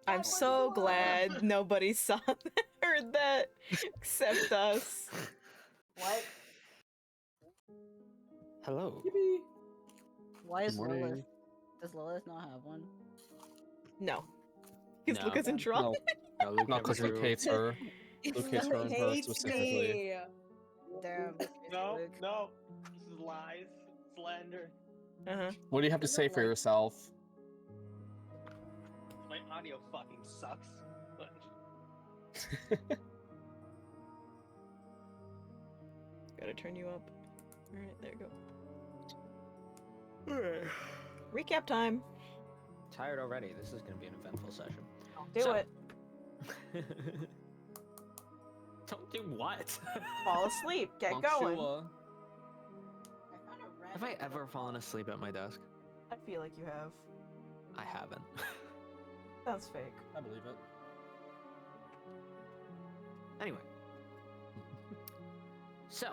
I'm so glad nobody saw that, heard that, except us. What? Hello. Why is Good morning. Lilith? Does Lilith not have one? No. Because No. Luke isn't drunk. No, Luke No, because Luke hates her. Luke hates her and her hates specifically. me. Damn. No, Luke. no. This is lies. Slander. Uh-huh. What do you have to say for yourself? My audio fucking sucks. But Gotta turn you up. Alright, there you go. Recap time. Tired already. This is going to be an eventful session. Do So- it. Don't do what? Fall asleep. Get Don't going. you, I found a red. Have I ever fallen asleep at my desk? I feel like you have. I haven't. That's fake. I believe it. Anyway. So.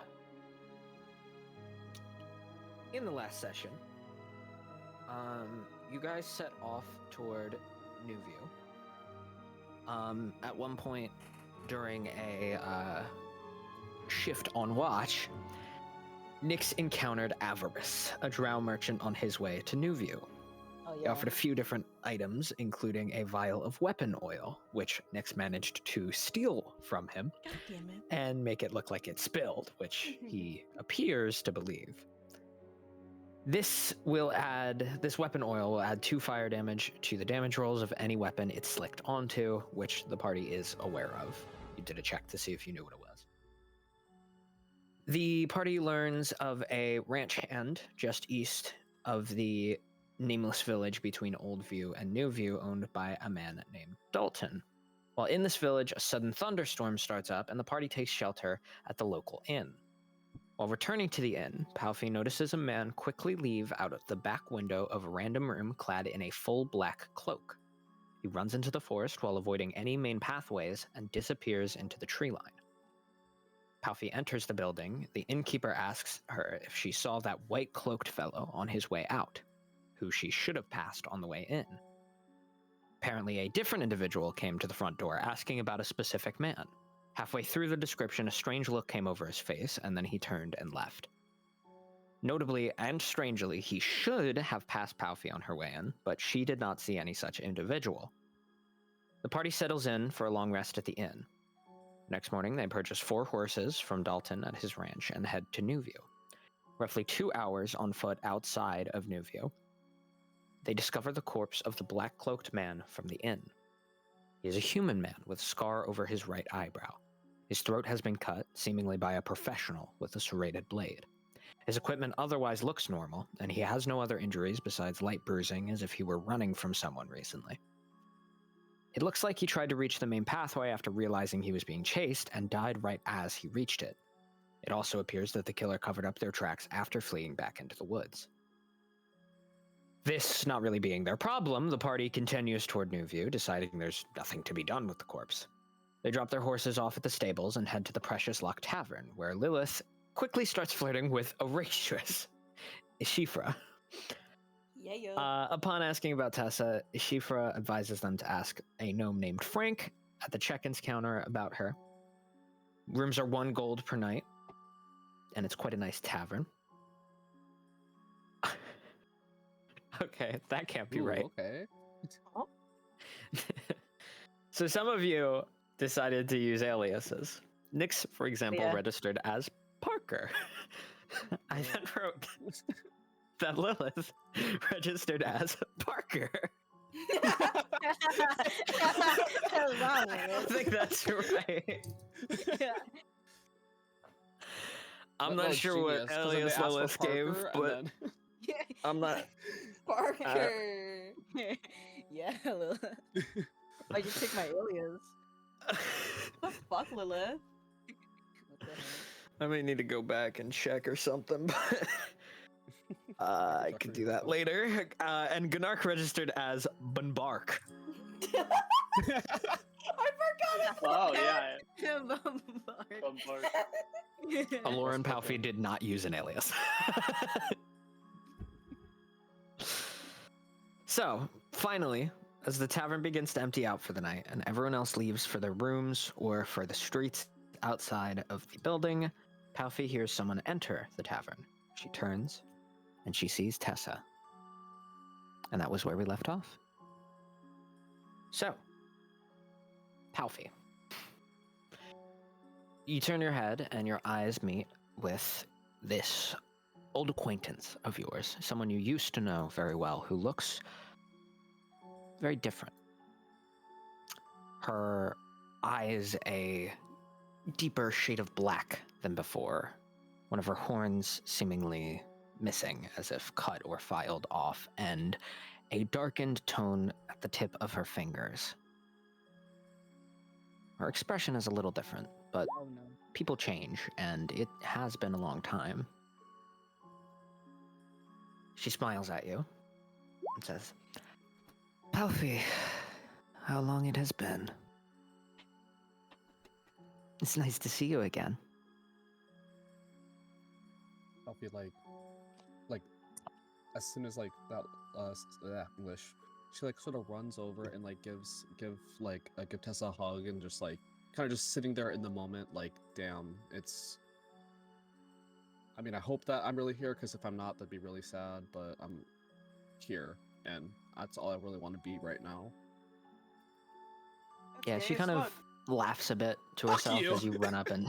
In the last session, you guys set off toward New View. At one point during a shift on watch, Nyx encountered Avarice, a drow merchant on his way to New View. Oh He yeah. offered a few different items, including a vial of weapon oil, which Nyx managed to steal from him God damn it. and make it look like it spilled, which he appears to believe. This weapon oil will add 2 fire damage to the damage rolls of any weapon it's slicked onto, which the party is aware of. You did a check to see if you knew what it was. The party learns of a ranch hand just east of the nameless village between Old View and New View, owned by a man named Dalton. While in this village, a sudden thunderstorm starts up and the party takes shelter at the local inn. While returning to the inn, Palfi notices a man quickly leave out of the back window of a random room clad in a full black cloak. He runs into the forest while avoiding any main pathways and disappears into the tree line. Palfi enters the building. The innkeeper asks her if she saw that white-cloaked fellow on his way out, who she should have passed on the way in. Apparently, a different individual came to the front door asking about a specific man. Halfway through the description, a strange look came over his face, and then he turned and left. Notably and strangely, he should have passed Palfi on her way in, but she did not see any such individual. The party settles in for a long rest at the inn. Next morning, they purchase 4 horses from Dalton at his ranch and head to New View. Roughly 2 hours on foot outside of New View, they discover the corpse of the black-cloaked man from the inn. He is a human man with a scar over his right eyebrow. His throat has been cut, seemingly by a professional with a serrated blade. His equipment otherwise looks normal, and he has no other injuries besides light bruising as if he were running from someone recently. It looks like he tried to reach the main pathway after realizing he was being chased and died right as he reached it. It also appears that the killer covered up their tracks after fleeing back into the woods. This not really being their problem, the party continues toward New View, deciding there's nothing to be done with the corpse. They drop their horses off at the stables and head to the Precious Luck Tavern, where Lilith quickly starts flirting with a waitress, Ishifra. Yeah, yo. Upon asking about Tessa, Ishifra advises them to ask a gnome named Frank at the check-ins counter about her. Rooms are 1 gold per night, and it's quite a nice tavern. Okay, that can't be right. Okay. So some of you decided to use aliases. Nyx, for example, Yeah. registered as Parker. I then wrote that Lilith registered as Parker. What's wrong with I it? think that's right. I'm not sure what alias Lilith gave, but I'm not. Parker. Yeah, Lilith. I just take my alias. What the fuck, Lilith? What the hell? I may need to go back and check or something, but I could do that later. And Gunark registered as Bunbark. I forgot it. Oh yeah. Bombard. Aloran Palfi did not use an alias. So, finally, As the tavern begins to empty out for the night and everyone else leaves for their rooms or for the streets outside of the building, Palfi hears someone enter the tavern. She turns and she sees Tessa. And that was where we left off. So, Palfi. You turn your head and your eyes meet with this old acquaintance of yours, someone you used to know very well, who looks very different. Her eyes a deeper shade of black than before, one of her horns seemingly missing as if cut or filed off, and a darkened tone at the tip of her fingers. Her expression is a little different, but Oh no. people change, and it has been a long time. She smiles at you and says, Palfi, how long it has been. It's nice to see you again. I'll be like as soon as like that English, she like sort of runs over and like give Tessa a hug and just like kind of just sitting there in the moment, like, damn, it's. I mean, I hope that I'm really here, because if I'm not, that'd be really sad. But I'm here, and that's all I really want to be right now. Yeah, she kind of laughs a bit to Fuck herself you. as you run up and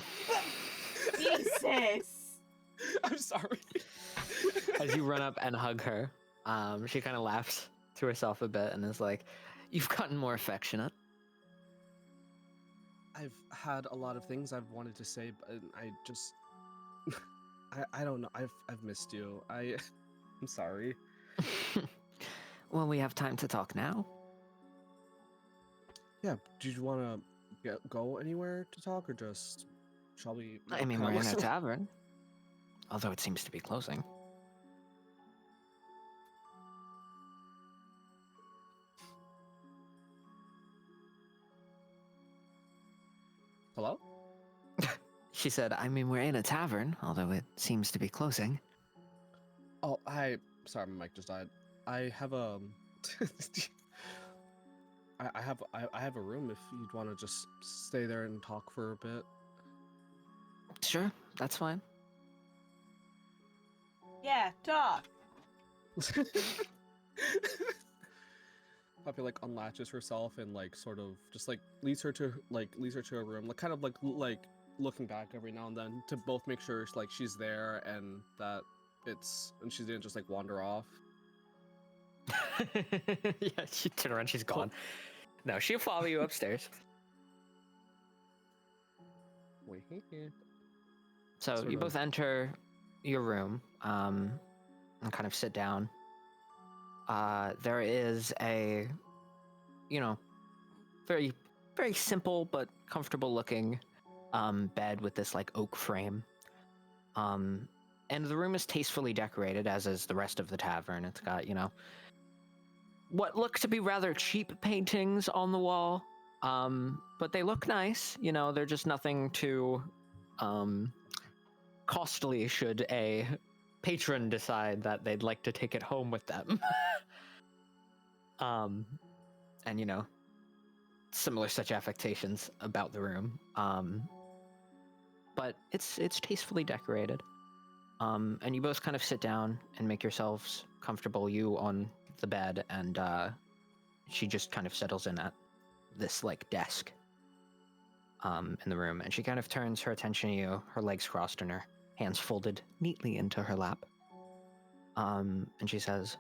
Jesus. I'm sorry. as you run up and hug her. She kind of laughs to herself a bit and is like, "You've gotten more affectionate." I've had a lot of things I've wanted to say, but I just, I don't know. I've missed you. I'm sorry. Well, we have time to talk now. Yeah. Do you want to go anywhere to talk, or just shall we? I mean, can I we're in a listen? tavern, although it seems to be closing. Hello? She said, "I mean, we're in a tavern, although it seems to be closing." Oh, sorry, my mic just died. I have I have a room if you'd want to just stay there and talk for a bit. Sure, that's fine. Yeah, talk. Poppy like unlatches herself and like sort of just like leads her to a room, like kind of like looking back every now and then to both make sure like she's there and that she didn't just like wander off. Yeah, she turned around, she's gone. No, she'll follow you upstairs. Wait. So Sort you of. both enter your room and kind of sit down. There is a, very, very simple but comfortable looking bed with this like oak frame. And the room is tastefully decorated, as is the rest of the tavern. It's got, what look to be rather cheap paintings on the wall. But they look nice. They're just nothing too costly should a patron decide that they'd like to take it home with them. And similar such affectations about the room. But it's tastefully decorated. And you both kind of sit down and make yourselves comfortable, you on the bed, and she just kind of settles in at this like desk in the room, and she kind of turns her attention to you, her legs crossed and her hands folded neatly into her lap. And she says,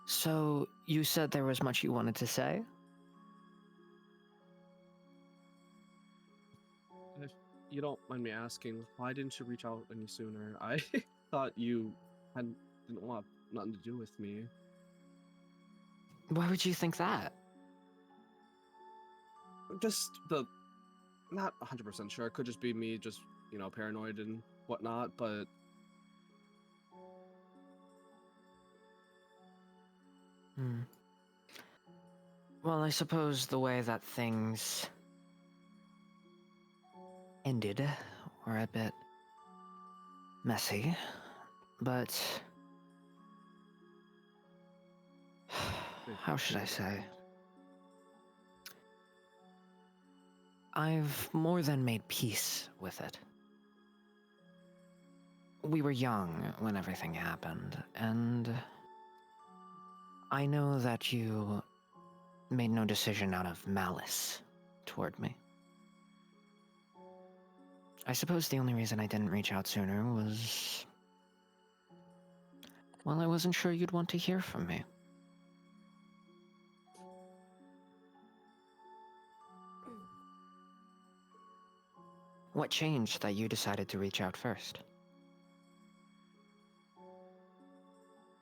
"So you said there was much you wanted to say?" If you don't mind me asking, why didn't you reach out any sooner? I thought you didn't want nothing to do with me. Why would you think that? Just not 100% sure. It could just be me, just paranoid and whatnot. But Well, I suppose the way that things ended were a bit messy, but how should I say? I've more than made peace with it. We were young when everything happened, and I know that you made no decision out of malice toward me. I suppose the only reason I didn't reach out sooner was... well, I wasn't sure you'd want to hear from me. What changed that you decided to reach out first?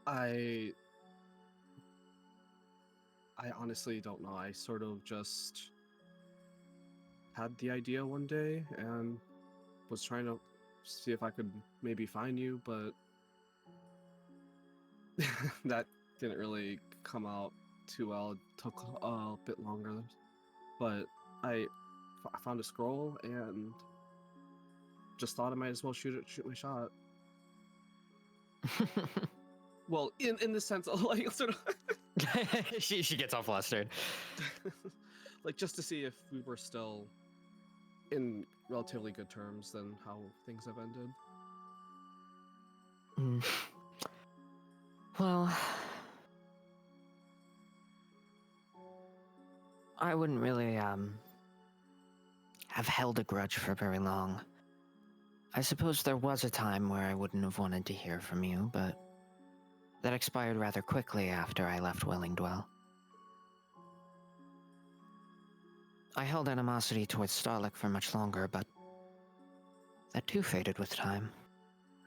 I honestly don't know. I sort of just had the idea one day and was trying to see if I could maybe find you, but that didn't really come out too well. It took a bit longer, but I found a scroll and just thought I might as well shoot my shot. Well, in the sense of like sort of she gets all flustered. like just to see if we were still in relatively good terms than how things have ended. Well, I wouldn't really have held a grudge for very long. I suppose there was a time where I wouldn't have wanted to hear from you, but that expired rather quickly after I left Wellingdwell. I held animosity towards Starlick for much longer, but that too faded with time.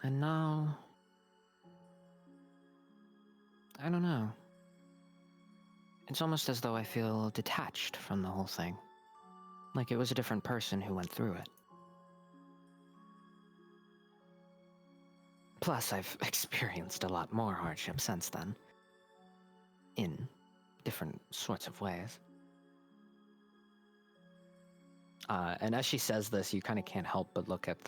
And now... I don't know. It's almost as though I feel detached from the whole thing. Like it was a different person who went through it. Plus, I've experienced a lot more hardship since then. In different sorts of ways. And as she says this, you kind of can't help but look at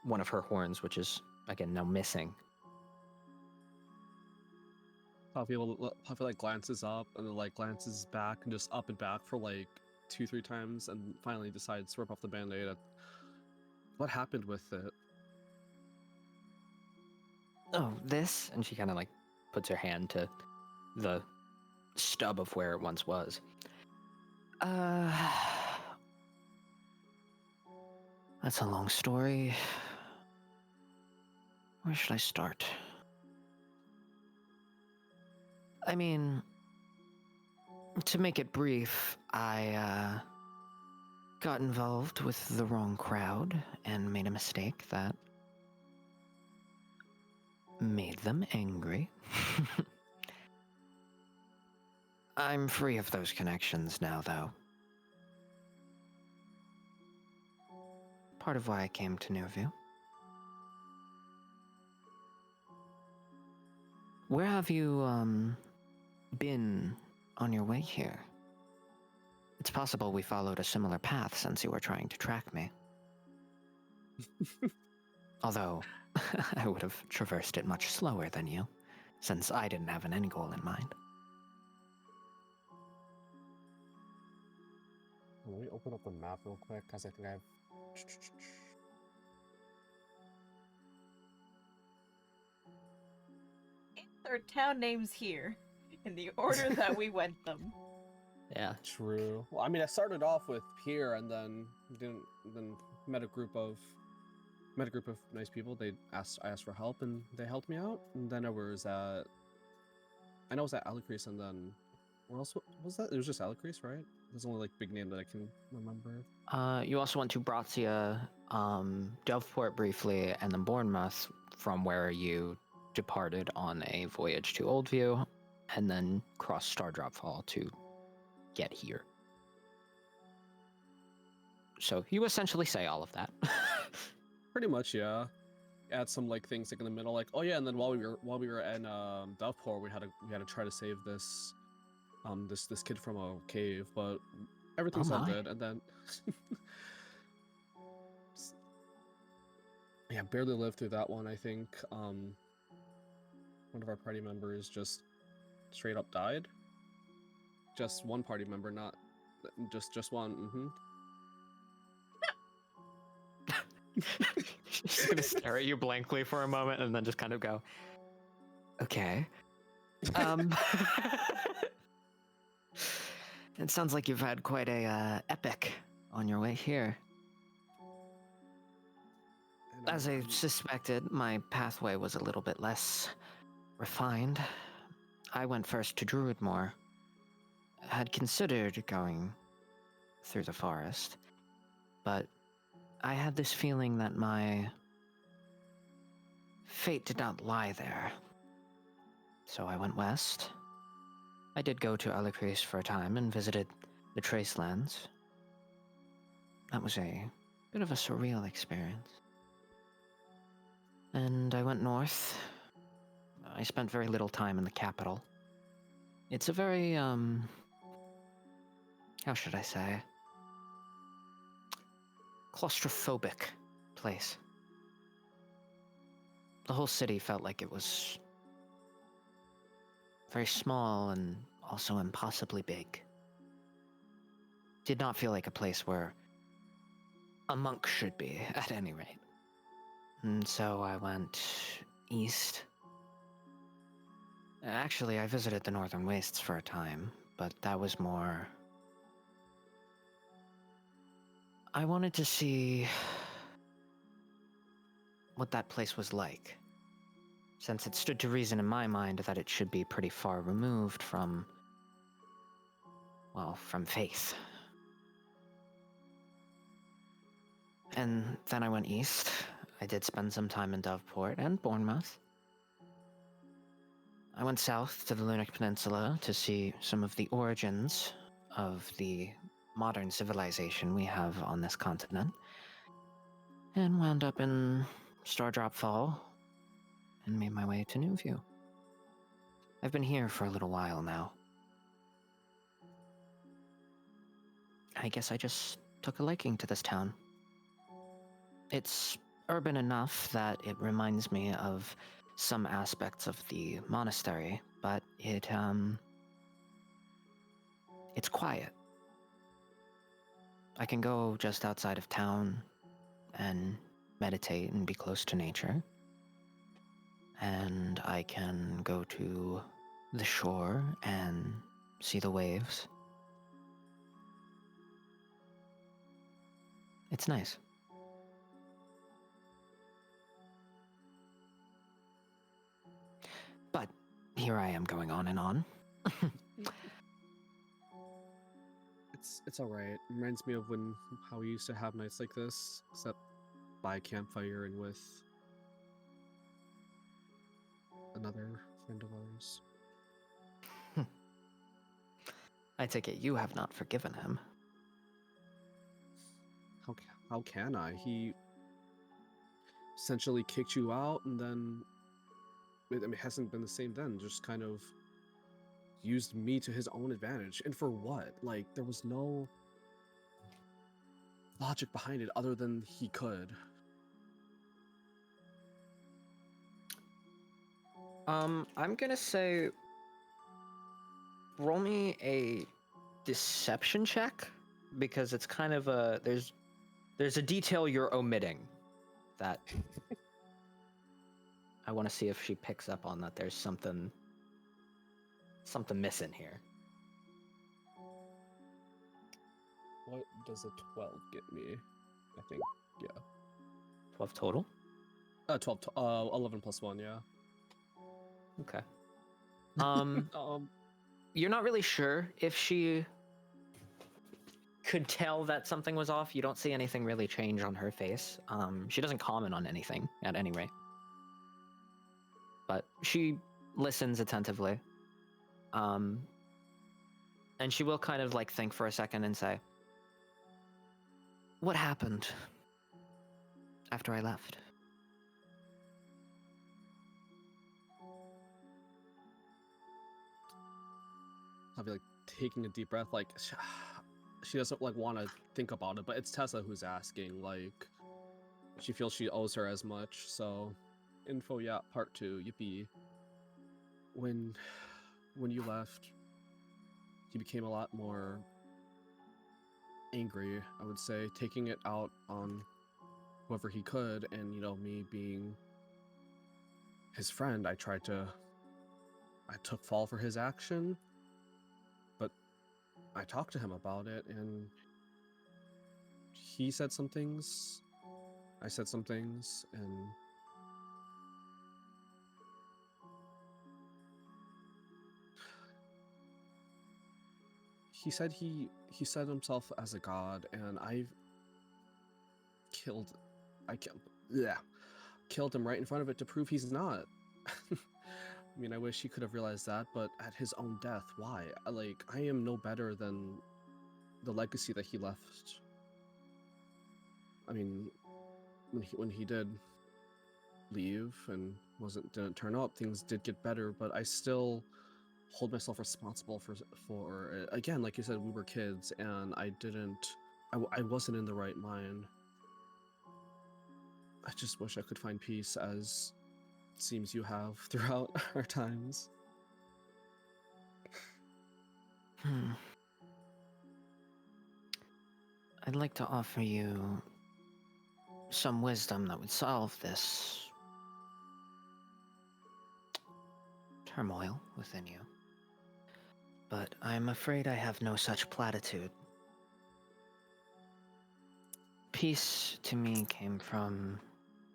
one of her horns, which is, again, now missing. Puffy like glances up and then like glances back and just up and back for like 2-3 times and finally decides to rip off the band-aid. What happened with it? Oh, this? And she kind of like puts her hand to the stub of where it once was. That's a long story. Where should I start? I mean, to make it brief, I got involved with the wrong crowd and made a mistake that made them angry. I'm free of those connections now, though. Part of why I came to Newview. Where have you, been on your way here? It's possible we followed a similar path since you were trying to track me. Although, I would have traversed it much slower than you, since I didn't have an end goal in mind. Let me open up the map real quick, because I think I have... Our town names here, in the order that we went them. Yeah. True. Well, I mean, I started off with here, and then met a group of nice people. I asked for help, and they helped me out. And then I was at Alicrease, and then where else was that? It was just Alicrease, right? There's only like big name that I can remember. You also went to Brazia, Doveport briefly, and then Bournemouth, from where you departed on a voyage to Oldview, and then crossed Stardrop Fall to get here. So you essentially say all of that. Pretty much, yeah. Add some like things like in the middle, like oh yeah, and then while we were in Doveport, we had to try to save this this kid from a cave, but everything's all good. And then yeah, barely lived through that one. I think one of our party members just straight up died. Just one party member, not just one. She's gonna stare at you blankly for a moment and then just kind of go, okay. It sounds like you've had quite a epic on your way here. And As I suspected, my pathway was a little bit less refined. I went first to Druidmoor. Had considered going through the forest, but I had this feeling that my fate did not lie there. So I went west. I did go to Alicris for a time and visited the Tracelands. That was a bit of a surreal experience. And I went north. I spent very little time in the capital. It's a very, how should I say? Claustrophobic place. The whole city felt like it was very small and also impossibly big. Did not feel like a place where a monk should be, at any rate. And so I went east. Actually, I visited the Northern Wastes for a time, but that was more... I wanted to see what that place was like, since it stood to reason in my mind that it should be pretty far removed from, well, from faith. And then I went east. I did spend some time in Doveport and Bournemouth. I went south to the Lunic Peninsula to see some of the origins of the modern civilization we have on this continent, and wound up in Stardrop Fall and made my way to Newview. I've been here for a little while now. I guess I just took a liking to this town. It's urban enough that it reminds me of some aspects of the monastery, but it's quiet. I can go just outside of town and meditate and be close to nature. And I can go to the shore and see the waves. It's nice. But here I am going on and on. it's all right. It reminds me of how we used to have nights like this, except by a campfire and with another friend of ours. I take it you have not forgiven him. How can I? He essentially kicked you out, and then it hasn't been the same then. Just kind of used me to his own advantage. And for what? Like, there was no logic behind it other than he could. I'm gonna say roll me a deception check, because it's kind of a there's a detail you're omitting that I want to see if she picks up on, that there's something missing here. What does a 12 get me? I think, yeah. 12 total? 11 plus 1, yeah. Okay. You're not really sure if she could tell that something was off. You don't see anything really change on her face. She doesn't comment on anything, at any rate. But she listens attentively. And she will kind of like think for a second and say, "What happened after I left?" I'll be like taking a deep breath, like she doesn't like want to think about it, but it's Tessa who's asking. Like, she feels she owes her as much. So, info, yeah, part 2, yippee. When you left, he became a lot more angry, I would say, taking it out on whoever he could, and me being his friend, I took fall for his action, but I talked to him about it, and he said some things, I said some things, and he said he said himself as a god, and killed I killed yeah killed him right in front of it to prove he's not. I mean, I wish he could have realized that, but at his own death, why? I am no better than the legacy that he left. I mean, when he did leave and didn't turn up, things did get better, but I still hold myself responsible for again, like you said, we were kids, and I wasn't in the right mind. I just wish I could find peace, as it seems you have throughout our times. I'd like to offer you some wisdom that would solve this turmoil within you. But I'm afraid I have no such platitude. Peace to me came from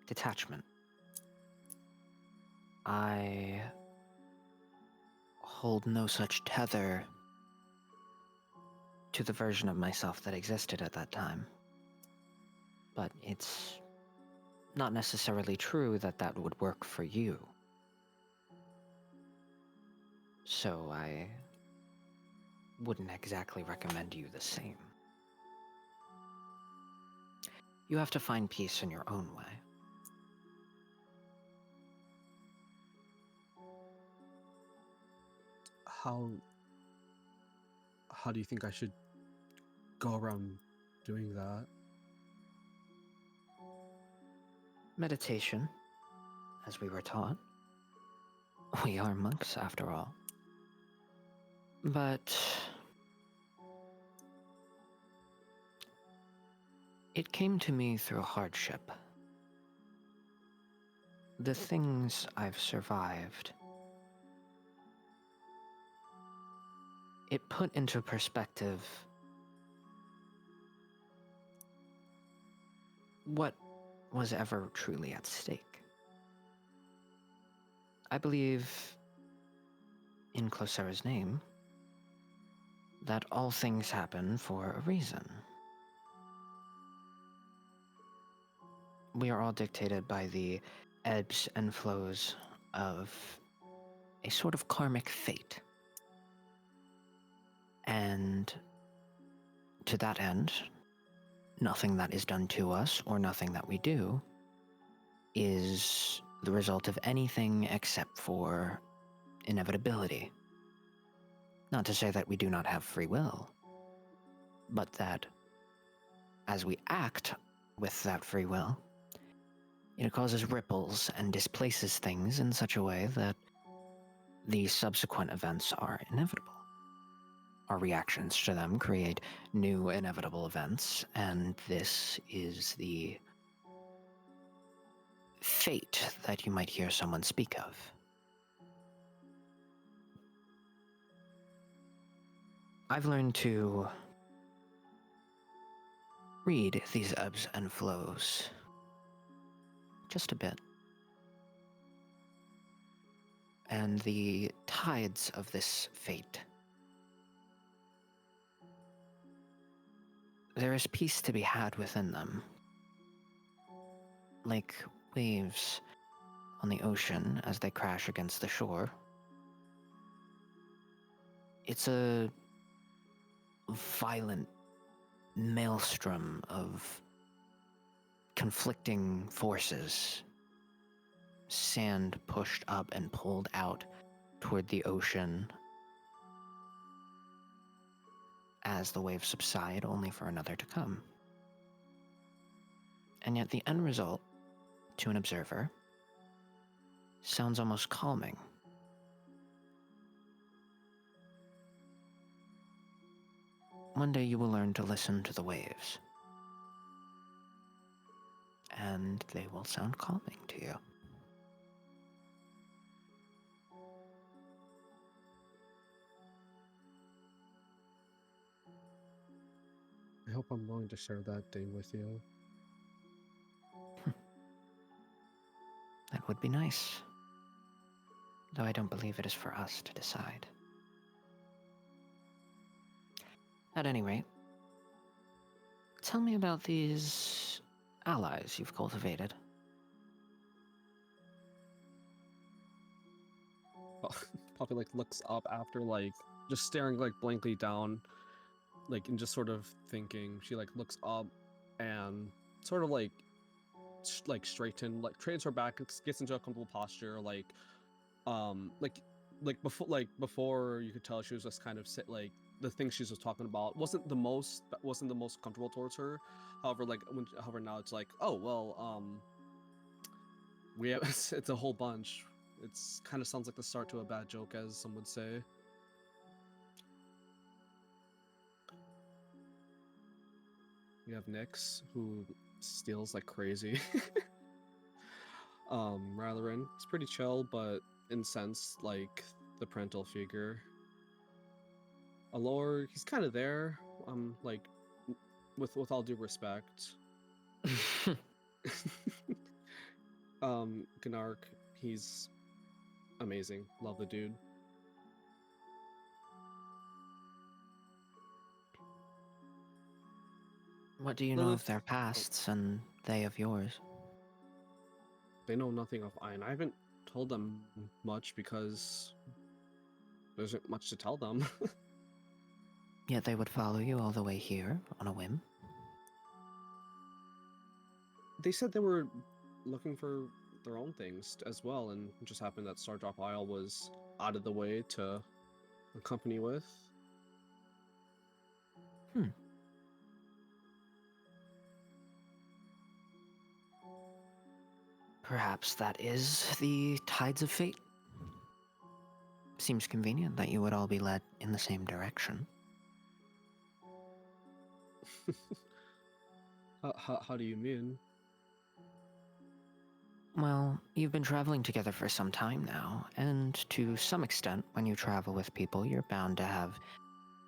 detachment. I hold no such tether to the version of myself that existed at that time. But it's not necessarily true that that would work for you. So I wouldn't exactly recommend you the same. You have to find peace in your own way. How do you think I should go around doing that? Meditation, as we were taught. We are monks, after all. But it came to me through hardship. The things I've survived, it put into perspective what was ever truly at stake. I believe, in Closera's name, that all things happen for a reason. We are all dictated by the ebbs and flows of a sort of karmic fate. And to that end, nothing that is done to us or nothing that we do is the result of anything except for inevitability. Not to say that we do not have free will, but that as we act with that free will, it causes ripples and displaces things in such a way that the subsequent events are inevitable. Our reactions to them create new inevitable events, and this is the fate that you might hear someone speak of. I've learned to read these ebbs and flows just a bit. And the tides of this fate. There is peace to be had within them. Like waves on the ocean as they crash against the shore. It's a violent maelstrom of conflicting forces. Sand pushed up and pulled out toward the ocean as the waves subside, only for another to come. And yet the end result, to an observer, sounds almost calming. One day you will learn to listen to the waves. and they will sound calming to you. I hope I'm willing to share that day with you. That would be nice. Though I don't believe it is for us to decide. At any rate, tell me about these allies you've cultivated. Poppy like looks up after like just staring like blankly down, like and just sort of thinking. She like looks up and sort of like straighten, like trains her back, gets into a comfortable posture, like before you could tell she was just kind of like the thing she was talking about wasn't the most comfortable towards her. However, however now it's like, oh well, we have it's a whole bunch. It's kind of sounds like the start to a bad joke, as some would say. We have Nyx, who steals like crazy. Ratharin, he's pretty chill, but incensed like the parental figure. Allure, he's kind of there. Like, with all due respect. Gnark, he's amazing. Love the dude. What do you know of their pasts and they of yours? They know nothing of Iron. I haven't told them much because there isn't much to tell them. Yet they would follow you all the way here on a whim? They said they were looking for their own things as well, and it just happened that Stardrop Isle was out of the way to accompany with. Perhaps that is the tides of fate. Seems convenient that you would all be led in the same direction. How do you mean? Well, you've been traveling together for some time now, and to some extent, when you travel with people, you're bound to have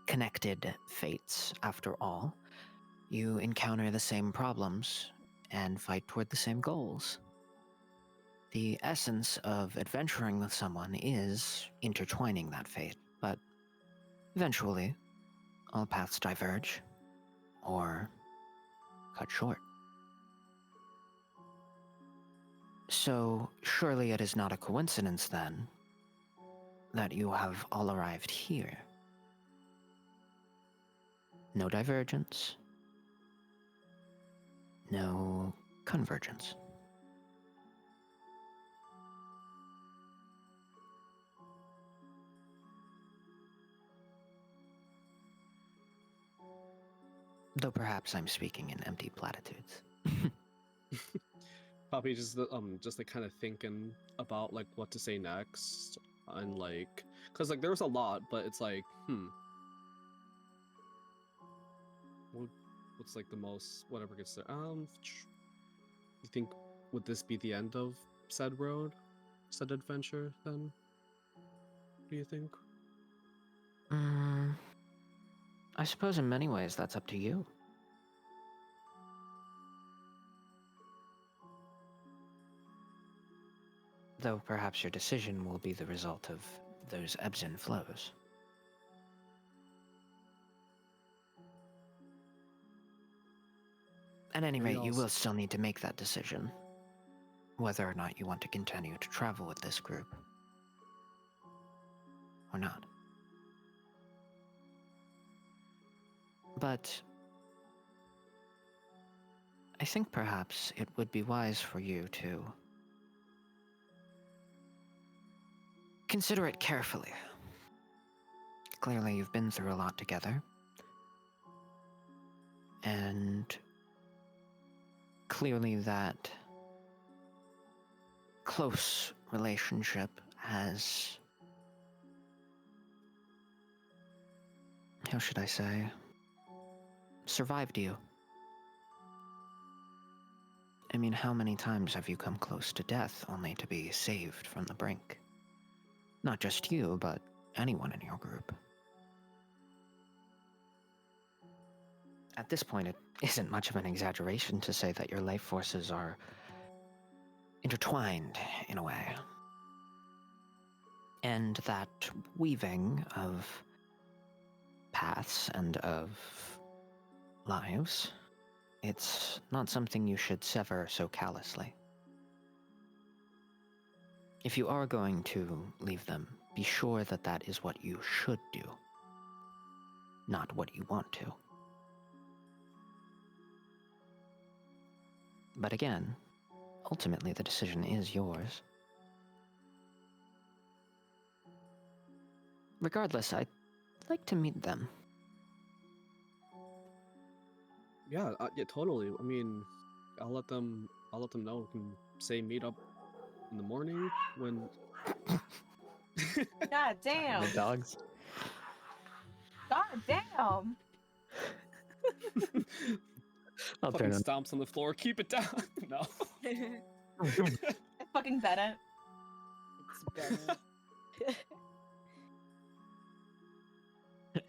connected fates, after all. You encounter the same problems and fight toward the same goals. The essence of adventuring with someone is intertwining that fate, but eventually, all paths diverge, or cut short. So, surely it is not a coincidence, then, that you have all arrived here. No divergence, no convergence. Though perhaps I'm speaking in empty platitudes. Poppy just like kind of thinking about like what to say next, and like, cause like there was a lot, but it's like, what's like the most whatever gets there. You think would this be the end of said road, said adventure? Then, do you think? I suppose in many ways that's up to you. Though perhaps your decision will be the result of those ebbs and flows. At any rate, you will still need to make that decision, whether or not you want to continue to travel with this group, or not. But I think perhaps it would be wise for you to consider it carefully. Clearly, you've been through a lot together, and clearly that close relationship has, how should I say, survived you. I mean, how many times have you come close to death only to be saved from the brink? Not just you, but anyone in your group. At this point, it isn't much of an exaggeration to say that your life forces are intertwined in a way. And that weaving of paths and of lives, it's not something you should sever so callously. If you are going to leave them, be sure that that is what you should do, not what you want to. But again, ultimately the decision is yours. Regardless, I'd like to meet them. Yeah, yeah, totally. I mean, I'll let them know. We can say meet up in the morning when. God damn. The dogs. God damn. I'll Fucking turn stomps on the floor. Keep it down. No. Fucking Bennett. It's Bennett.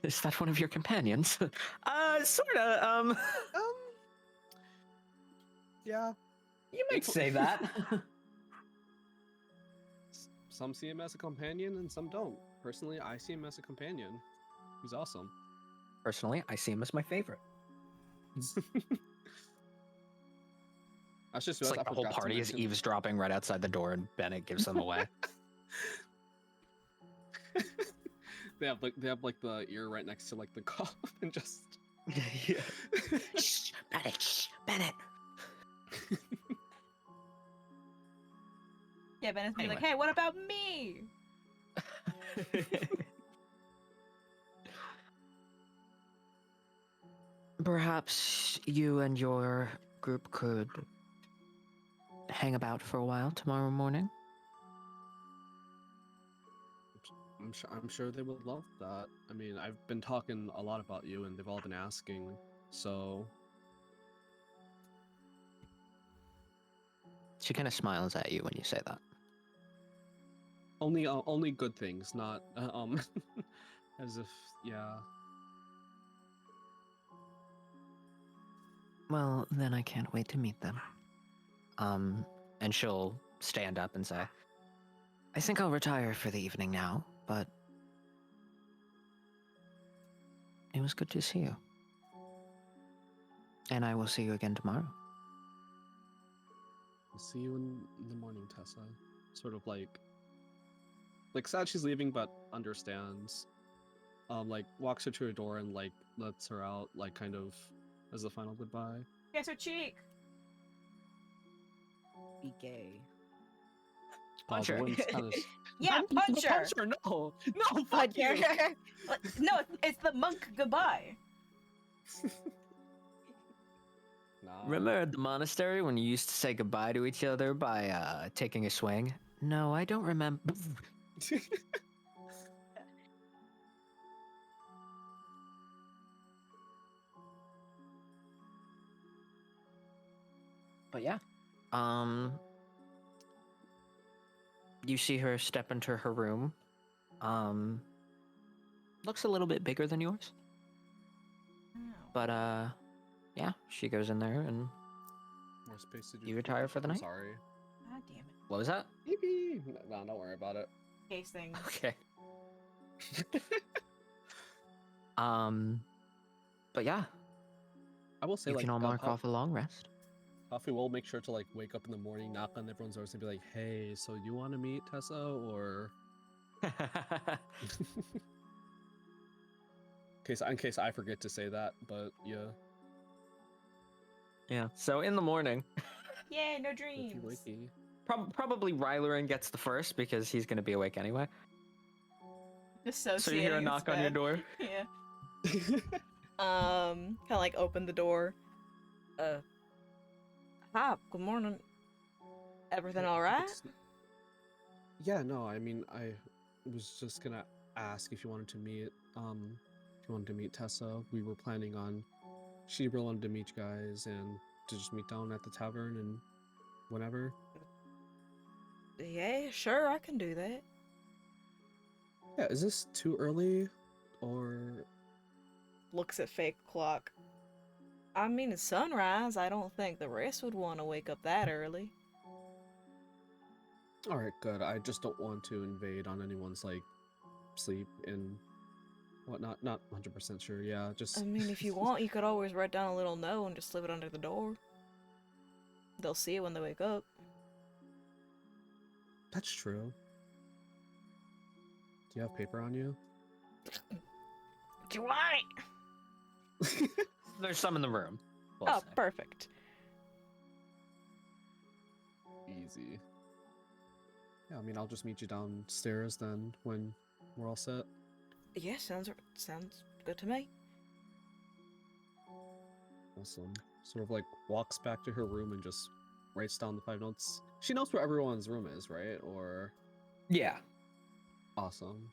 Is that one of your companions? Sorta, Yeah. You might say that. Some see him as a companion and some don't. Personally, I see him as a companion. He's awesome. Personally, I see him as my favorite. I just It's realized like I the whole forgot to party is mention- eavesdropping right outside the door, and Bennett gives them away. they have like the ear right next to like the cup and just Yeah. Shh, Bennett, shh, Bennett. Yeah, Bennett's be like, Anyway. hey, what about me? Perhaps you and your group could hang about for a while tomorrow morning? I'm sure they would love that. I mean, I've been talking a lot about you and they've all been asking. So She kind of smiles at you when you say that. only good things, not as if yeah. Well, then I can't wait to meet them. And she'll stand up and say, I think I'll retire for the evening now, but it was good to see you. And I will see you again tomorrow. I'll see you in the morning, Tessa. Sort of like sad she's leaving, but understands. Like walks her to her door and like lets her out, like kind of as a final goodbye. Kiss her cheek. Be gay. Punch The her. woman's kind of Yeah, punch her. punch her. No, no, fuck Punch you. her. No, it's the monk goodbye. Nah. Remember at the monastery when you used to say goodbye to each other by taking a swing? No, I don't remember. But yeah, you see her step into her room. Looks a little bit bigger than yours, but yeah, she goes in there and More space to do. You retire for the I'm night? Sorry. God damn it. what was that? Yippee! No, don't worry about it. Case things. Okay. But yeah, I will say, you like, can all mark off a long rest. Coffee will make sure to like wake up in the morning, knock on everyone's doors, and be like, "Hey, so you want to meet Tessa or?" In case I forget to say that, but yeah. Yeah. So in the morning, Yay, no Wakey, dreams. wakey. probably Rylerin gets the first because he's gonna be awake anyway. Dissociating. So you hear a is knock on your bad. door. Yeah. Kind of like open the door. Hi, good morning. Everything all right? Yeah, no, I mean, I was just gonna ask if you wanted to meet, if you wanted to meet Tessa. We were planning on, she wanted to meet you guys and to just meet down at the tavern and whenever. Yeah, sure, I can do that. Yeah, is this too early, or Looks at fake clock. I mean, it's sunrise. I don't think the rest would want to wake up that early. all right, good. I just don't want to invade on anyone's like sleep and whatnot. Not 100% sure. Yeah, just. I mean, if you want, you could always write down a little note and just slip it under the door. They'll see it when they wake up. That's true. Do you have paper on you? Do I? There's some in the room. we'll Oh, say. perfect. Easy. Yeah, I mean, I'll just meet you downstairs then when we're all set. Yeah, sounds good to me. Awesome. Sort of like walks back to her room and just writes down the 5 notes. She knows where everyone's room is, right? Or Yeah. awesome.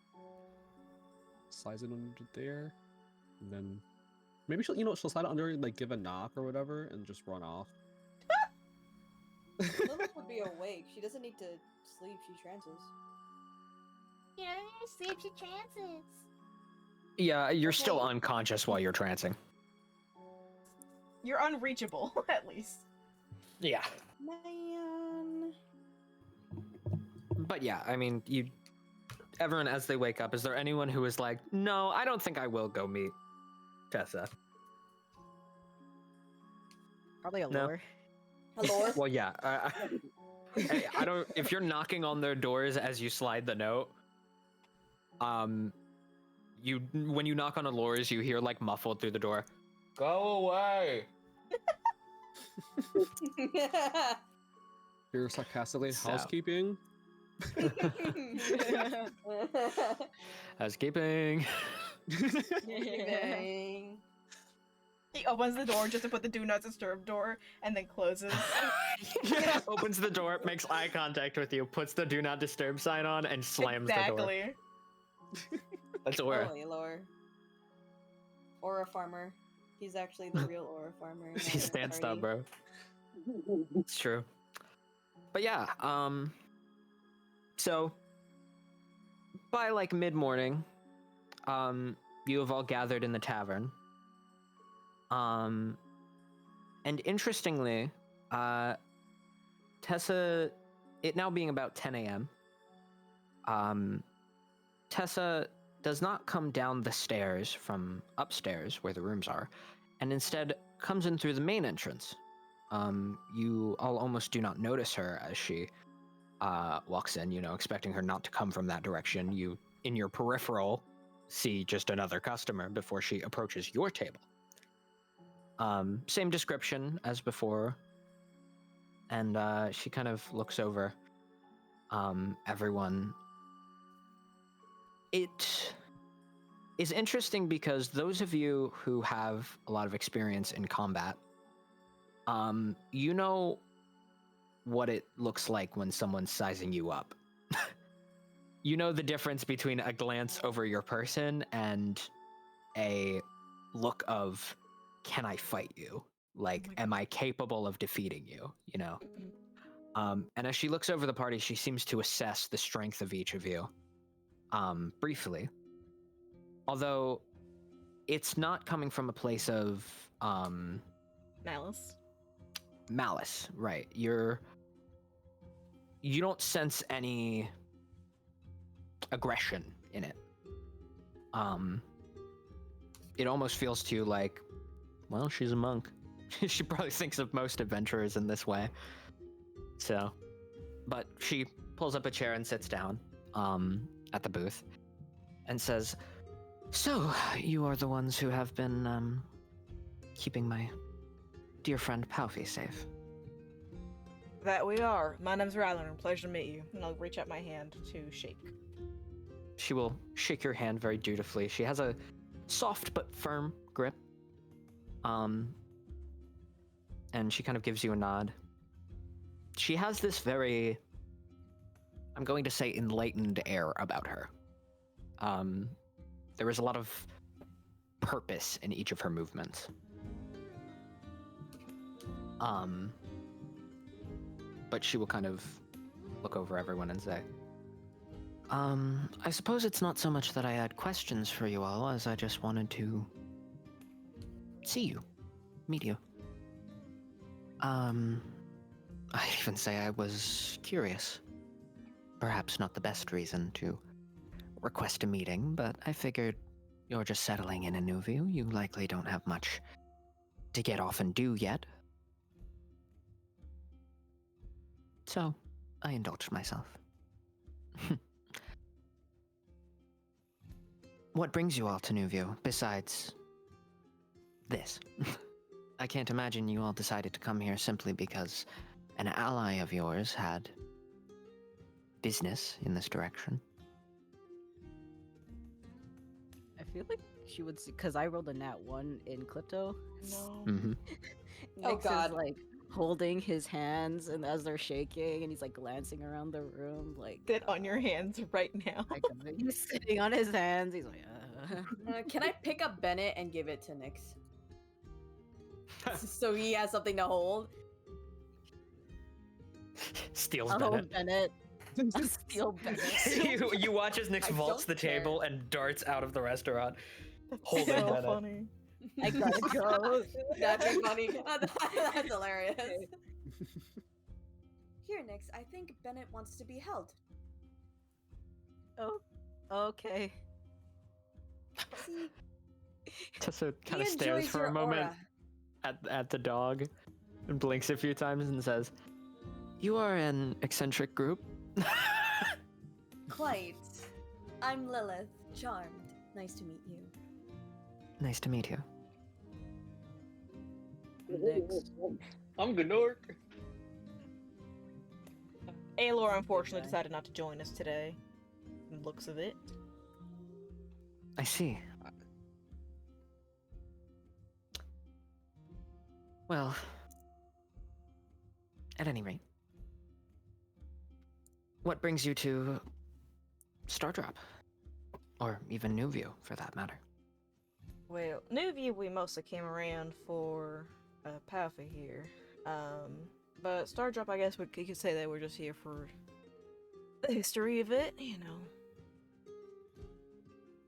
Slides it under there, and then maybe she'll slide it under, like give a knock or whatever, and just run off. Lilith would be awake. She doesn't need to sleep. She trances. You know, sleep your chances. Yeah, you're still Okay. unconscious while you're trancing. You're unreachable, at least. Yeah. Man. But yeah, I mean, everyone as they wake up, is there anyone who is like, no, I don't think I will go meet Tessa? Probably a No. lore. Hello. Well, yeah. Hey, I don't. If you're knocking on their doors as you slide the note, when you knock on a Lore's, you hear like muffled through the door, "Go away." You're sarcastically So. housekeeping. Housekeeping. Bang. He opens the door just to put the do not disturb door and then closes. Opens the door, makes eye contact with you, puts the do not disturb sign on, and slams the door. Exactly. That's Aura. Oh, Lore. Aura farmer. He's actually the real Aura farmer. in He our stands party. up, bro. It's true. But yeah, so by like mid-morning, you have all gathered in the tavern. And interestingly, Tessa, it now being about 10 a.m., Tessa does not come down the stairs from upstairs where the rooms are, and instead comes in through the main entrance. You all almost do not notice her as she walks in, expecting her not to come from that direction. You, in your peripheral, see just another customer before she approaches your table. Same description as before, and she kind of looks over everyone. It is interesting because those of you who have a lot of experience in combat, you know what it looks like when someone's sizing you up. You know the difference between a glance over your person and a look of, can I fight you? Like, my am I capable of defeating you? And as she looks over the party, she seems to assess the strength of each of you, briefly. Although, it's not coming from a place of, Malice. malice, right? You don't sense any aggression in it. It almost feels to you like, well, she's a monk. She probably thinks of most adventurers in this way. So, but she pulls up a chair and sits down at the booth and says, so, you are the ones who have been keeping my dear friend Palfy safe. That we are. My name's Rylan, pleasure to meet you. And I'll reach out my hand to shake. She will shake your hand very dutifully. She has a soft but firm grip. And she kind of gives you a nod. She has this very, I'm going to say, enlightened air about her. There is a lot of purpose in each of her movements. but she will kind of look over everyone and say, I suppose it's not so much that I had questions for you all as I just wanted to see you, meet you. I'd even say I was curious. Perhaps not the best reason to request a meeting, but I figured you're just settling in a new view. You likely don't have much to get off and do yet. So, I indulged myself. What brings you all to Newview, besides this? I can't imagine you all decided to come here simply because an ally of yours had business in this direction. I feel like she would see, because I rolled a nat 1 in Clipto. No. Mm-hmm. Oh, Nyx God. is like holding his hands and as they're shaking and he's like glancing around the room like Sit on your hands right now. like, he's sitting on his hands. He's like, Can I pick up Bennett and give it to Nyx? So he has something to hold? Steals I'll Bennett. hold Bennett. I'll steal Bennett. you watch as Nyx I vaults the don't care. table and darts out of the restaurant, holding so Bennett. funny. I gotta go. That'd be funny. That's hilarious. Here, Nyx, I think Bennett wants to be held. Oh, okay. See, Tessa kind he of stares enjoys for your a moment aura. at the dog and blinks a few times and says, "You are an eccentric group." Quite. I'm Lilith, charmed. Nice to meet you. Nice to meet you. Nyx. I'm Gnort. Aelor unfortunately Okay. decided not to join us today. From the looks of it. I see. Well, at any rate, what brings you to Stardrop? Or even Newview, for that matter. Well, Newview we mostly came around for Palfa here. But Stardrop, I guess you could say they were just here for the history of it, you know.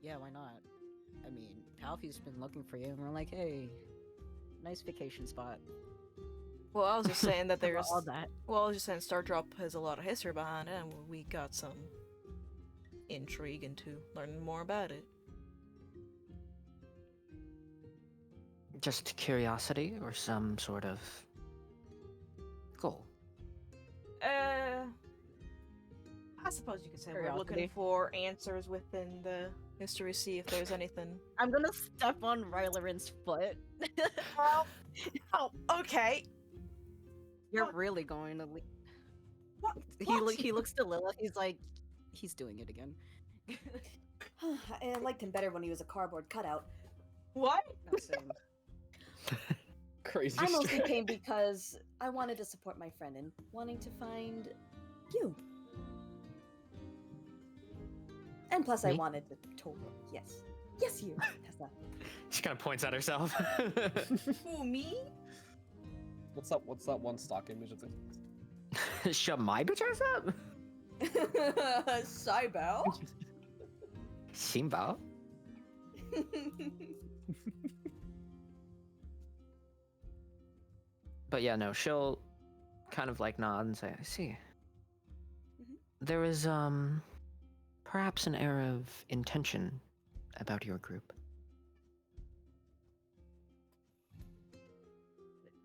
Yeah, why not? I mean, Palfy's been looking for you and we're like, hey, nice vacation spot. Well, I was just saying that there's all that. Well, I was just saying Stardrop has a lot of history behind it, and we got some intrigue into learning more about it. Just curiosity or some sort of goal? I suppose you could say we're looking Curiosity. for answers within the history, see if there's anything. I'm gonna step on Rylerin's foot. Oh, okay. You're What? really going to leave. What? He looks to Lilith. He's like, he's doing it again. I liked him better when he was a cardboard cutout. What? No, same. Crazy. I mostly straight. came because I wanted to support my friend and wanting to find you. And plus, I Me? wanted the total. Yes. Yes, you, Tessa. She kind of points at herself. Who, me? What's that one stock image of the Shut my bitch ass up? Saibao. Simba? But yeah, no, she'll kind of like nod and say, I see. Mhm. There is, perhaps an air of intention about your group.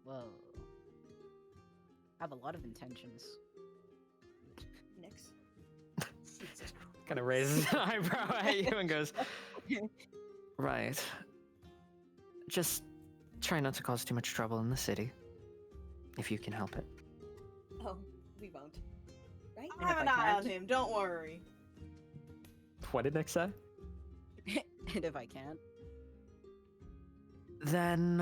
Well, I have a lot of intentions. Next. Kind of raises an eyebrow at you and goes, right. Just try not to cause too much trouble in the city, if you can help it. Oh, we won't. Right? I have an eye on him, don't worry. What did Nick say? And if I can't, Then,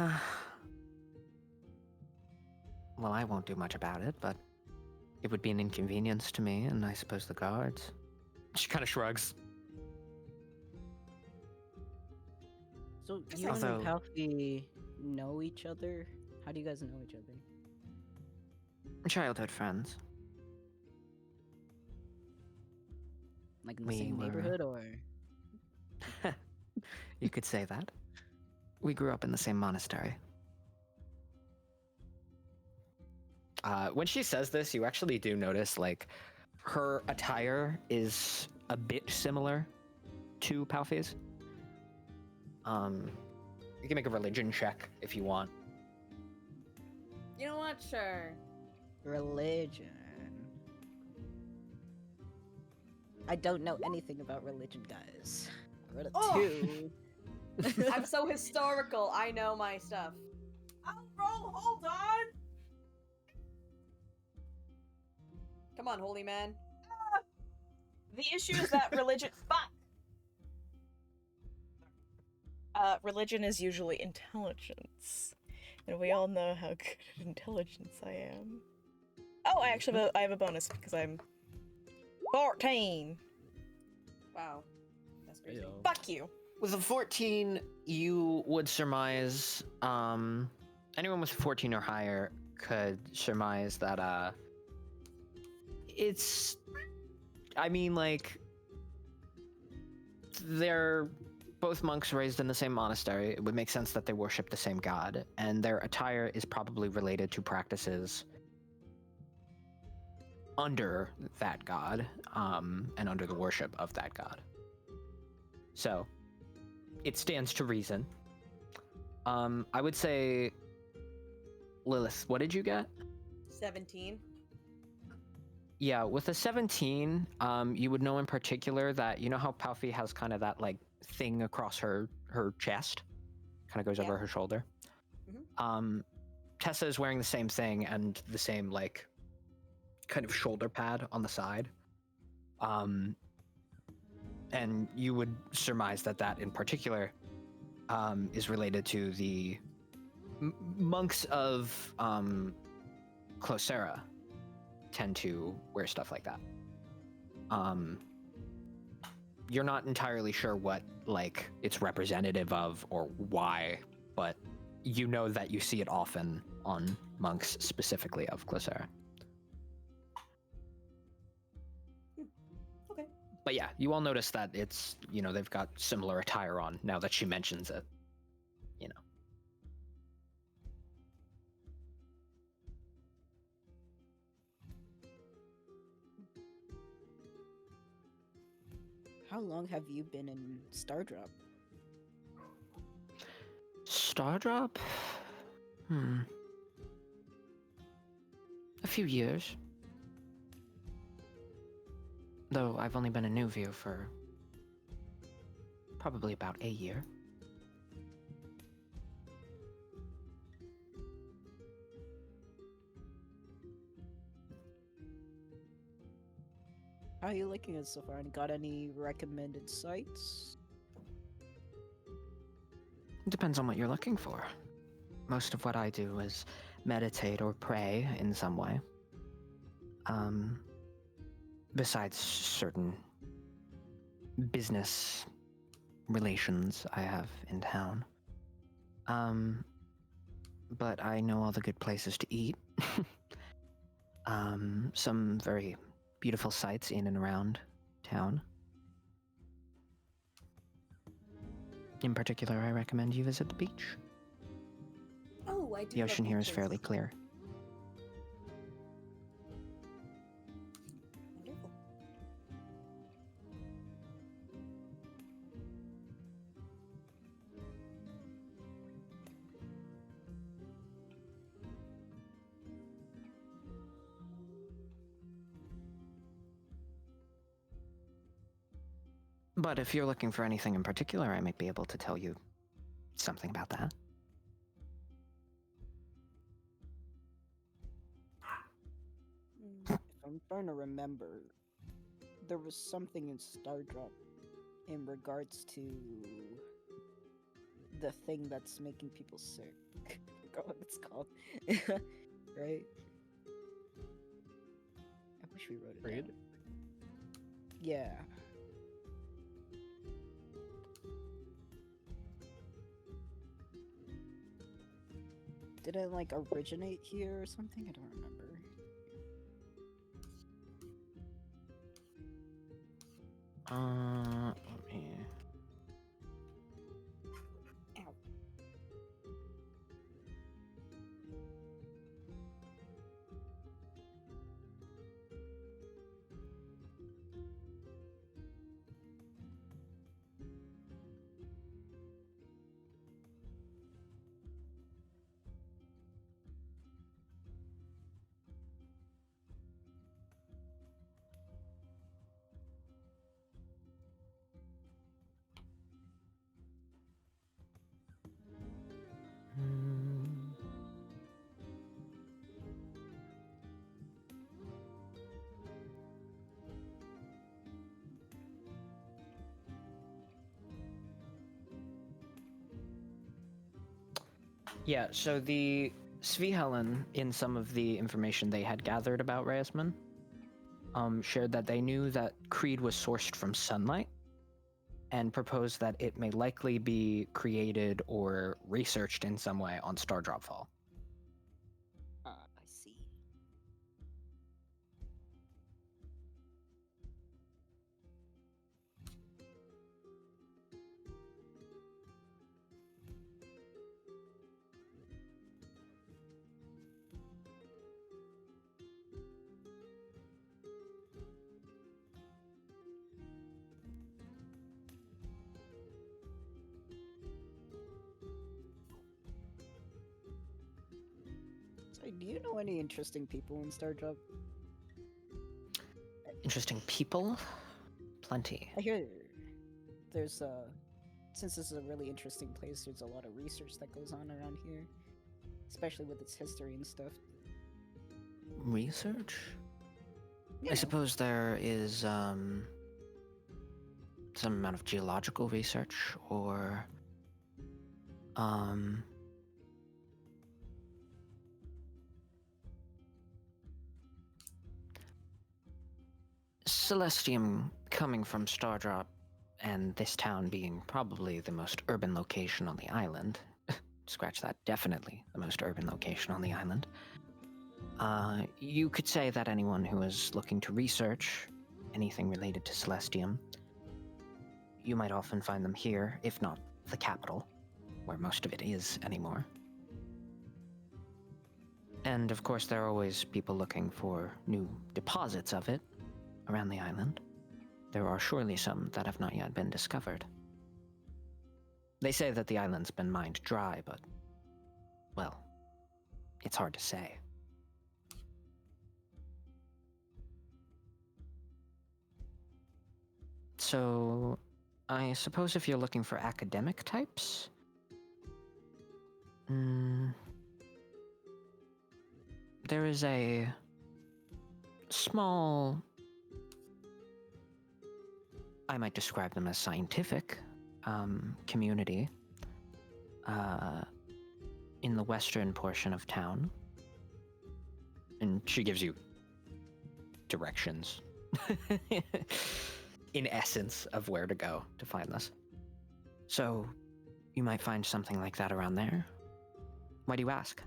well, I won't do much about it, but it would be an inconvenience to me, and I suppose the guards. She kind of shrugs. so Just you like- and Also- Palfy know each other? How do you guys know each other? Childhood friends. Like in the We same were- neighborhood, or You could say that. We grew up in the same monastery. When she says this, you actually do notice, like, her attire is a bit similar to Palfi's. You can make a religion check if you want. You know what? Sure. religion? I don't know anything about religion, guys. I rolled a Oh! 2. I'm so historical. I know my stuff. I'll roll. Hold on. Come on, holy man. The issue is that religion. Fuck. Religion is usually intelligence, and we all know how good at intelligence I am. Oh, I actually I have a bonus because I'm 14. Wow. That's crazy. Heyo. Fuck you. With a 14, you would surmise, anyone with 14 or higher could surmise that, it's, I mean, like, they're both monks raised in the same monastery. It would make sense that they worship the same god, and their attire is probably related to practices under that god, and under the worship of that god. So, it stands to reason. I would say, Lilith, what did you get? 17. Yeah, with a 17, you would know in particular that, you know how Palfi has kind of that, like, thing across her chest? Kind of goes over Yeah. her shoulder. Mhm. Tessa is wearing the same thing and the same, like, kind of shoulder pad on the side. And you would surmise that that in particular is related to the monks of Closera tend to wear stuff like that. You're not entirely sure what, like, it's representative of or why, but you know that you see it often on monks specifically of Closera. Okay. But yeah, you all notice that it's, you know, they've got similar attire on now that she mentions it. You know. How long have you been in Stardrop? Stardrop? A few years. Though I've only been in Newview for probably about a year. How are you liking it so far? And got any recommended sites? It depends on what you're looking for. Most of what I do is meditate or pray in some way. Besides certain business relations I have in town. But I know all the good places to eat. Some very beautiful sights in and around town. In particular, I recommend you visit the beach. Oh, I do. The love ocean here is beaches. fairly clear. Wonderful. But if you're looking for anything in particular, I might be able to tell you something about that. Mm. If I'm trying to remember, there was something in Stardrop in regards to the thing that's making people sick. I forgot what it's called. Right? I wish we wrote it Read? down. Yeah. Did it like originate here or something? I don't remember. Let me... Ow. Hmm. Yeah, so the Svihelen, in some of the information they had gathered about Reisman, shared that they knew that Creed was sourced from sunlight and proposed that it may likely be created or researched in some way on Star Dropfall. I see. So, do you know any interesting people in Stardrop? Interesting people? Plenty. I hear there's since this is a really interesting place, there's a lot of research that goes on around here, especially with its history and stuff. Research? You I know. suppose there is some amount of geological research or Celestium coming from Stardrop and this town being probably the most urban location on the island. Scratch that, definitely the most urban location on the island. You could say that anyone who is looking to research anything related to Celestium, you might often find them here, if not the capital, where most of it is anymore. And of course, there are always people looking for new deposits of it around the island. There are surely some that have not yet been discovered. They say that the island's been mined dry, but, well, it's hard to say. So, I suppose if you're looking for academic types, there is a small, I might describe them as scientific, community in the western portion of town. And she gives you directions, in essence, of where to go to find this. So, you might find something like that around there. Why do you ask?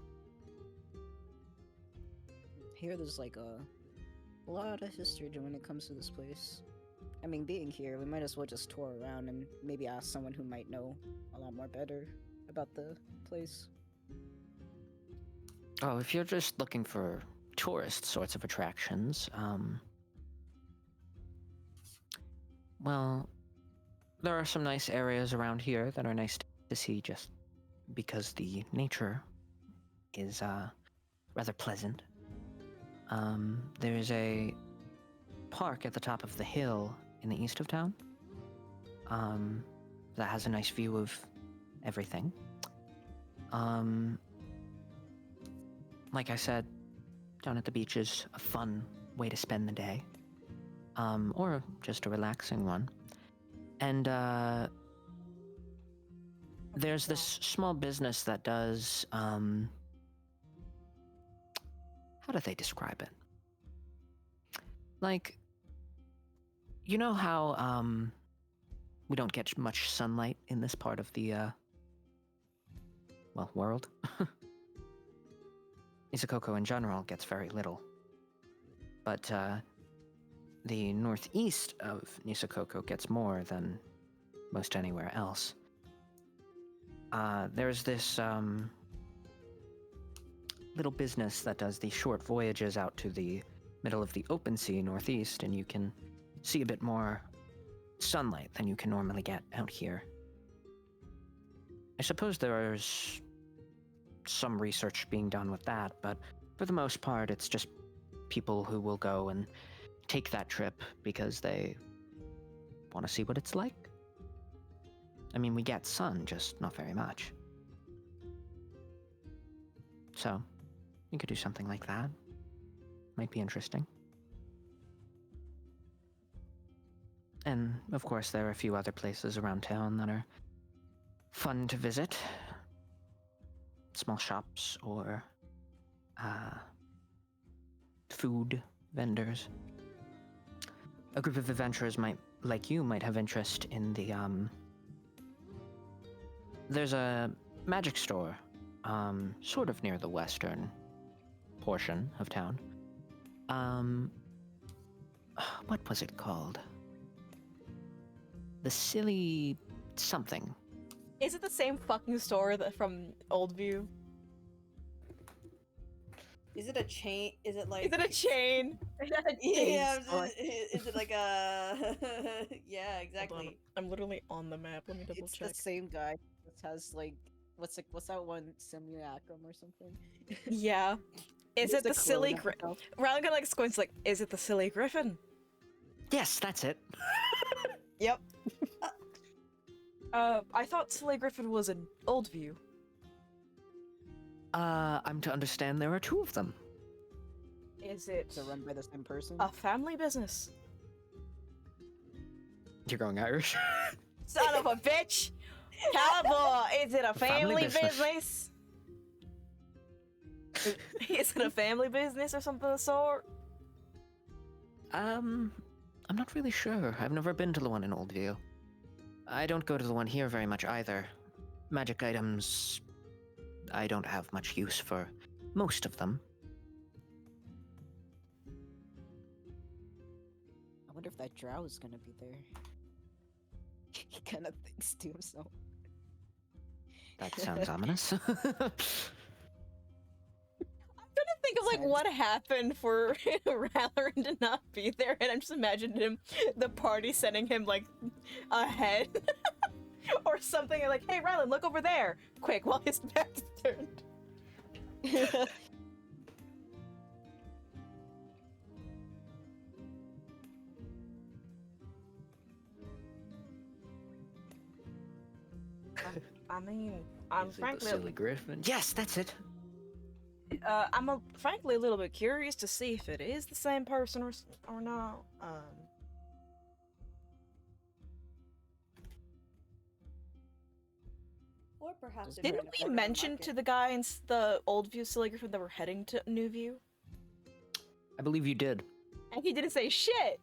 Here, there's like a lot of history when it comes to this place. I mean, being here, we might as well just tour around and maybe ask someone who might know a lot more better about the place. Oh, if you're just looking for tourist sorts of attractions, well, there are some nice areas around here that are nice to see just because the nature is rather pleasant. There is a park at the top of the hill in the east of town that has a nice view of everything. Like I said, down at the beach is a fun way to spend the day, or just a relaxing one. And there's this small business that does, how do they describe it? Like, you know how we don't get much sunlight in this part of the, well, world? Isakoko in general gets very little. But the northeast of Nisakoko gets more than most anywhere else. There's this little business that does these short voyages out to the middle of the open sea northeast, and you can see a bit more sunlight than you can normally get out here. I suppose there's some research being done with that, but for the most part, it's just people who will go and take that trip because they want to see what it's like. I mean, we get sun, just not very much. So, you could do something like that. Might be interesting. And, of course, there are a few other places around town that are fun to visit. Small shops or food vendors. A group of adventurers like you might have interest in the there's a magic store sort of near the western portion of town. What was it called? The Silly something. Is it the same fucking store that from Oldview? Is it a chain? Is it like? Is it a chain? Yeah. store? Is it like a? Yeah, Hold on, exactly. I'm literally on the map. Let me double It's check. the same guy that has like what's that one simulacrum or something? Yeah. Is He's it the silly clone of himself. Riley kind of like squints like, is it the silly griffin? Yes, that's it. Yep. I thought silly griffin was an Oldview. I'm to understand there are two of them. Is it They're run by the same person. a family business? You're going Irish? Son of a bitch! Caliber, is it a Family family business. business? Is it a family business or something of the sort? I'm not really sure. I've never been to the one in Oldview. I don't go to the one here very much either. Magic items, I don't have much use for most of them. I wonder if that drow is gonna be there. He kind of thinks to himself. That sounds ominous. I'm trying to think of like Sad. what happened for Raloran to not be there, and I'm just imagining him, the party sending him like ahead or something, like, "Hey, Rylan, look over there, quick!" While his back's turned. I mean, I'm Is it the frankly, silly griffin? Yes, that's it. frankly a little bit curious to see if it is the same person or not. Or perhaps. they're Didn't trying to we corner the mention market. to the guy in the Oldview Silly Griffin that we're heading to New View? I believe you did. And he didn't say shit.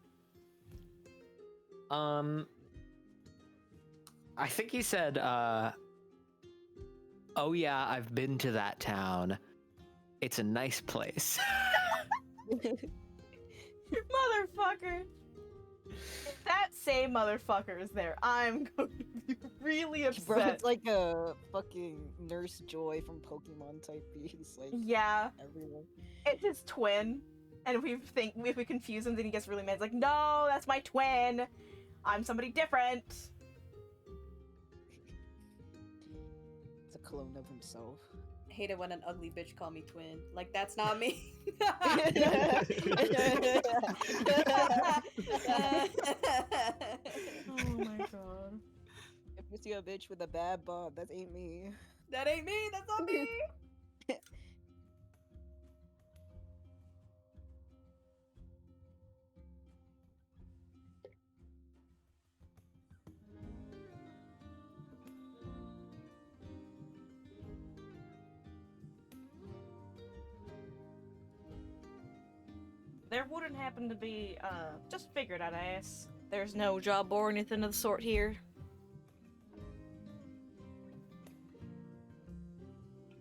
I think he said, oh yeah, I've been to that town. It's a nice place. Motherfucker. If that same motherfucker is there, I'm going to be really Bro, upset. it's like a fucking Nurse Joy from Pokemon type beast. Like Yeah, everyone. it's his twin. And if we confuse him, then he gets really mad. It's like, no, that's my twin. I'm somebody different. It's a clone of himself. I hate it when an ugly bitch call me twin. Like that's not me. Oh my god. If you see a bitch with a bad bob, that ain't me. That ain't me. That's not me. There wouldn't happen to be, just figured I'd ask. There's no job or anything of the sort here.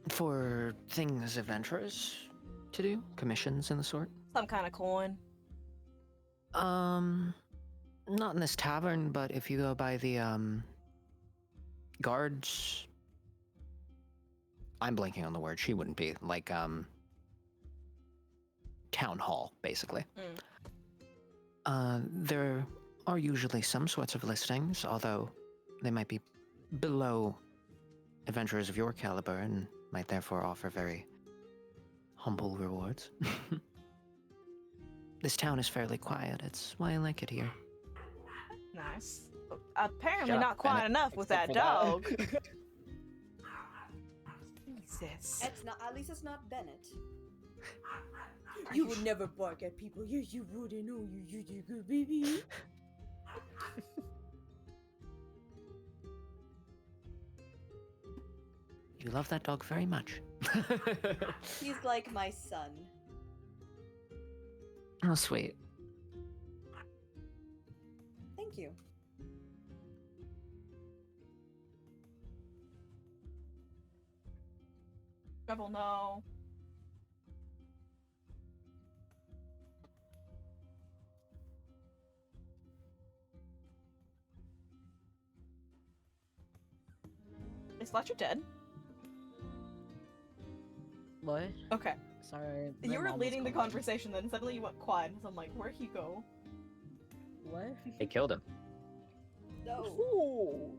For things adventurers to do, commissions and the sort. Some kind of coin. Not in this tavern, but if you go by the guards, I'm blanking on the word. She wouldn't be like town hall, basically. There are usually some sorts of listings, although they might be below adventurers of your caliber and might therefore offer very humble rewards. This town is fairly quiet. It's why I like it here. Nice. Apparently Shut up, not quiet Bennett. enough with Except that for that. dog. Jesus. It's not. At least it's not Bennett. You would never bark at people. Yes, you wouldn't. Oh, you good baby. You love that dog very much. He's like my son. Oh, sweet. Thank you. Rebel, no. Is Fletcher dead? What? Okay. Sorry. my You were mom was leading the calling. conversation, then suddenly you went quiet, so I'm like, where'd he go? What? They killed him. No.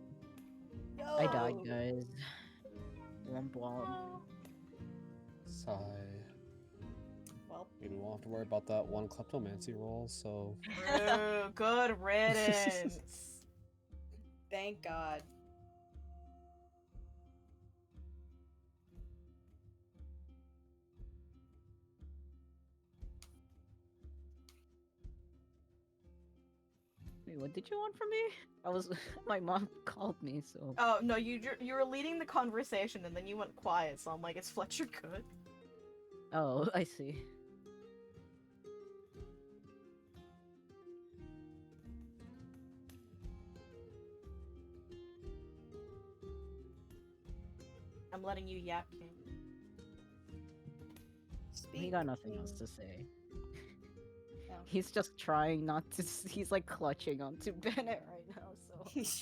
No. I died, guys. Womp womp. Sigh. Well, We won't have to worry about that one kleptomancy roll, so. Ooh, good riddance. thank God. Wait, what did you want from me? I was. My mom called me, so. Oh, no, you were leading the conversation and then you went quiet, so I'm like, is Fletcher good? Oh, I see. I'm letting you yap, King. He got nothing else to say. Oh. He's just trying not to. He's like clutching onto Bennett right now, so. He's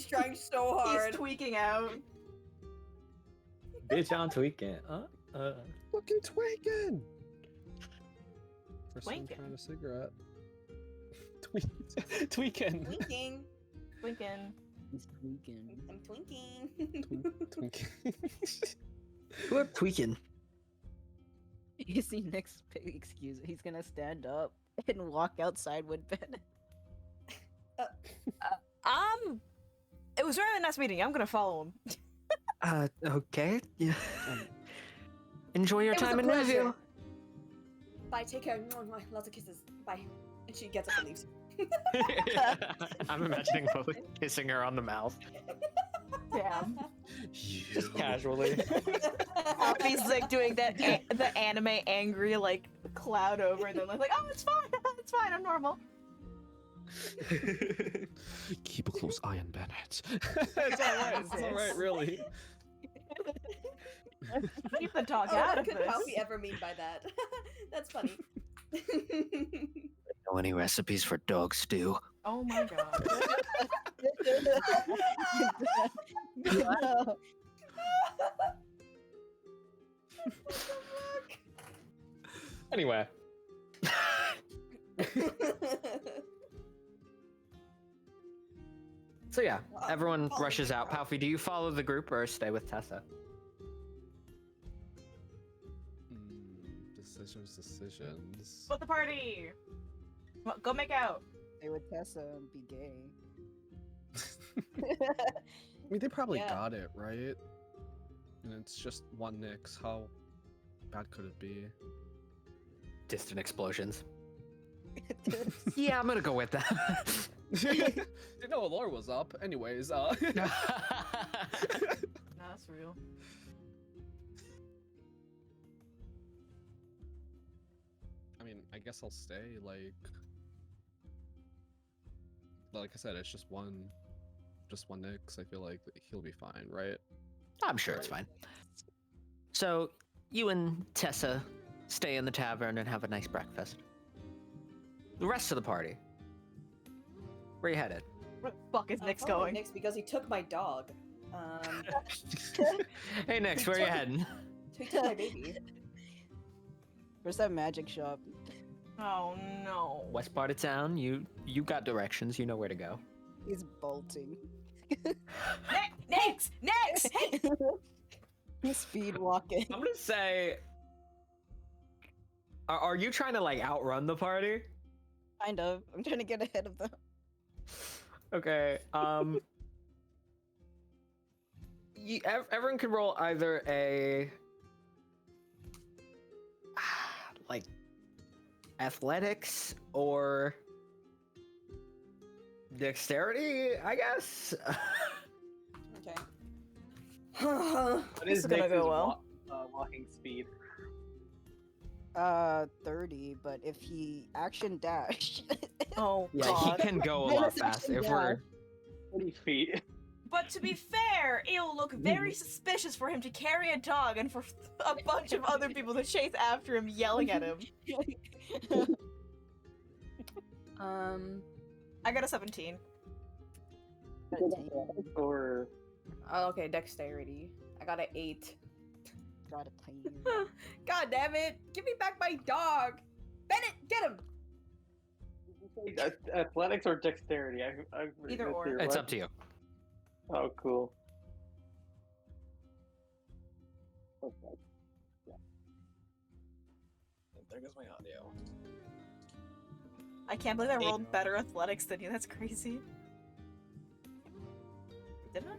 trying so hard. He's tweaking out. Bitch, I'm tweaking. Fucking tweaking! First time Twinking. trying a cigarette. Tweaking. Twinking. Twinking. He's tweaking. I'm twinking. Twinking. We're tweaking. You see Nick's excuse. He's gonna stand up and walk outside with Bennett. It was really nice meeting you. I'm gonna follow him. Okay. Yeah. Enjoy your It was time a in Newview. pleasure. Bye, take care. Mwah, mwah. Lots of kisses. Bye. And she gets up and leaves. I'm imagining Chloe kissing her on the mouth. Damn. Just casually. Alfie's like doing that the anime angry like cloud over, and then like, oh, it's fine, it's fine, I'm normal. Keep a close eye on Bennett. It's alright, it's alright, really. Keep the dog Oh, out what of could this. Alfie ever mean by that? That's funny. Know any recipes for dog stew? Oh my god. Anyway. So yeah, everyone rushes out. Palfy, do you follow the group or stay with Tessa? Decisions. Split the party. Go make out. Stay with Tessa and be gay. I mean, they probably Yeah. got it, right? And it's just one Nyx. How bad could it be? Distant explosions. Yeah, I'm gonna go with that. Didn't know Allure was up. Anyways, No, that's real. I mean, I guess I'll stay. Like I said, it's just one Nyx. I feel like he'll be fine, right? I'm sure it's fine. So, you and Tessa stay in the tavern and have a nice breakfast. the rest of the party. Where you headed? Where the fuck is Nick's Following going? Nick's because he took my dog. Hey, Nix, where you heading? He took my baby. Where's that magic shop? Oh no. West part of town. You got directions. You know where to go. He's bolting. Next! He's speed walking. I'm gonna say. Are you trying to like outrun the party? Kind of. I'm trying to get ahead of them. Okay. Everyone can roll either a like athletics or dexterity, I guess. Okay. What This is is gonna Nix's go well. walking speed? 30, but if he action dash. Oh Yeah, god. he can go a lot faster. If we're 40 feet. But to be fair, it'll look very suspicious for him to carry a dog and for a bunch of other people to chase after him, yelling at him. I got a 17. Or Oh, okay, dexterity. I got an 8. Got a tiny. God damn it! Give me back my dog! Bennett, get him! athletics or dexterity? Either or. it's up to you. Oh, cool. Okay. Yeah. There goes my audio. I can't believe I rolled better athletics than you. That's crazy. Did I?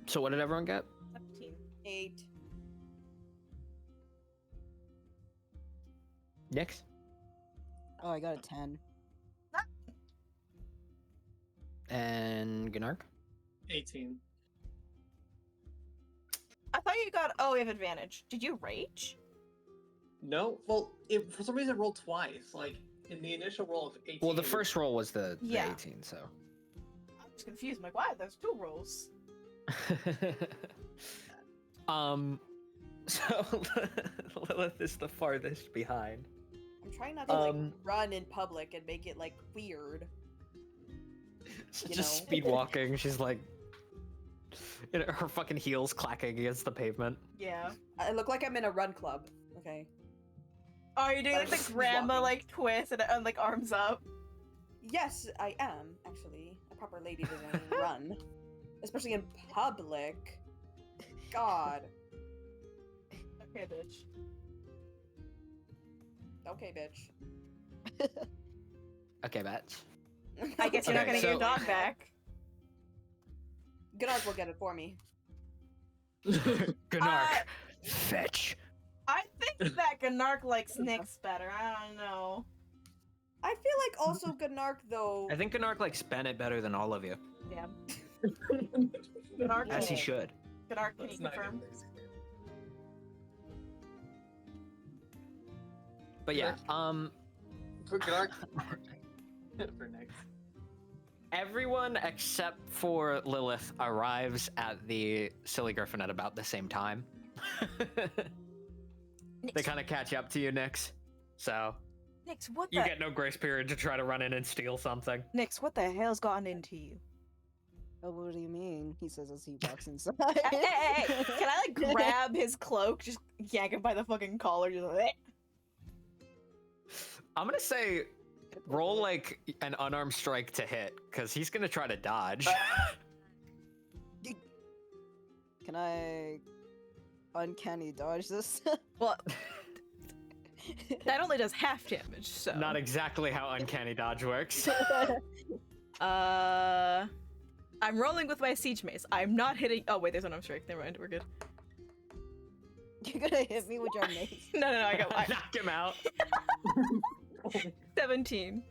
So what did everyone get? 17. 8. Nix? Oh, I got a 10. And Gnark? 18. I thought you got. Oh, we have advantage. Did you rage? No? Well, for some reason it rolled twice. Like, in the initial roll of 18. Well, the first roll was the Yeah. 18, so. I was confused. I'm like, why? There's 2 rolls. So Lilith is the farthest behind. I'm trying not to like run in public and make it like weird. She's You just know? speed walking. She's like, her fucking heels clacking against the pavement. Yeah. I look like I'm in a run club. Okay. Oh, you're doing But like I'm the just grandma walking. like twist and like arms up. Yes, I am actually. A proper lady doesn't run, especially in public. God. Okay, bitch. Okay, bitch. Okay, Bats. I guess you're not Okay, gonna get your so- dog back. Gunnar will get it for me. Gnark, fetch. I think that Gnark likes Nyx better. I don't know. I feel like also Gunnar though. I think Gnark likes Bennett better than all of you, Yeah. Gnark, as he should. Gnark, can Let's you not confirm? get this. But yeah, For Gnark. For next. everyone except for Lilith arrives at the Silly Griffin at about the same time. They kind of catch up to you, Nyx. So Nyx, what you the? get no grace period to try to run in and steal something. Nyx, what the hell's gotten into you? Oh, what do you mean? He says as he walks inside. Hey, can I like grab his cloak, just yank him by the fucking collar, just like, I'm gonna say roll like an unarmed strike to hit, because he's gonna try to dodge. Can I uncanny dodge this? well, that only does half damage, so. Not exactly how uncanny dodge works. I'm rolling with my siege mace. I'm not hitting. Oh wait, there's an arm strike. Never mind, we're good. You're gonna hit me with your mace. No, I got Knock him out. 17.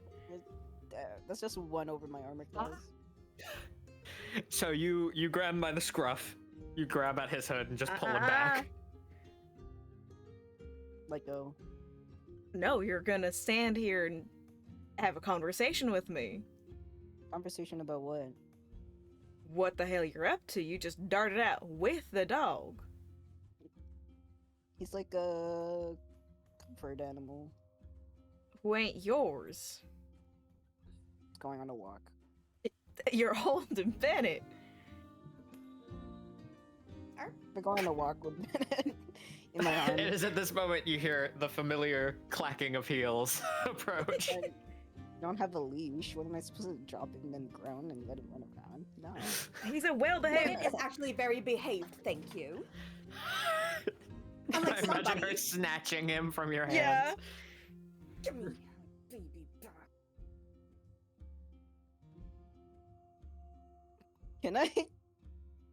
That's just 1 over my armor class. So you grab him by the scruff, you grab at his hood and just pull him back. Let go. No, you're gonna stand here and have a conversation with me. Conversation about what? What the hell you're up to? You just darted out with the dog. He's like a comfort animal. Who ain't yours? He's going on a walk. You're holding Bennett. We're going on a walk with Bennett in my arm. It is at this moment you hear the familiar clacking of heels approach. I don't have a leash. What am I supposed to drop him in the ground and let him run around? No. He's a well-behaved. Bennett is actually very behaved, thank you. I I'm like imagine her somebody. snatching him from your hands. Yeah. Give me baby back. Can I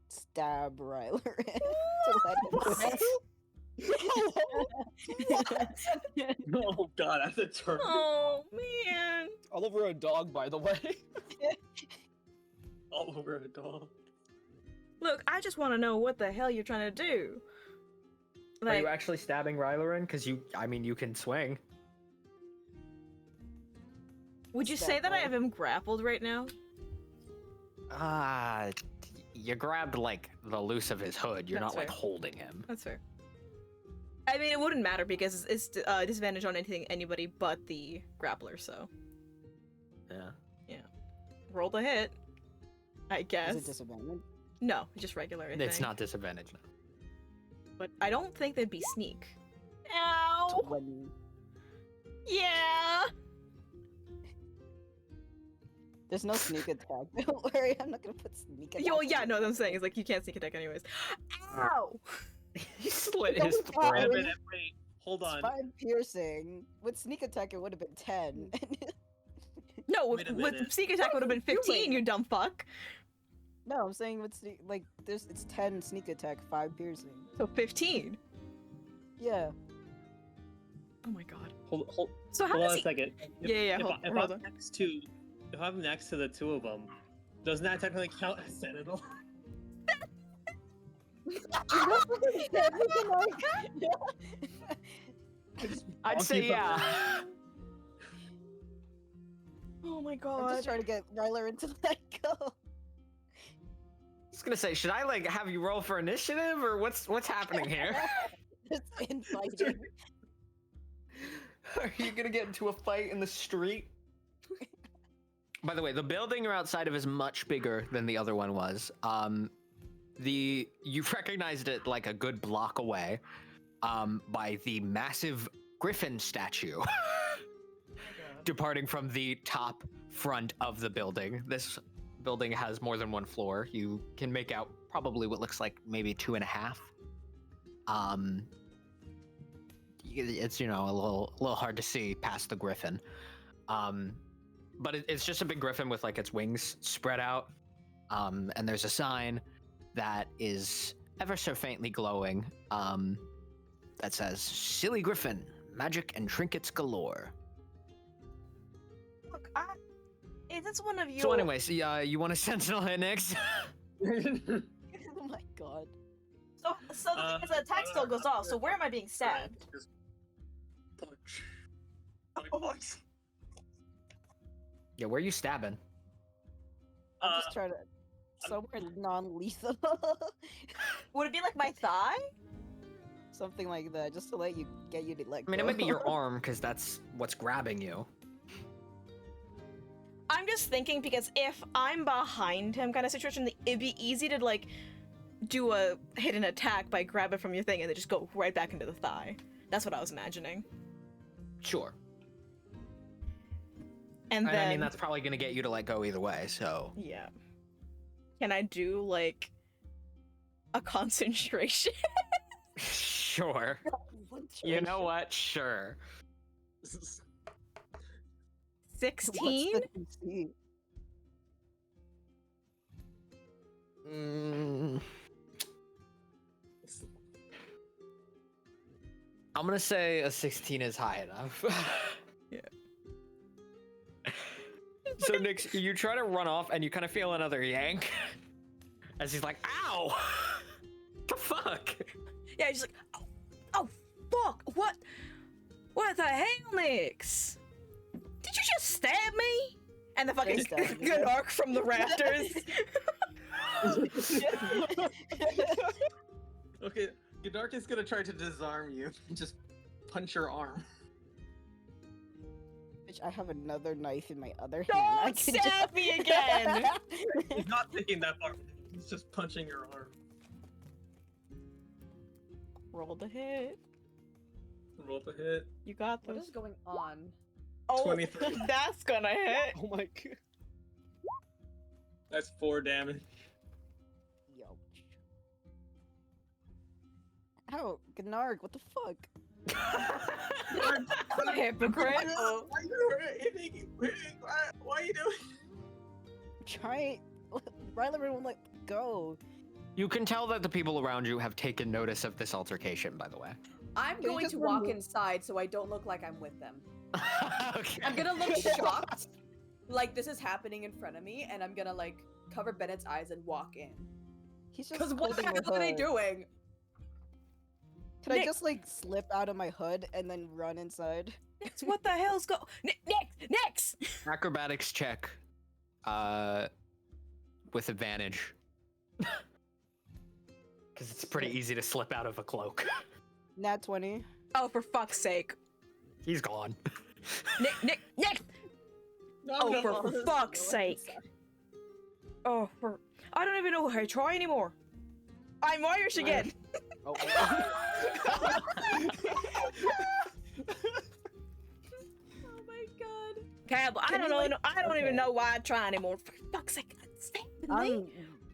stab Ryler to let him Oh god, that's a turn. Oh man. All over a dog, by the way. All over a dog. Look, I just want to know what the hell you're trying to do. Are you actually stabbing Rylerin? Because you can swing. Would you Stab say that I her. have him grappled right now? You grabbed like the loose of his hood. You're That's not like fair. holding him. That's fair. I mean, it wouldn't matter because it's disadvantage on anybody but the grappler. So Yeah. roll the hit. I guess. Is it disadvantage? No, just regular. I It's think. not disadvantage. No. But I don't think they'd be sneak. Ow! 20. Yeah. There's no sneak attack. Don't worry, I'm not gonna put sneak attack. Yo, on yeah, it. no, what I'm saying is like you can't sneak attack anyways. Ow! He slit Don't his be throat. fine. Wait, hold It's on. 5 piercing. With sneak attack, it would have been 10. No, Wait a with minute. sneak attack would have been 15. You dumb fuck. No, I'm saying with sneak, like, it's 10 sneak attack, 5 piercing. So 15. Yeah. Oh my god. Hold So how on does a he? second. Yeah, hold If on. I'm next to the two of them, doesn't that technically count as Sentinel? I'd say yeah. Oh my I'm god. just trying to get Ryler into let go. I was gonna say, should I like have you roll for initiative or what's happening here? It's infighting. Are you gonna get into a fight in the street? By the way, the building you're outside of is much bigger than the other one was. You recognized it like a good block away, by the massive griffin statue departing from the top front of the building. This building has more than one floor. You can make out probably what looks like maybe 2.5. It's a little hard to see past the griffin. But it's just a big griffin with like its wings spread out. And there's a sign that is ever so faintly glowing that says, "Silly Griffin, magic and trinkets galore." Look, is this one of your? So anyways, you want to sentinel hit next? Oh my god. So the thing is, the attack still goes off. So where am I being stabbed? Punch. Yeah, where are you stabbing? I'm just trying to somewhere non-lethal. Would it be like my thigh? Something like that, just to get you to let I mean, go. it might be your arm because that's what's grabbing you. I'm just thinking because if I'm behind him kind of situation, it'd be easy to like do a hidden attack by grabbing from your thing and then just go right back into the thigh. That's what I was imagining. Sure. And then I mean, that's probably gonna get you to let go either way. So yeah. Can I do like a concentration? sure. You know what? Sure. 16? What's the DC? I'm gonna say a 16 is high enough. Yeah. So Nix, you try to run off and you kind of feel another yank as he's like, "Ow! The fuck?" Yeah, he's like, oh, fuck, what the hell, Nix? Did you just stab And the fucking Face down. good arc from the rafters. Okay, Godark is gonna try to disarm you. Just punch your arm. Bitch, I have another knife in my other hand. I Don't can stab me again! He's not thinking that far. He's just punching your arm. Roll the hit. Roll the hit. You got What this. is going on? Oh, 23. that's gonna hit. Oh my god. That's 4 damage. Yo. Ow, Gnarg, what the fuck? Hypocrite. Why are you doing? Try. Ryler won't let go. You can tell that the people around you have taken notice of this altercation, by the way. I'm Can you going just to walk remove- inside so I don't look like I'm with them. Okay. I'm gonna look shocked, like this is happening in front of me, and I'm gonna like cover Bennett's eyes and walk in. He's just Because what the holding hell the are they hood. doing? Can I Nick. just like slip out of my hood and then run inside? Nix, what the hell's go? Nix! Acrobatics check. With advantage. Because it's pretty easy to slip out of a cloak. Nat 20. Oh, for fuck's sake. He's gone. Nick! No, Oh, no. for fuck's sake. Oh, I don't even know how to try anymore. I'm Irish again. Oh, Oh my god. Cab, I Can don't you, know. like- I don't even okay. know why I try anymore. For fuck's sake, stay with me.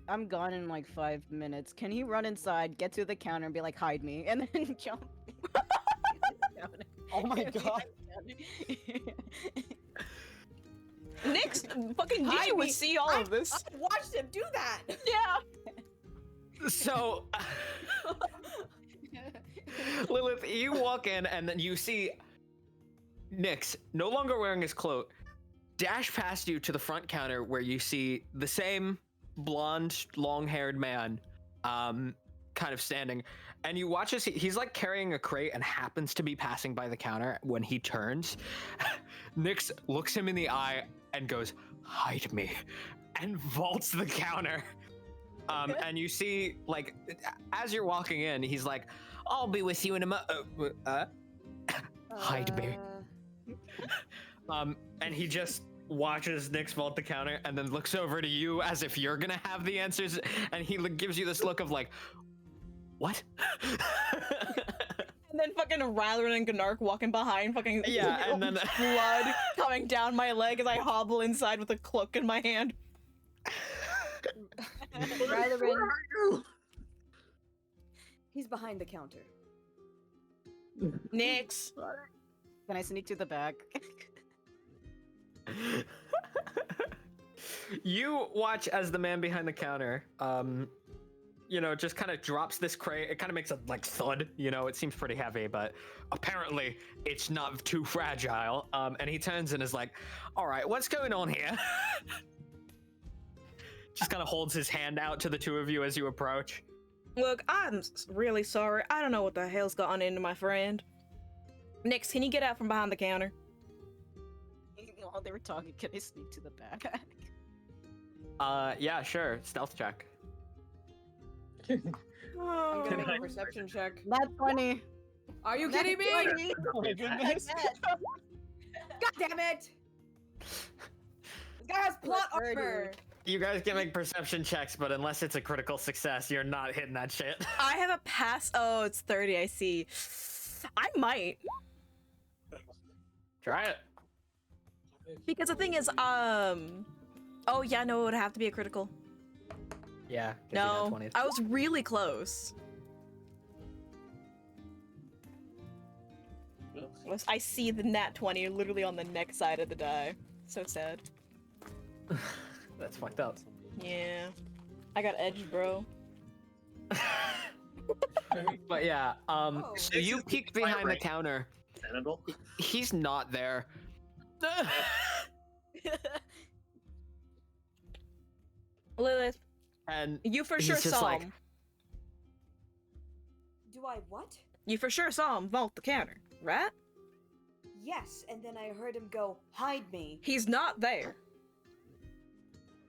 I'm gone in like 5 minutes. Can he run inside, get to the counter, and be like, hide me, and then jump? oh my god. Nick's fucking Hide you would me. see all of this. I watched him do that. Yeah. So, Lilith, you walk in and then you see Nyx, no longer wearing his cloak, dash past you to the front counter where you see the same blonde, long-haired man kind of standing. And you watch as he's like carrying a crate and happens to be passing by the counter. When he turns, Nyx looks him in the eye and goes, "Hide me," and vaults the counter. And you see, like, as you're walking in, he's like, "I'll be with you in a hide me." And he just watches Nyx vault the counter and then looks over to you as if you're gonna have the answers, and he gives you this look of like, "What?" And then fucking Ryler and Gnark walking behind, fucking Yeah, and then blood coming down my leg as I hobble inside with a cloak in my hand. Rylerin, he's behind the counter. Nyx. Can I sneak to the back? You watch as the man behind the counter, just kind of drops this crate. It kind of makes a like thud, it seems pretty heavy, but apparently it's not too fragile. And he turns and is like, "All right, what's going on here?" Just kind of holds his hand out to the two of you as you approach. Look, I'm really sorry. I don't know what the hell's gotten into my friend. Nyx, can you get out from behind the counter? While they were talking, can I sneak to the back? Yeah, sure. Stealth check. I'm Oh. gonna make a perception check. Nat 20. Are you Nat kidding me? 20. Oh my goodness. God damn it! This guy has plot We're armor. You guys can make perception checks, but unless it's a critical success, you're not hitting that shit. I have a pass. Oh, it's 30. I see. I might. Try it. Because the thing is, oh yeah, no, it would have to be a critical. Yeah. No, I was really close. I see the nat 20 literally on the neck side of the die. So sad. That's fucked up. Yeah. I got edged, bro. But yeah, Oh. so you peek behind the counter. Sanibel? He's not there. Lilith, And you for He's sure just saw like- him. Do I what? You for sure saw him vault the counter, right? Yes, and then I heard him go, "Hide me." He's not there.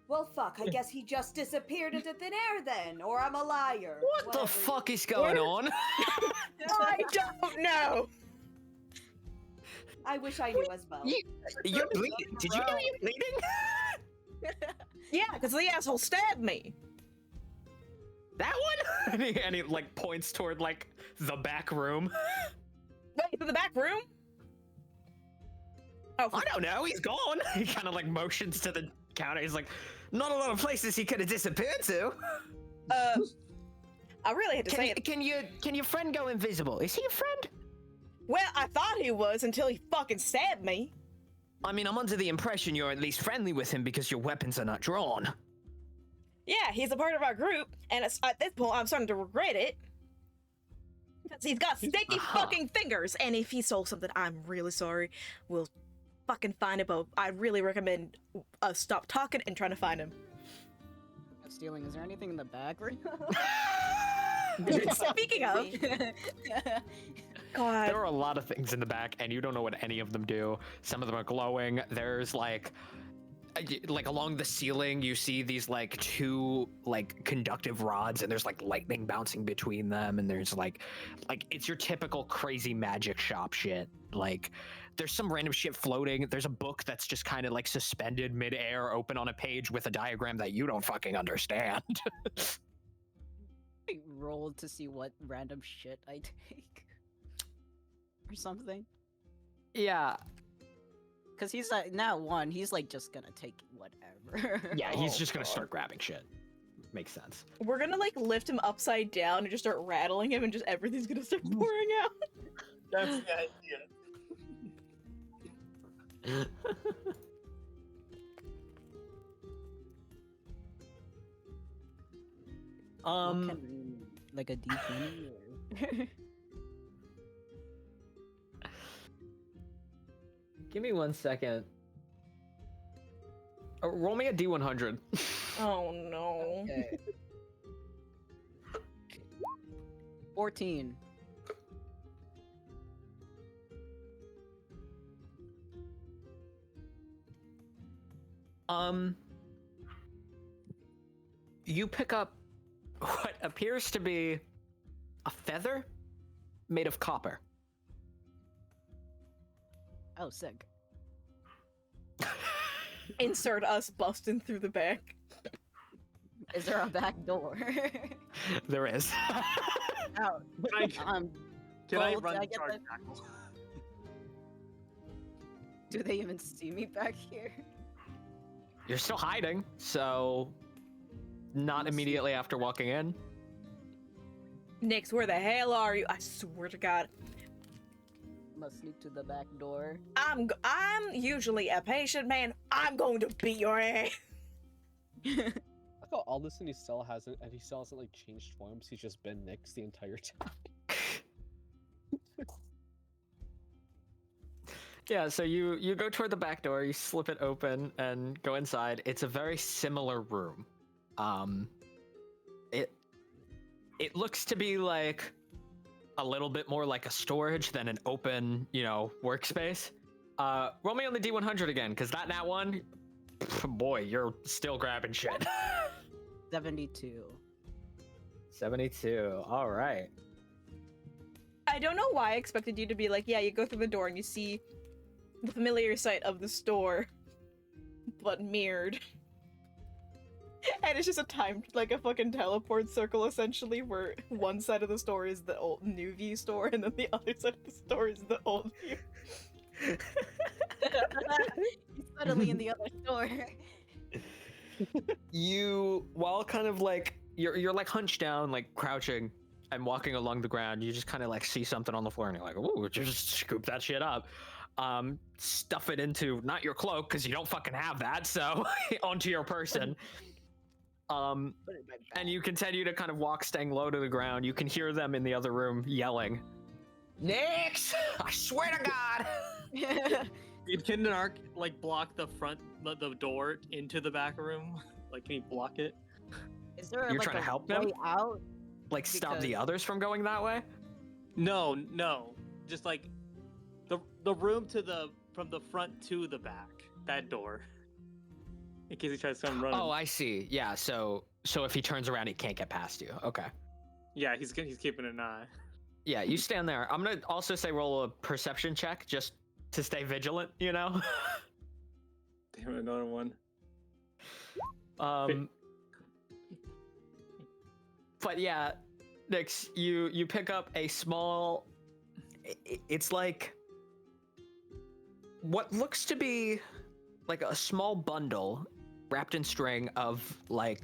Well, fuck. I guess he just disappeared into thin air then, or I'm a liar. What the Whatever. fuck is going on? I don't know. I wish I knew as well. You're bleeding. Did you know you're bleeding? Yeah, because the asshole stabbed me. That one? and he like points toward like the back room. Wait, to the back room? Oh, I don't know. He's gone. He kind of like motions to the counter. He's like, not a lot of places he could have disappeared to. I really had to say it. Can your friend go invisible? Is he a friend? Well, I thought he was until he fucking stabbed me. I mean, I'm under the impression you're at least friendly with him because your weapons are not drawn. Yeah, he's a part of our group, and at this point, I'm starting to regret it. Because he's got sticky fucking fingers, and if he stole something, I'm really sorry. We'll fucking find him, but I really recommend us stop talking and trying to find him. Stealing, is there anything in the back room? Speaking of, God. There are a lot of things in the back, and you don't know what any of them do. Some of them are glowing. There's like along the ceiling, you see these like two like conductive rods, and there's like lightning bouncing between them, and there's like it's your typical crazy magic shop shit. Like there's some random shit floating. There's a book that's just kind of like suspended midair, open on a page with a diagram that you don't fucking understand. I rolled to see what random shit I take. Or something. Yeah. Because he's like, not one, he's like just gonna take whatever. Yeah, he's Oh, just gonna God. start grabbing shit. Makes sense. We're gonna like lift him upside down and just start rattling him, and just everything's gonna start pouring out. That's the idea. What can we- like a D20 or... Give me 1 second. Roll me a D100. Oh no. Okay. 14. You pick up what appears to be a feather made of copper. Oh, sick. Insert us busting through the back. Is there a back door? There is. Out. Can I Gold, run did I the get charge that? tackle? Do they even see me back here? You're still hiding, so not immediately after walking in. Nix, where the hell are you? I swear to God. Must sneak to the back door. I'm usually a patient man. I'm going to beat your ass. I thought all this and he still hasn't like changed forms. He's just been Nyx the entire time. Yeah, so you go toward the back door, you slip it open and go inside. It's a very similar room. It looks to be like a little bit more like a storage than an open, workspace. Roll me on the D100 again, because that one, boy, you're still grabbing shit. 72. 72, all right. I don't know why I expected you to be like, yeah, you go through the door and you see the familiar sight of the store, but mirrored. And it's just like a fucking teleport circle, essentially, where one side of the store is the old New View store, and then the other side of the store is the old View. He's suddenly in the other store. You, while kind of like, you're like hunched down, like crouching and walking along the ground, you just kind of like see something on the floor and you're like, ooh, just scoop that shit up. Stuff it into, not your cloak, because you don't fucking have that, so onto your person. And you continue to kind of walk, staying low to the ground. You can hear them in the other room yelling, Nyx! I swear to God! Can Narc like block the door into the back room? Like, can he block it? Is there You're like trying to a help way them? out? Like stop the Because- others from going that way? No. Just like the room from the front to the back. That door. in case he tries to come running. Oh, I see. Yeah. So if he turns around, he can't get past you. Okay. Yeah, he's keeping an eye. Yeah, you stand there. I'm gonna also say roll a perception check just to stay vigilant. You know. Damn it, another one. But yeah, Nix, you pick up a small. It's like what looks to be like a small bundle wrapped in string of like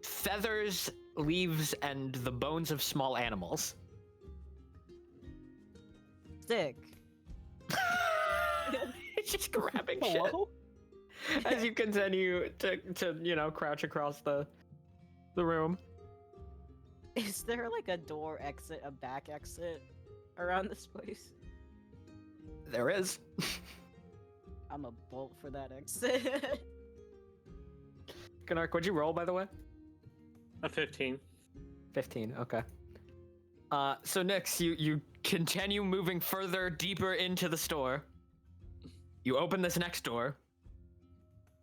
feathers, leaves, and the bones of small animals. Sick. It's just grabbing Hello? shit as you continue to crouch across the room. Is there like a door exit, a back exit around this place? There is. I'm a bolt for that exit. Gnark, what'd you roll, by the way? A 15. 15, okay. So Nix, you continue moving further, deeper into the store. You open this next door.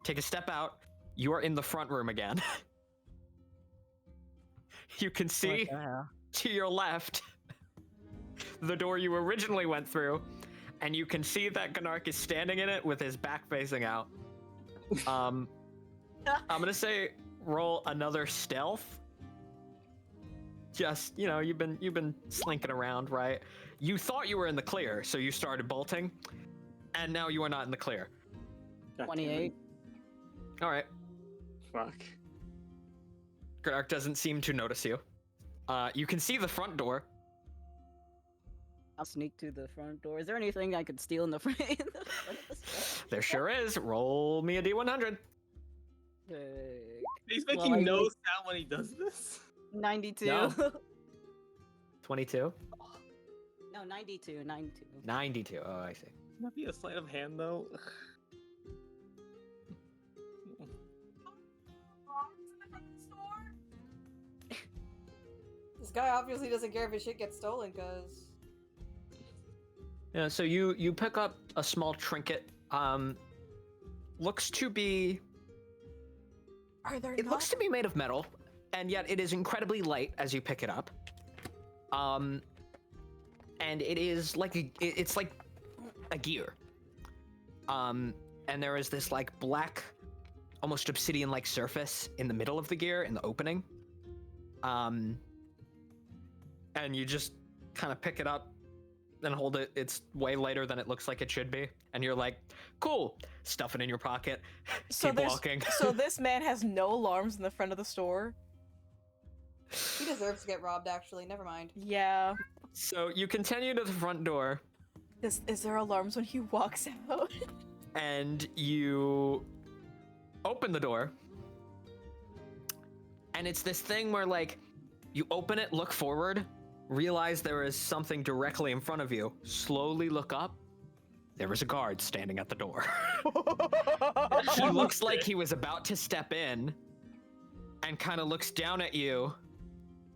Take a step out. You are in the front room again. You can see to your left the door you originally went through, and you can see that Gnark is standing in it with his back facing out. I'm gonna say roll another stealth. Just, you've been slinking around, right? You thought you were in the clear, so you started bolting, and now you are not in the clear. God damn it. 28. All right. Fuck. Gnark doesn't seem to notice you. You can see the front door. I'll sneak to the front door. Is there anything I could steal in the front? In the front of the store? There sure is. Roll me a D100. He's making Well, no sound when he does this. 92. No. 22? No, 92. 92. 92. Oh, I see. Can that be a sleight of hand, though? This guy obviously doesn't care if his shit gets stolen, cause Yeah, so you pick up a small trinket. Looks to be... Are there It looks to be made of metal, and yet it is incredibly light as you pick it up. And it is like it's like a gear. And there is this like black, almost obsidian-like surface in the middle of the gear, in the opening. And you just kind of pick it up and hold it. It's way lighter than it looks like it should be. And you're like, cool. Stuff it in your pocket. Keep walking. So this man has no alarms in the front of the store? he deserves to get robbed. Actually, never mind. Yeah. So you continue to the front door, Is there alarms when he walks out? and you open the door. And it's this thing where, like, you open it, look forward, realize there is something directly in front of you, slowly look up. There is a guard standing at the door. He looks like he was about to step in and kind of looks down at you,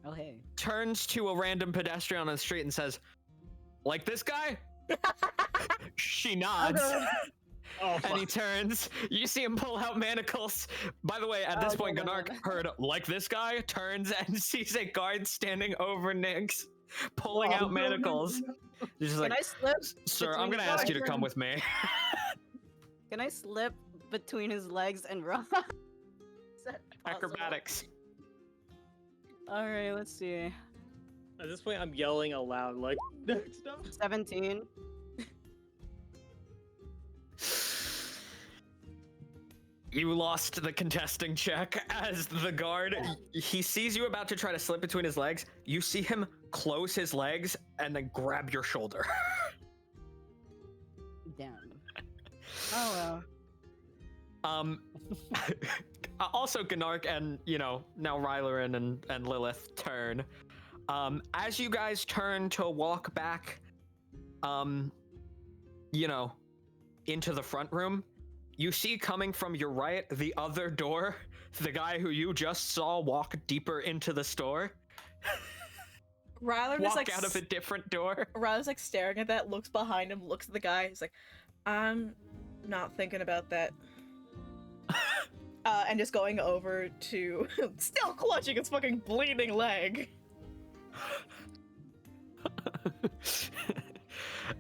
Oh, hey. turns to a random pedestrian on the street and says, like this guy? She nods. Oh, And he fuck. turns. You see him pull out manacles. By the way, at this point, Gnark heard, like this guy, turns and sees a guard standing over Nix, pulling out manacles. He's just Can like, I slip? sir, between I'm gonna his ask you to legs come with me. Can I slip between his legs and run? Is that possible? Acrobatics. Alright, let's see. At this point, I'm yelling aloud, like, next up. 17. You lost the contesting check as the guard, he sees you about to try to slip between his legs. You see him close his legs and then grab your shoulder. Damn. Oh well. Also, Gnark and, now Rylerin and Lilith turn. As you guys turn to walk back, into the front room, you see coming from your right, the other door, the guy who you just saw walk deeper into the store. Ryler Walk is like out of a different door. Ryler's like staring at that, looks behind him, looks at the guy. He's like, I'm not thinking about that. and just going over to, still clutching his fucking bleeding leg.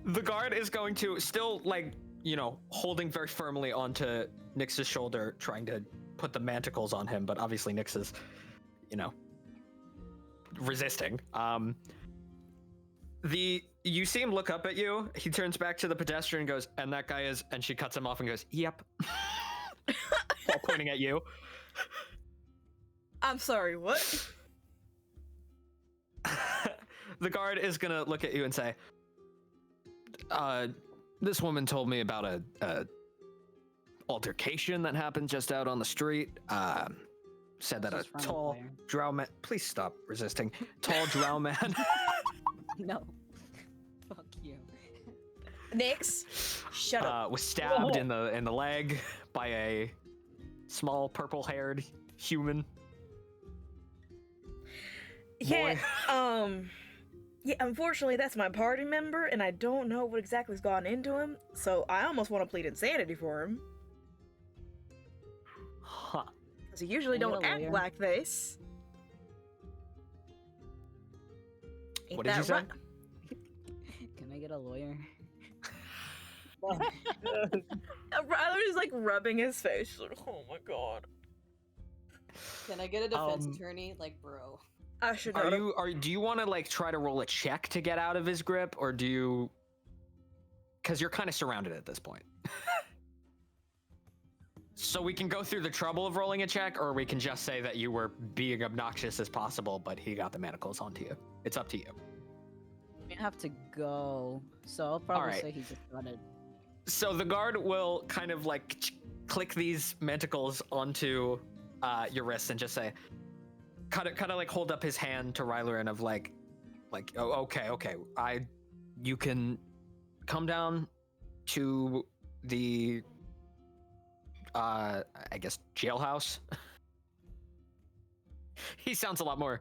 The guard is going to still, like, you know, holding very firmly onto Nyx's shoulder, trying to put the manticles on him, but obviously Nyx is, you know, resisting. You see him look up at you. He turns back to the pedestrian and goes, and that guy is, and she cuts him off and goes, yep. While pointing at you. I'm sorry, what? The guard is gonna look at you and say, this woman told me about a altercation that happened just out on the street. Said that a Just run tall away. drow man, please stop resisting. Tall drow man No. Fuck you. Nyx, shut up. was stabbed in the leg by a small purple-haired human. Yeah, boy. yeah, unfortunately that's my party member, and I don't know what exactly has gone into him, so I almost want to plead insanity for him. Huh. Because he usually Can I don't get a act lawyer? like this. Ain't What did you that say? right? Can I get a lawyer? Ryler's like rubbing his face, like, oh my god. Can I get a defense Um, attorney? Like, bro. I should Are not have- you do you want to like try to roll a check to get out of his grip, or do you? Because you're kind of surrounded at this point. So we can go through the trouble of rolling a check, or we can just say that you were being obnoxious as possible, but he got the manacles onto you. It's up to you. I have to go, so I'll probably Alright. say he just got it. So the guard will kind of like click these manticles onto your wrists and just say, kind of like hold up his hand to Ryler and of like, oh, okay, you can come down to the, I guess jailhouse. He sounds a lot more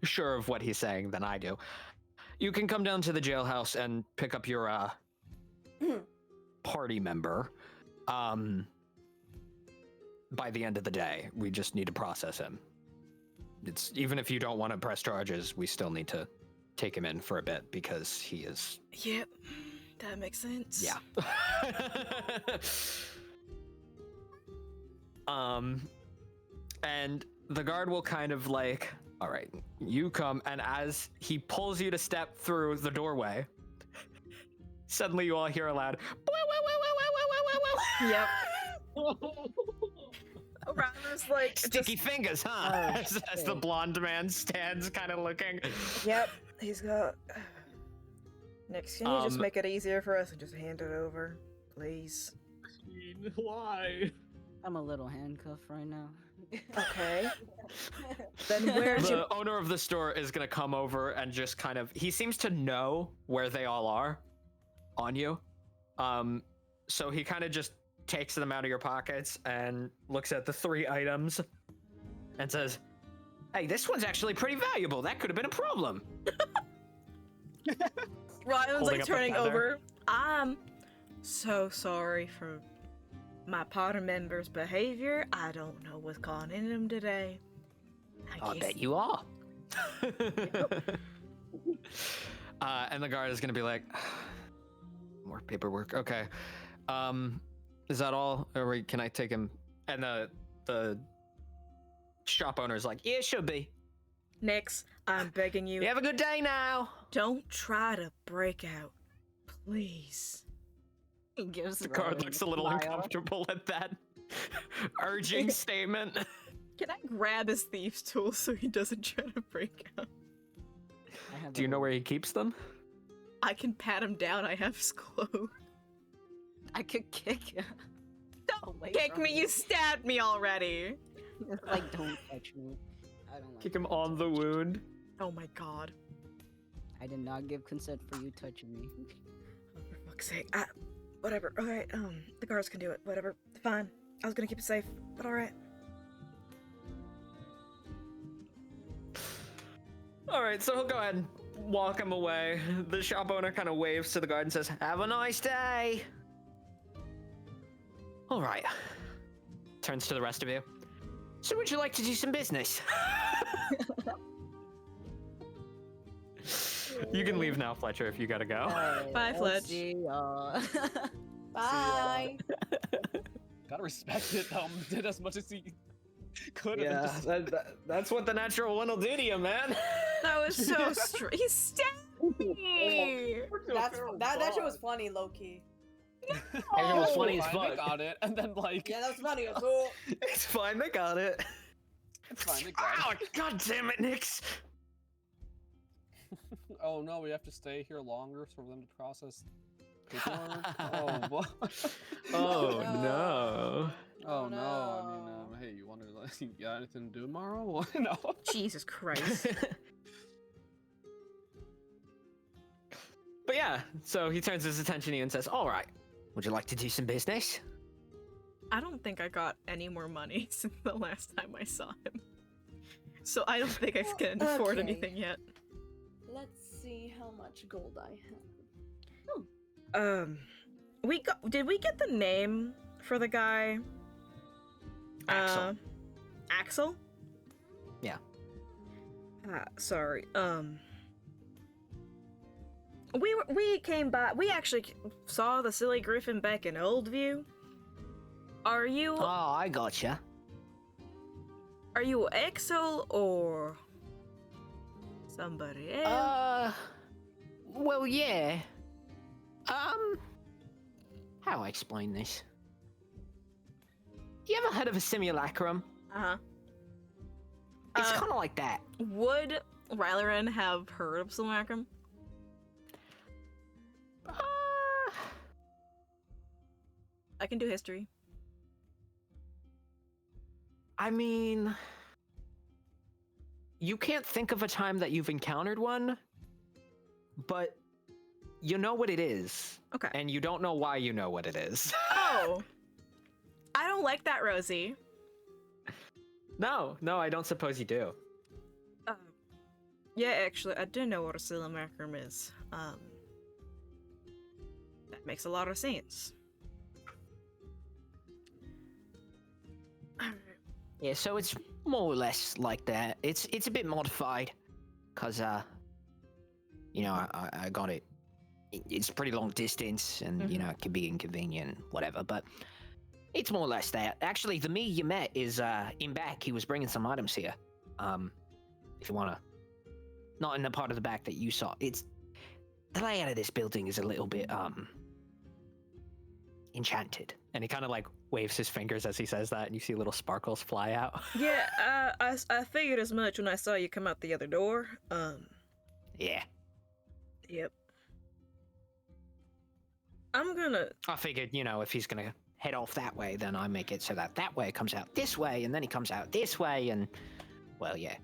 sure of what he's saying than I do. You can come down to the jailhouse and pick up your party member. By the end of the day, we just need to process him. It's even if you don't want to press charges, we still need to take him in for a bit because he is. Yep, that makes sense. Yeah. And the guard will kind of like, all right, you come, and as he pulls you to step through the doorway, suddenly you all hear a loud, Yep. Ryler's like, sticky just- fingers, huh? Oh, As the shit. blonde man stands kind of looking. Yep, he's got. Nyx, can you just Um, make it easier for us and just hand it over, please? Why? I'm a little handcuffed right now. Okay. Then where'd you? The owner of the store is gonna come over and just kind of, he seems to know where they all are on you. So he kind of just takes them out of your pockets and looks at the 3 items and says, hey, this one's actually pretty valuable. That could have been a problem. Rylan's Holding like up a turning feather. over. I'm so sorry for my party member's behavior. I don't know what's gone in him today. I guess- bet you are. And the guard is gonna be like, more paperwork. Okay. Is that all? Or can I take him? And the shop owner's like, yeah, it should be. Nyx, I'm begging you, You have a good day now. don't try to break out. Please. He gives The guard Rylan looks a little smile. uncomfortable at that urging statement. Can I grab his thieves' tools so he doesn't try to break out? I have Do you a- know where he keeps them? I can pat him down. I have his clothes. I could kick you. Don't Away kick from me. You stabbed me already. It's like, don't touch me. I don't like Kick him being on the touched. wound. Oh my god. I did not give consent for you touching me. Oh, for fuck's sake. Whatever. Alright, the guards can do it. Whatever. Fine. I was gonna keep it safe, but alright. All right, so he'll go ahead and walk him away. The shop owner kind of waves to the guard and says, have a nice day. All right. Turns to the rest of you. So would you like to do some business? You can leave now, Fletcher, if you gotta go. Bye, I'll Fletch. See y'all. Bye. Gotta respect it, though. Did as much as he could have. Yeah, that's what the natural one will do to you, man. That was so strange. He stabbed me. That shit was funny, low key. It was funny as Fine, they fuck. got it, and then like, Yeah, that was funny. So, It's fine, they got it. it's fine, they got Oh, it. god damn it, Nix. Oh no, we have to stay here longer for them to process paperwork. Oh boy. Oh No. no. Oh no. I mean, no. hey, you want to? You got anything to do tomorrow? No. Jesus Christ. But yeah, so he turns his attention to you and says, "All right, would you like to do some business?" I don't think I got any more money since the last time I saw him. So I don't think I can afford Okay. anything yet. let's see how much gold I have. Did we get the name for the guy? Axel. Axel? Yeah. Sorry. We came by. We actually saw the silly griffin back in Oldview. Are you Oh, I gotcha. Axel or somebody else? Well, yeah. How do I explain this? You ever heard of a simulacrum? Uh-huh. It's kind of like that. Would Rylerin have heard of simulacrum? I can do history. I mean, you can't think of a time that you've encountered one, but you know what it is, Okay. and you don't know why you know what it is. Oh. I don't like that, Rosie. No, I don't suppose you do. Yeah, actually, I do know what a simulacrum is. That makes a lot of sense. Yeah, so it's more or less like that. It's a bit modified, cause you know, I got it. It's a pretty long distance, and you know, it can be inconvenient, whatever. But it's more or less that. Actually, the me you met is in back. He was bringing some items here. If you wanna, not in the part of the back that you saw. It's the layout of this building is a little bit enchanted, and he kind of like waves his fingers as he says that, and you see little sparkles fly out. Yeah, I figured as much when I saw you come out the other door. Yeah, Yep. I'm gonna. I figured, you know, if he's gonna head off that way, then I make it so that that way comes out this way, and then he comes out this way, and well, yeah.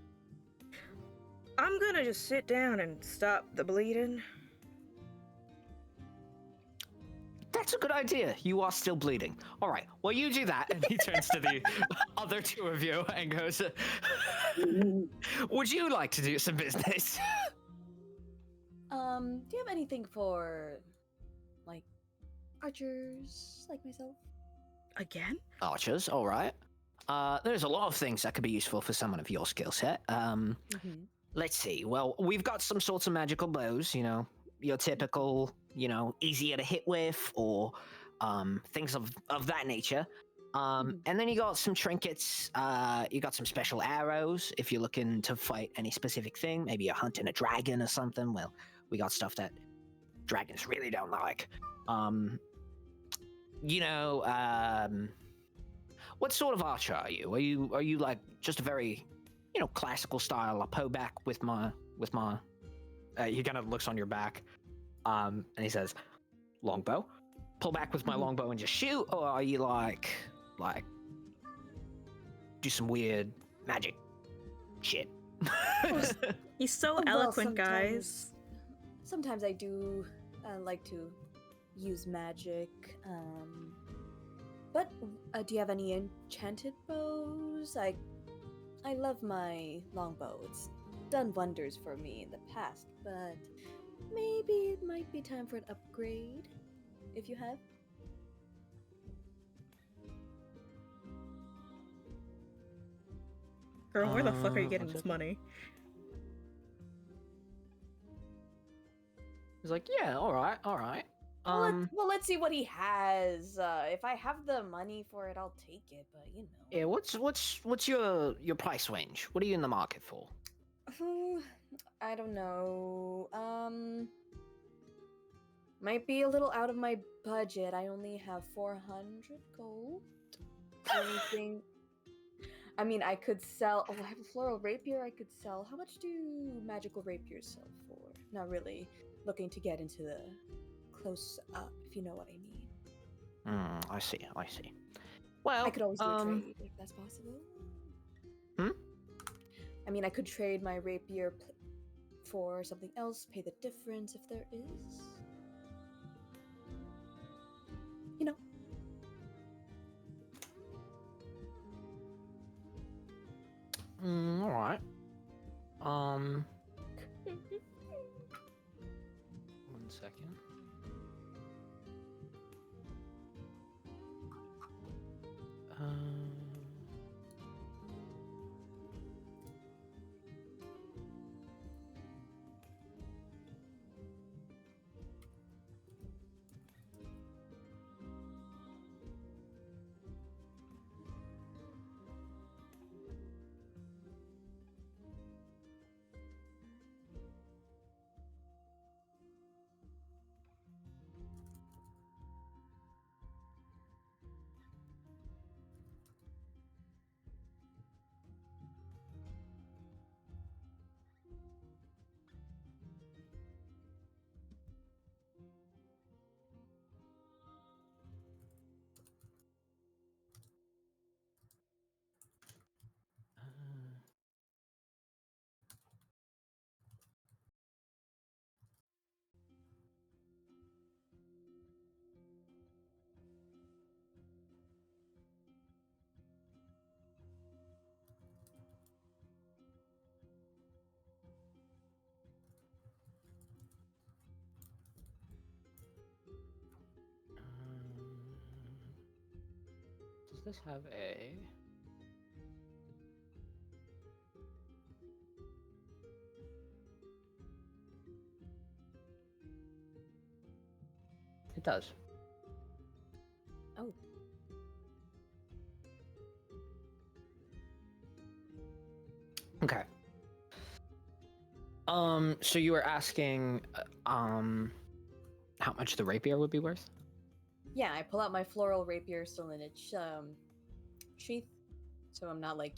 I'm gonna just sit down and stop the bleeding. That's a good idea. You are still bleeding. All right. Well, you do that, and he turns to the other two of you and goes, "Would you like to do some business?" Do you have anything for, like, archers like myself? Again? Archers. All right. There's a lot of things that could be useful for someone of your skill set. Let's see. Well, we've got some sorts of magical bows. You know, your typical, you know, easier to hit with, or things of that nature. And then you got some trinkets. You got some special arrows if you're looking to fight any specific thing. Maybe you're hunting a dragon or something. Well, we got stuff that dragons really don't like. You know, what sort of archer are you? Are you like just a very, you know, classical style? I pull back with my. He kind of looks on your back, and he says, "Longbow." Pull back with my longbow and just shoot, or are you like do some weird magic shit? He's so Well, eloquent, guys. Sometimes I do like to use magic. But do you have any enchanted bows? I love my longbow. It's done wonders for me in the past, but maybe it might be time for an upgrade. If you have. Girl, where the fuck are you One getting this second. money? He's like, yeah, all right, all right. Let's see what he has. If I have the money for it, I'll take it. But you know. Yeah, what's your price range? What are you in the market for? I don't know. Might be a little out of my budget. I only have 400 gold. Is there anything? I mean, I could sell. Oh, I have a floral rapier I could sell. How much do magical rapiers sell for? Not really looking to get into the close up, if you know what I mean. I see, I see. Well, I could always do a trade if that's possible. Hmm? I mean, I could trade my rapier for something else, pay the difference if there is. You know. All right. One second. Does this have a? It does. Oh. Okay. So you were asking, how much the rapier would be worth? Yeah, I pull out my floral rapier still in its sheath, so I'm not like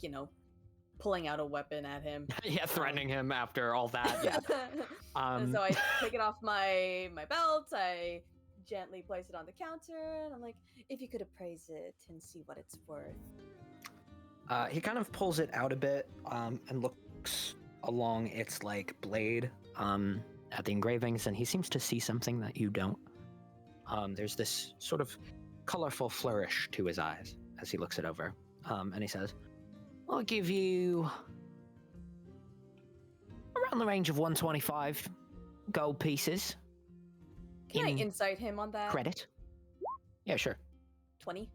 pulling out a weapon at him. Yeah, threatening him after all that. Yeah. And so I take it off my belt. I gently place it on the counter, and I'm like, if you could appraise it and see what it's worth. He kind of pulls it out a bit, and looks along its like blade, at the engravings, and he seems to see something that you don't. There's this sort of colorful flourish to his eyes as he looks it over, and he says, "I'll give you around the range of 125 gold pieces." Can I insight him on that? Credit? Yeah, sure. 20.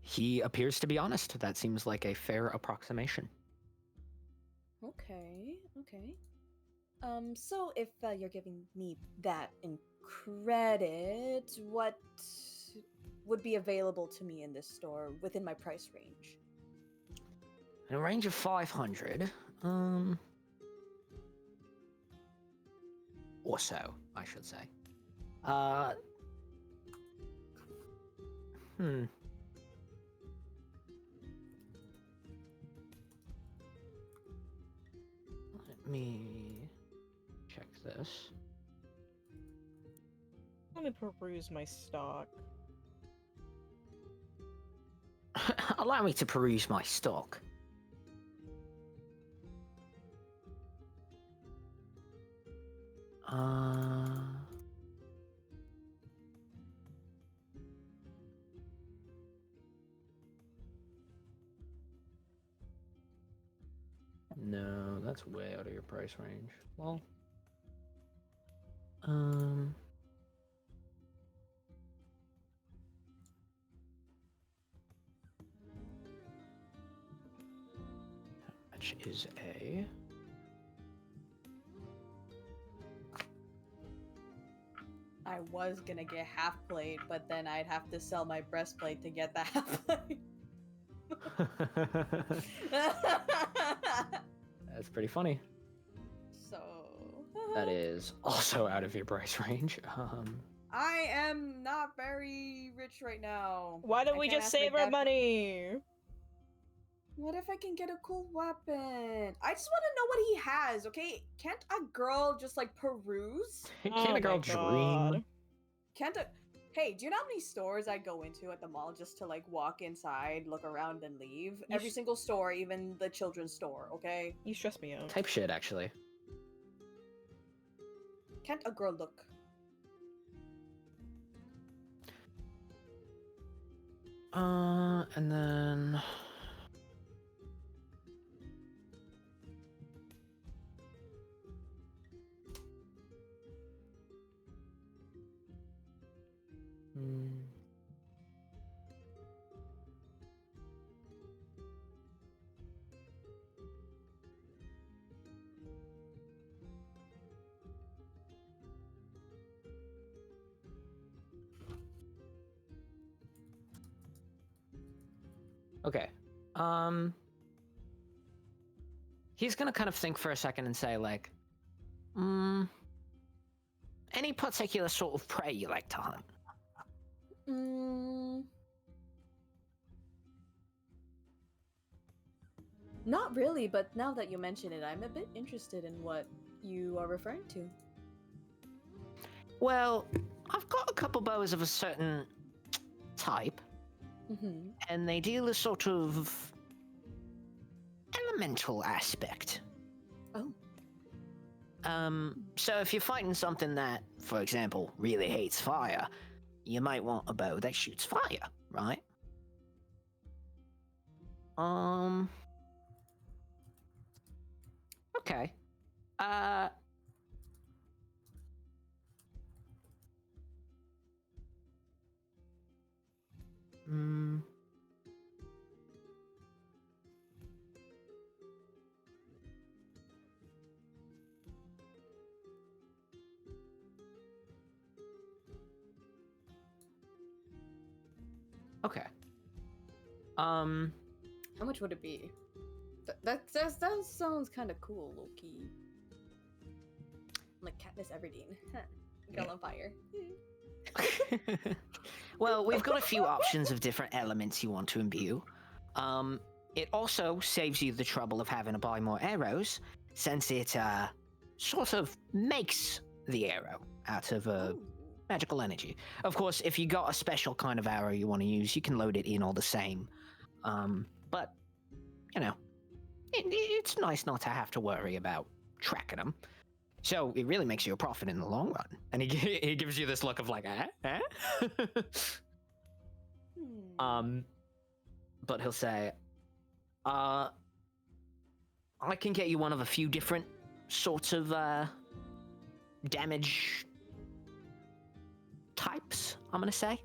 He appears to be honest. That seems like a fair approximation. Okay. So if you're giving me that in credit, what would be available to me in this store within my price range? In a range of 500, or so, I should say. Let me check this. Let me peruse my stock. Allow me to peruse my stock. No, that's way out of your price range. Well, which is a... I was gonna get half plate, but then I'd have to sell my breastplate to get the half plate. That's pretty funny. So That is also out of your price range. I am not very rich right now. Why don't I we can't just ask my save our dad for- money? What if I can get a cool weapon? I just want to know what he has, okay? Can't a girl just like peruse? Can't Oh a girl my God. dream? Can't a... Hey, do you know how many stores I go into at the mall just to like walk inside, look around, and leave? Every single store, even the children's store, okay? You stress me out. Type shit, actually. Can't a girl look? And then... Okay. He's gonna kind of think for a second and say, like, any particular sort of prey you like to hunt? Not really, but now that you mention it, I'm a bit interested in what you are referring to. Well, I've got a couple bows of a certain type, Mm-hmm. and they deal a sort of elemental aspect. Oh. So if you're fighting something that, for example, really hates fire, you might want a bow that shoots fire, right? Okay. Okay. How much would it be? That sounds kind of cool, Loki. Like Katniss Everdeen. Girl on fire. Well, we've got a few options of different elements you want to imbue. It also saves you the trouble of having to buy more arrows, since it sort of makes the arrow out of magical energy. Of course, if you got a special kind of arrow you want to use, you can load it in all the same. But, you know, it's nice not to have to worry about tracking them. So it really makes you a profit in the long run. And he gives you this look of like, But he'll say, I can get you one of a few different sorts of damage types, I'm gonna say.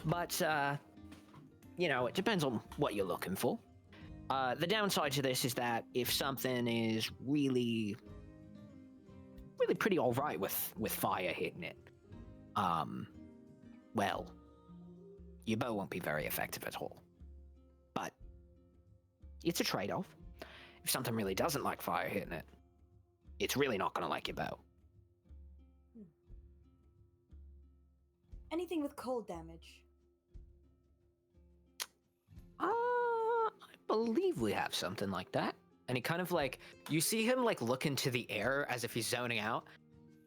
But, you know, it depends on what you're looking for. The downside to this is that if something is really pretty alright with fire hitting it, well, your bow won't be very effective at all. But it's a trade-off. If something really doesn't like fire hitting it, it's really not going to like your bow. Anything with cold damage. I believe we have something like that. And he kind of like, you see him like look into the air as if he's zoning out.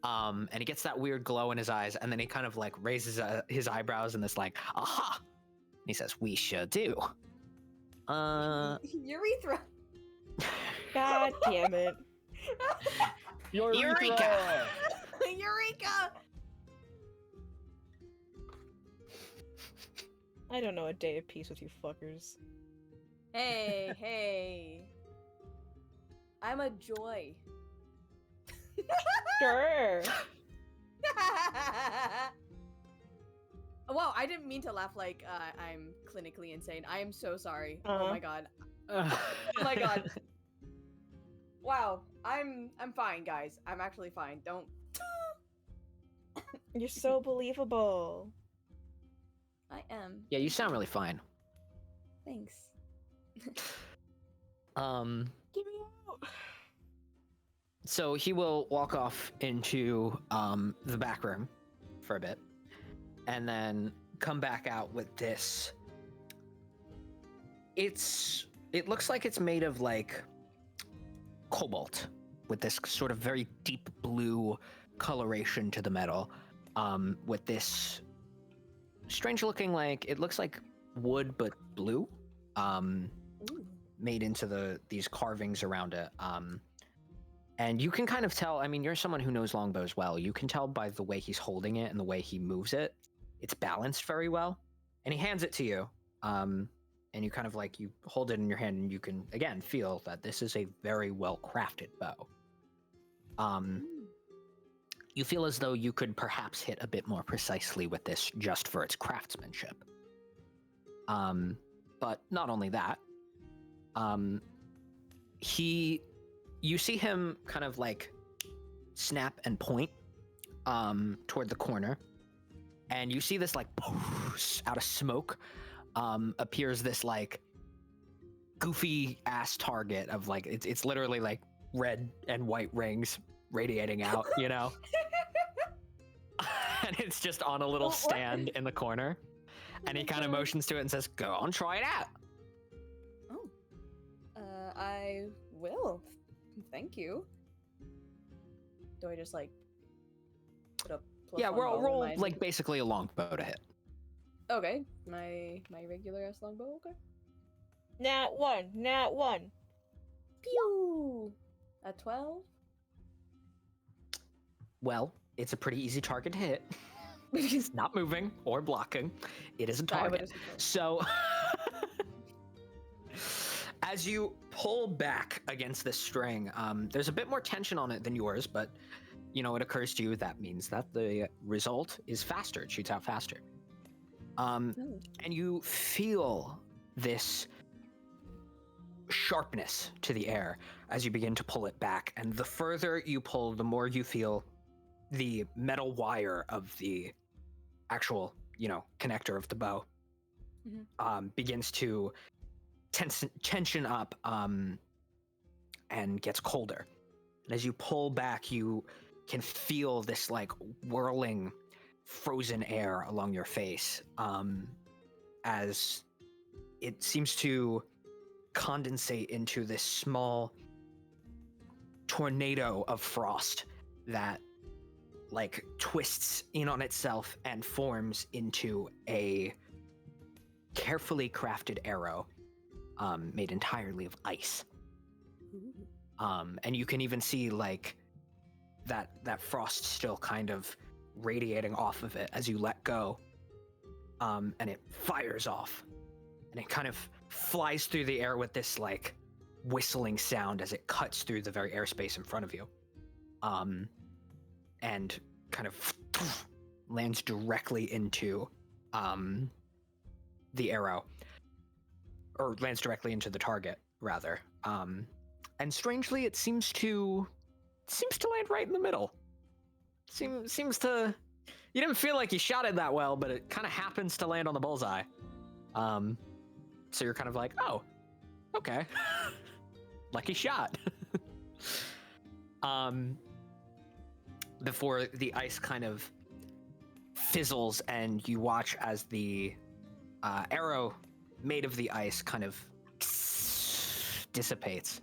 And he gets that weird glow in his eyes, and then he kind of like raises his eyebrows and this like, aha! And he says, we sure do. Urethra. God damn it. Eureka! Eureka! I don't know a day of peace with you fuckers. Hey, hey. I'm a joy. Sure. Wow, I didn't mean to laugh like I'm clinically insane. I am so sorry. Oh Uh-huh. my god. Oh my god. Wow, I'm fine, guys. I'm actually fine. Don't. You're so believable. I am. Yeah, you sound really fine. Thanks. Get me out. So he will walk off into the back room for a bit, and then come back out with this. It looks like it's made of like cobalt, with this sort of very deep blue coloration to the metal, with this strange looking, like it looks like wood but blue, Ooh. made into these carvings around it. And you can kind of tell, I mean, you're someone who knows longbows well. You can tell by the way he's holding it and the way he moves it. It's balanced very well. And he hands it to you. And you kind of like, you hold it in your hand and you can, again, feel that this is a very well-crafted bow. You feel as though you could perhaps hit a bit more precisely with this just for its craftsmanship. But not only that, you see him kind of like snap and point toward the corner, and you see this like out of smoke appears this like goofy ass target of like it's literally like red and white rings radiating out, you know. And it's just on a little stand in the corner, and he kind of motions to it and says, "Go on, try it out." Oh. I will. Thank you. Do I just like put a Yeah, +1 bow in roll my- like basically a longbow to hit. Okay, my regular ass longbow. Okay. Nat 1. Pew. A 12. Well, it's a pretty easy target to hit. It's not moving or blocking. It is a target. So, as you pull back against this string, there's a bit more tension on it than yours, but, you know, it occurs to you that means that the result is faster. It shoots out faster. And you feel this sharpness to the air as you begin to pull it back. And the further you pull, the more you feel the metal wire of the actual, you know, connector of the bow begins to tension up and gets colder. And as you pull back, you can feel this like whirling frozen air along your face as it seems to condensate into this small tornado of frost that like twists in on itself and forms into a carefully crafted arrow made entirely of ice. And you can even see like that frost still kind of radiating off of it as you let go, and it fires off, and it kind of flies through the air with this like whistling sound as it cuts through the very airspace in front of you, and kind of lands directly into the arrow, or lands directly into the target rather. And strangely, it seems to land right in the middle. Seems to. You didn't feel like you shot it that well, but it kind of happens to land on the bullseye. So you're kind of like, oh, okay, lucky shot. Before the ice kind of fizzles, and you watch as the arrow made of the ice kind of dissipates.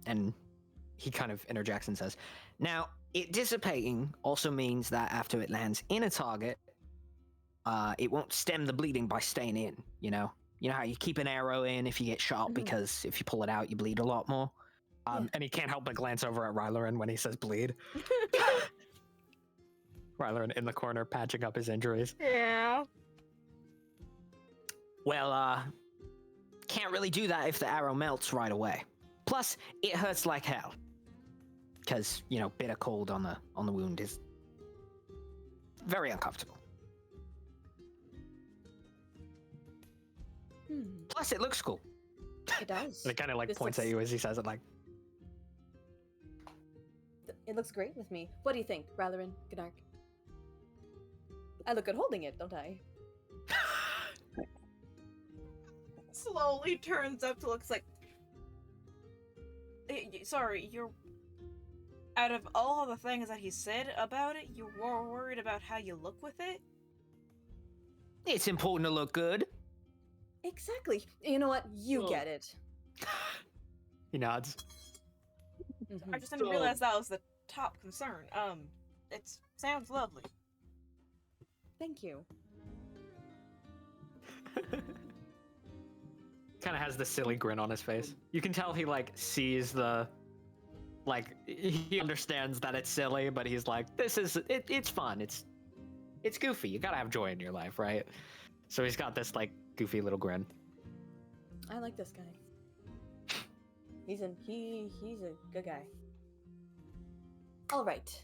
And he kind of interjects and says, now, it dissipating also means that after it lands in a target, it won't stem the bleeding by staying in, you know? You know how you keep an arrow in if you get shot, because if you pull it out, you bleed a lot more? And he can't help but glance over at Rylerin when he says bleed. Rylerin in the corner patching up his injuries. Yeah. Well, can't really do that if the arrow melts right away. Plus, it hurts like hell. Because, you know, bitter cold on the wound is very uncomfortable. Plus, it looks cool. It does. And it kind of like This points at looks- you as he says it, like, It looks great with me. What do you think, Ralarin, Gnark? I look good holding it, don't I? Slowly turns up to looks like. Sorry, you're. Out of all the things that he said about it, you're more worried about how you look with it? it's important to look good. Exactly. You know what? You Oh. get it. He nods. Mhm. I just didn't So- realize that was the top concern. It sounds lovely. Thank you. Kind of has this silly grin on his face. You can tell he like sees the, like he understands that it's silly, but he's like, this is it. It's fun. It's goofy. You gotta have joy in your life, right? So he's got this like goofy little grin. I like this guy. He's a good guy. All right.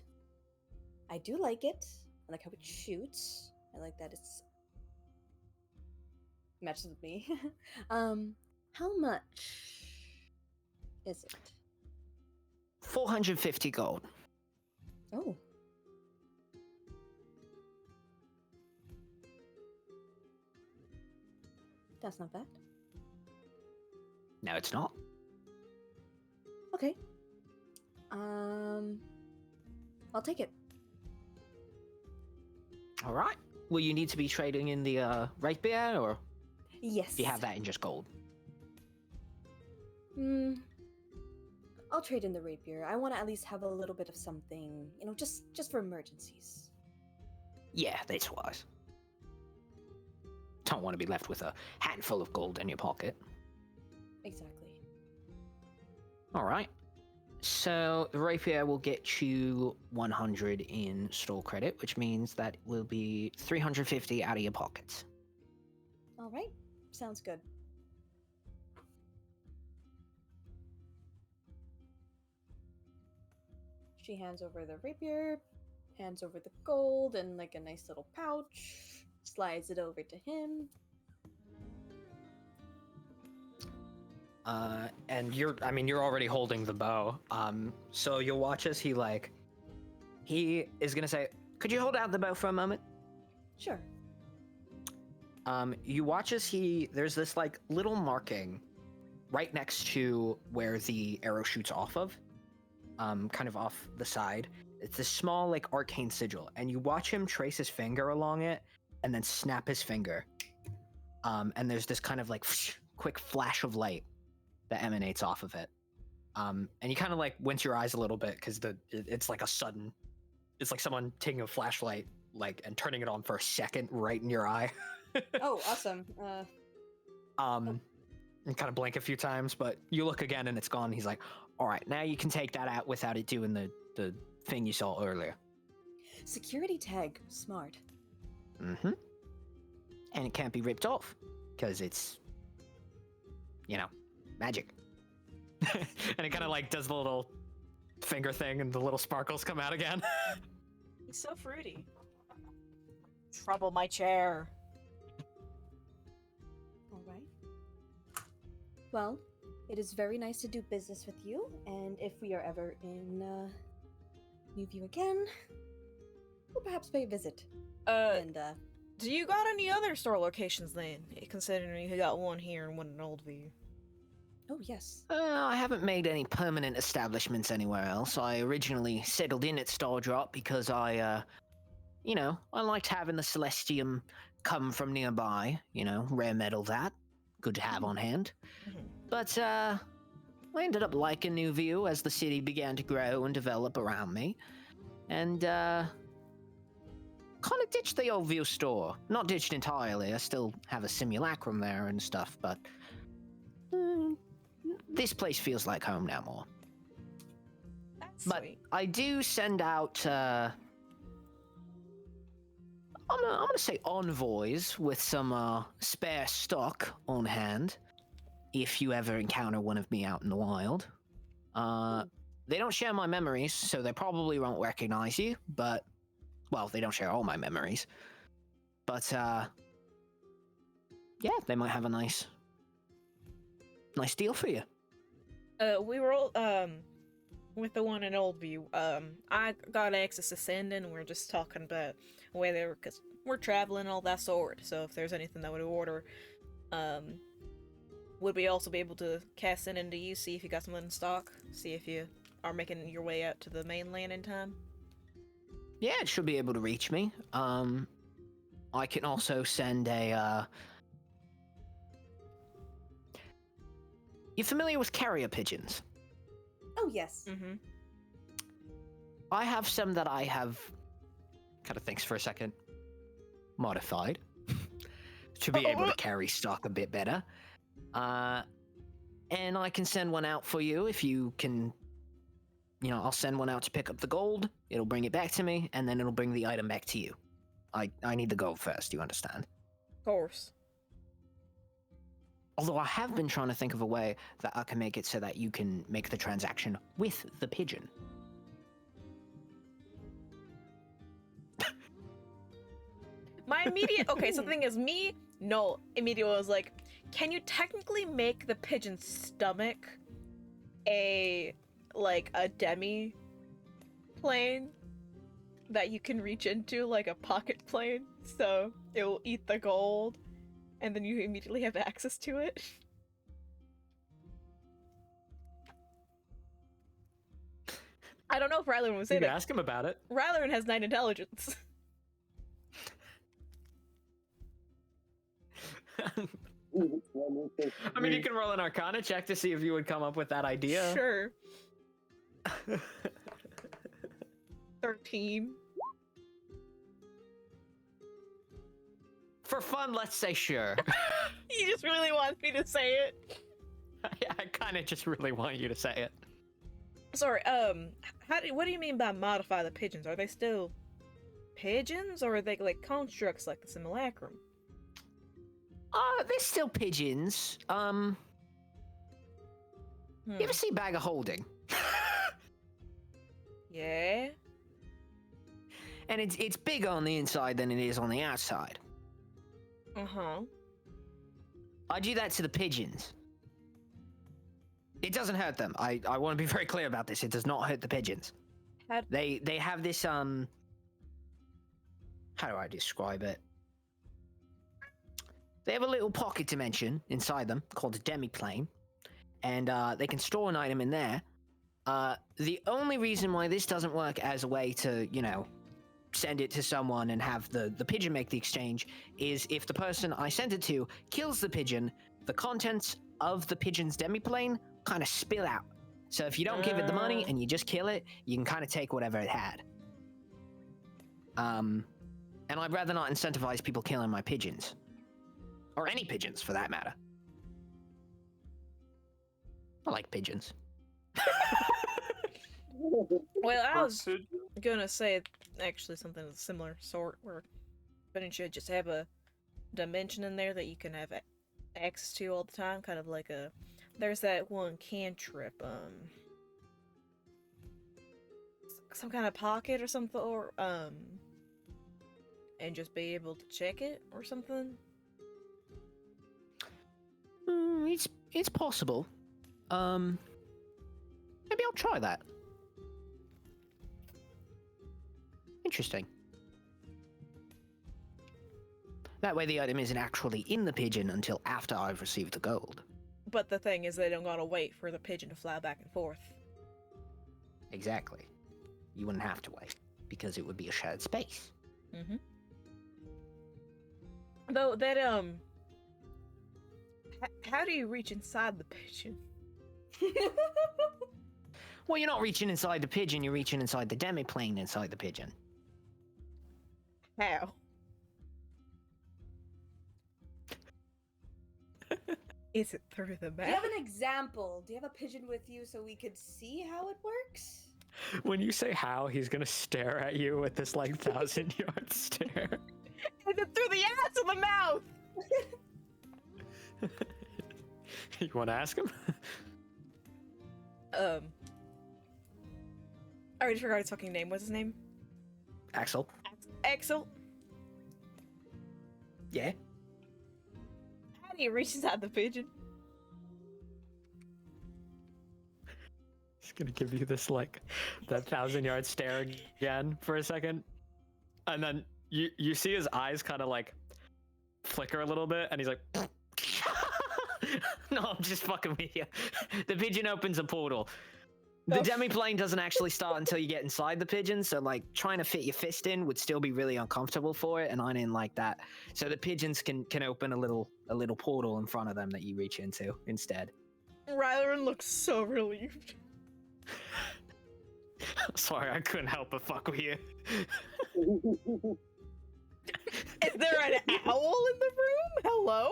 I do like it. I like how it shoots. I like that it's matches with me. How much is it? 450 gold. Oh. That's not bad. No, it's not. Okay. I'll take it. All right. Will you need to be trading in the rapier, or Yes. do you have that in just gold? I'll trade in the rapier. I want to at least have a little bit of something, you know, just for emergencies. Yeah, that's wise. Don't want to be left with a handful of gold in your pocket. Exactly. All right. So the rapier will get you 100 in store credit, which means that will be 350 out of your pockets. All right. Sounds good. She hands over the rapier, hands over the gold and like a nice little pouch, slides it over to him. And you're already holding the bow. So you'll watch as he is gonna say, "Could you hold out the bow for a moment?" Sure. You watch as there's this like little marking right next to where the arrow shoots off of, kind of off the side. It's this small like arcane sigil, and you watch him trace his finger along it, and then snap his finger. And there's this kind of like quick flash of light that emanates off of it. And you kind of like wince your eyes a little bit because it's like it's like someone taking a flashlight and turning it on for a second right in your eye. Oh, awesome. And kind of blink a few times, but you look again and it's gone. He's like, "All right, now you can take that out without it doing the thing you saw earlier." Security tag. Smart. Mm-hmm. And it can't be ripped off because it's, magic. And it kind of like does the little finger thing and the little sparkles come out again. He's so fruity. Trouble my chair. All right. Well, it is very nice to do business with you, and if we are ever in New View again, we'll perhaps pay a visit. And Do you got any other store locations then? Considering you got one here and one in Oldview. oh yes. I haven't made any permanent establishments anywhere else. I originally settled in at Stardrop because I liked having the Celestium come from nearby. Rare metal that. Good to have on hand. Mhm. But I ended up liking New View as the city began to grow and develop around me. And kind of ditched the Old View store. Not ditched entirely. I still have a simulacrum there and stuff, but this place feels like home now more. That's But sweet. I do send out, I'm gonna say envoys with some spare stock on hand. If you ever encounter one of me out in the wild, they don't share my memories, so they probably won't recognize you. But well, they don't share all my memories. But yeah, they might have a nice Nice deal for you. We were all, with the one in Oldview, I got access to sending, and we are just talking about whether, because we're traveling and all that sort, so if there's anything that would order, would we also be able to cast send into you, see if you got something in stock, see if you are making your way out to the mainland in time? Yeah, it should be able to reach me. I can also send a, You familiar with carrier pigeons? Oh, yes. Mm-hmm. I have some that I have, kind of thinks for a second, modified to be able to carry stock a bit better. And I can send one out for you if you can, I'll send one out to pick up the gold, it'll bring it back to me, and then it'll bring the item back to you. I need the gold first, you understand? Of course. Although I have been trying to think of a way that I can make it so that you can make the transaction with the pigeon. My immediate so the thing is, immediately was like, can you technically make the pigeon's stomach a demi plane that you can reach into, like a pocket plane, so it will eat the gold and then you immediately have access to it? I don't know if Rylan was You in can it. ask him about it. Rylan has 9 intelligence. I mean, you can roll an Arcana check to see if you would come up with that idea. Sure. 13. For fun, let's say sure. He just really wants me to say it. Yeah, I kind of just really want you to say it. Sorry, what do you mean by modify the pigeons? Are they still pigeons, or are they like constructs like the simulacrum? They're still pigeons. You ever see Bag of Holding? Yeah. And it's bigger on the inside than it is on the outside. Uh-huh. I do that to the pigeons. It doesn't hurt them. I want to be very clear about this. It does not hurt the pigeons. They have this, how do I describe it? They have a little pocket dimension inside them called a demiplane, and they can store an item in there. The only reason why this doesn't work as a way to, send it to someone and have the pigeon make the exchange is if the person I sent it to kills the pigeon, the contents of the pigeon's demiplane kind of spill out. So if you don't give it the money and you just kill it, you can kind of take whatever it had. And I'd rather not incentivize people killing my pigeons. Or any pigeons, for that matter. I like pigeons. Well, I was gonna say actually something of a similar sort, where couldn't you just have a dimension in there that you can have access to all the time, kind of like there's that one cantrip, some kind of pocket or something, or and just be able to check it or something. It's possible. Maybe I'll try that. Interesting. That way the item isn't actually in the pigeon until after I've received the gold. But the thing is, they don't gotta wait for the pigeon to fly back and forth. Exactly. You wouldn't have to wait, because it would be a shared space. Mm-hmm. Though that how do you reach inside the pigeon? Well, you're not reaching inside the pigeon, you're reaching inside the demiplane inside the pigeon. How? Is it through the Do you have mouth? an example? Do you have a pigeon with you so we could see how it works? When you say how, he's gonna stare at you with this, 1,000-yard stare. Is it through the ass or the mouth? You wanna ask him? I already forgot his fucking name. What's his name? Axel? Axel? Yeah? How do you reach inside the pigeon? gonna give you this like that 1,000-yard stare again for a second, and then you see his eyes kind of like flicker a little bit, and he's like, "No, I'm just fucking with you." The pigeon opens a portal. The demiplane doesn't actually start until you get inside the pigeon, so like trying to fit your fist in would still be really uncomfortable for it, and I didn't like that. So the pigeons can open a little portal in front of them that you reach into instead. Rylan looks so relieved. Sorry, I couldn't help but fuck with you. Is there an owl in the room? Hello?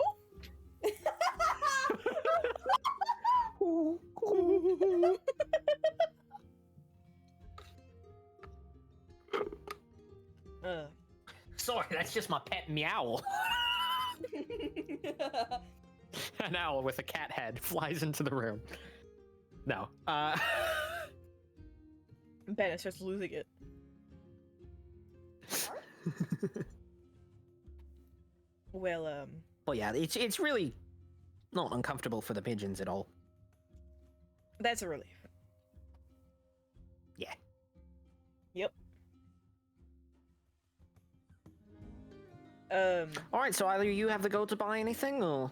Sorry, that's just my pet meow. An owl with a cat head flies into the room. No. Bennett starts losing it. Well, Well, yeah, it's really not uncomfortable for the pigeons at all. that's a relief. Yeah. Yep. All right, so either you have the gold to buy anything, or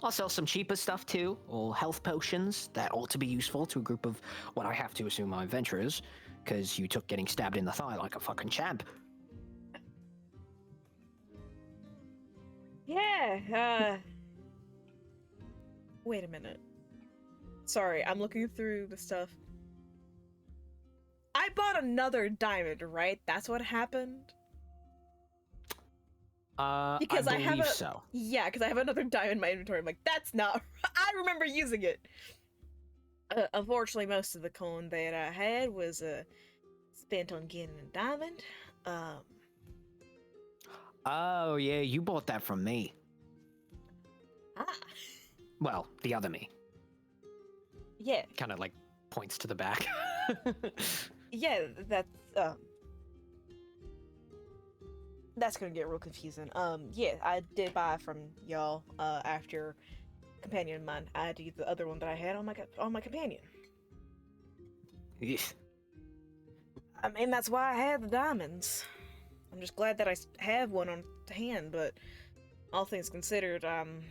I'll sell some cheaper stuff too, or health potions that ought to be useful to a group of what I have to assume are adventurers, because you took getting stabbed in the thigh like a fucking champ. Yeah, wait a minute. Sorry, I'm looking through the stuff. I bought another diamond, right? That's what happened? Because I I have believe a- so. Yeah, because I have another diamond in my inventory. I'm like, that's not... I remember using it! Unfortunately, most of the coin that I had was spent on getting a diamond. Oh, yeah, you bought that from me. Ah, Well, the other me. yeah. Kind of like points to the back. Yeah, that's gonna get real confusing. Yeah, I did buy from y'all, after companion of mine. I had to use the other one that I had on my companion. Yes. I mean, that's why I had the diamonds. I'm just glad that I have one on hand, but all things considered, ain't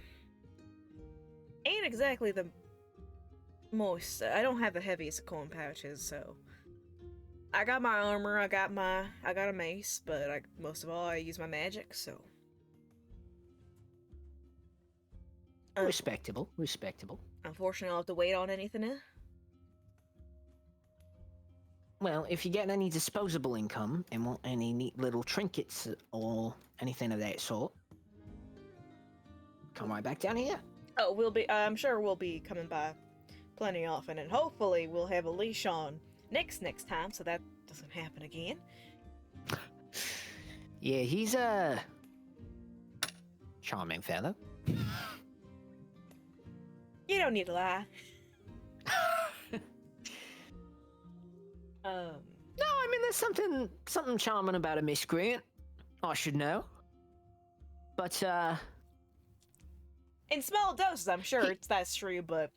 exactly the most. I don't have the heaviest coin pouches, so I got my armor, I got a mace, but most of all, I use my magic, so. Respectable. Unfortunately, I'll have to wait on anything else. Well, if you get any disposable income and want any neat little trinkets or anything of that sort, come right back down here. Oh, I'm sure we'll be coming by plenty often, and hopefully we'll have a leash on next time, so that doesn't happen again. Yeah, he's a charming fellow. You don't need to lie. No, I mean there's something charming about a miscreant. I should know. But in small doses, I'm sure that's true, but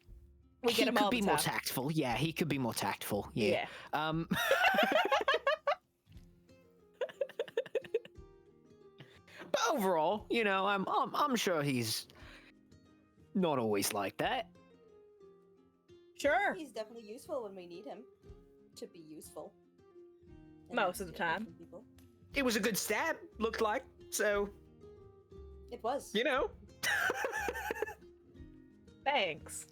we get him all the he could be time. more tactful. Yeah, he could be more tactful. Yeah. But overall, you know, I'm sure he's not always like that. Sure. He's definitely useful when we need him to be useful. And Most of the steal time. from people. It was a good stab, looked like. So, It was. you know. Thanks.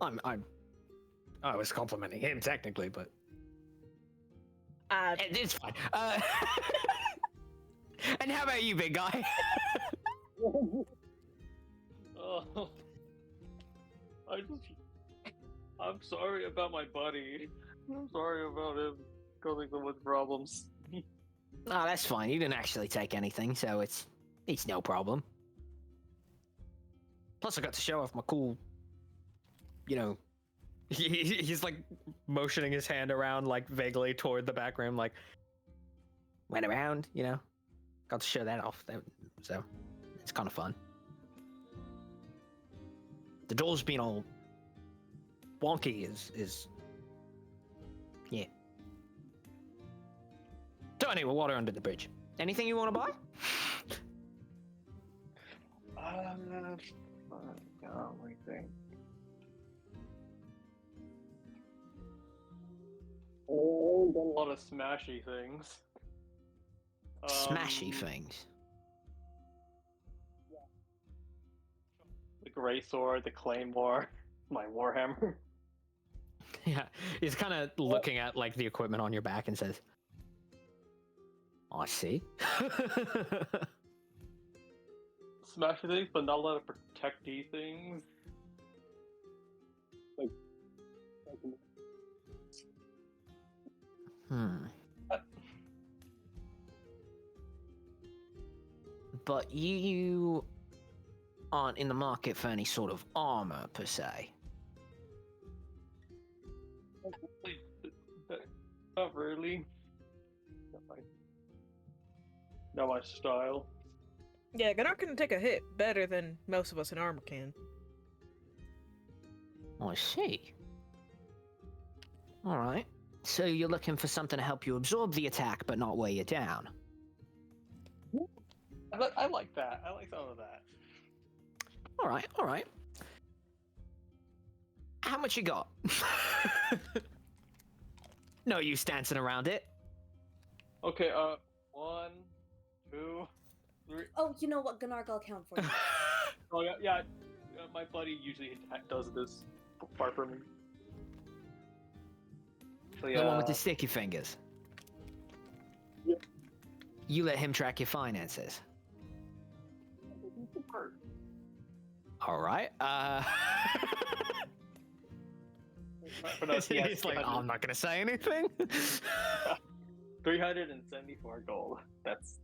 I was complimenting him technically, but it's fine. And how about you, big guy? Oh, I'm sorry about my buddy. I'm sorry about him causing so much problems. Oh, that's fine. You didn't actually take anything, so it's no problem. Plus, I got to show off my cool, you know. He's like motioning his hand around, like vaguely toward the back room, like went around, you know. Got to show that off, so it's kind of fun. The door's been all wonky. Yeah. So anyway, water under the bridge. Anything you want to buy? Let me think. Oh, done a lot of smashy things. Smashy things. The Grey Sword, the Claymore, my Warhammer. Yeah, he's kind of looking at like the equipment on your back and says, "I see." Smashy things, but not a lot of protecty things. Like But you aren't in the market for any sort of armor per se. Not really. Not my style. Yeah, Gunnar can take a hit better than most of us in armor can. I see. All right. So you're looking for something to help you absorb the attack, but not weigh you down. I like that. I like some of that. All right. All right. How much you got? No use dancing around it. Okay, 1, 2, 3. Oh, you know what, Gunnar, I'll count for you. Oh yeah. My buddy usually does this part for me. So The one with the sticky fingers. Yeah. You let him track your finances. All right. He's like, I'm not gonna say anything. 374 gold. That's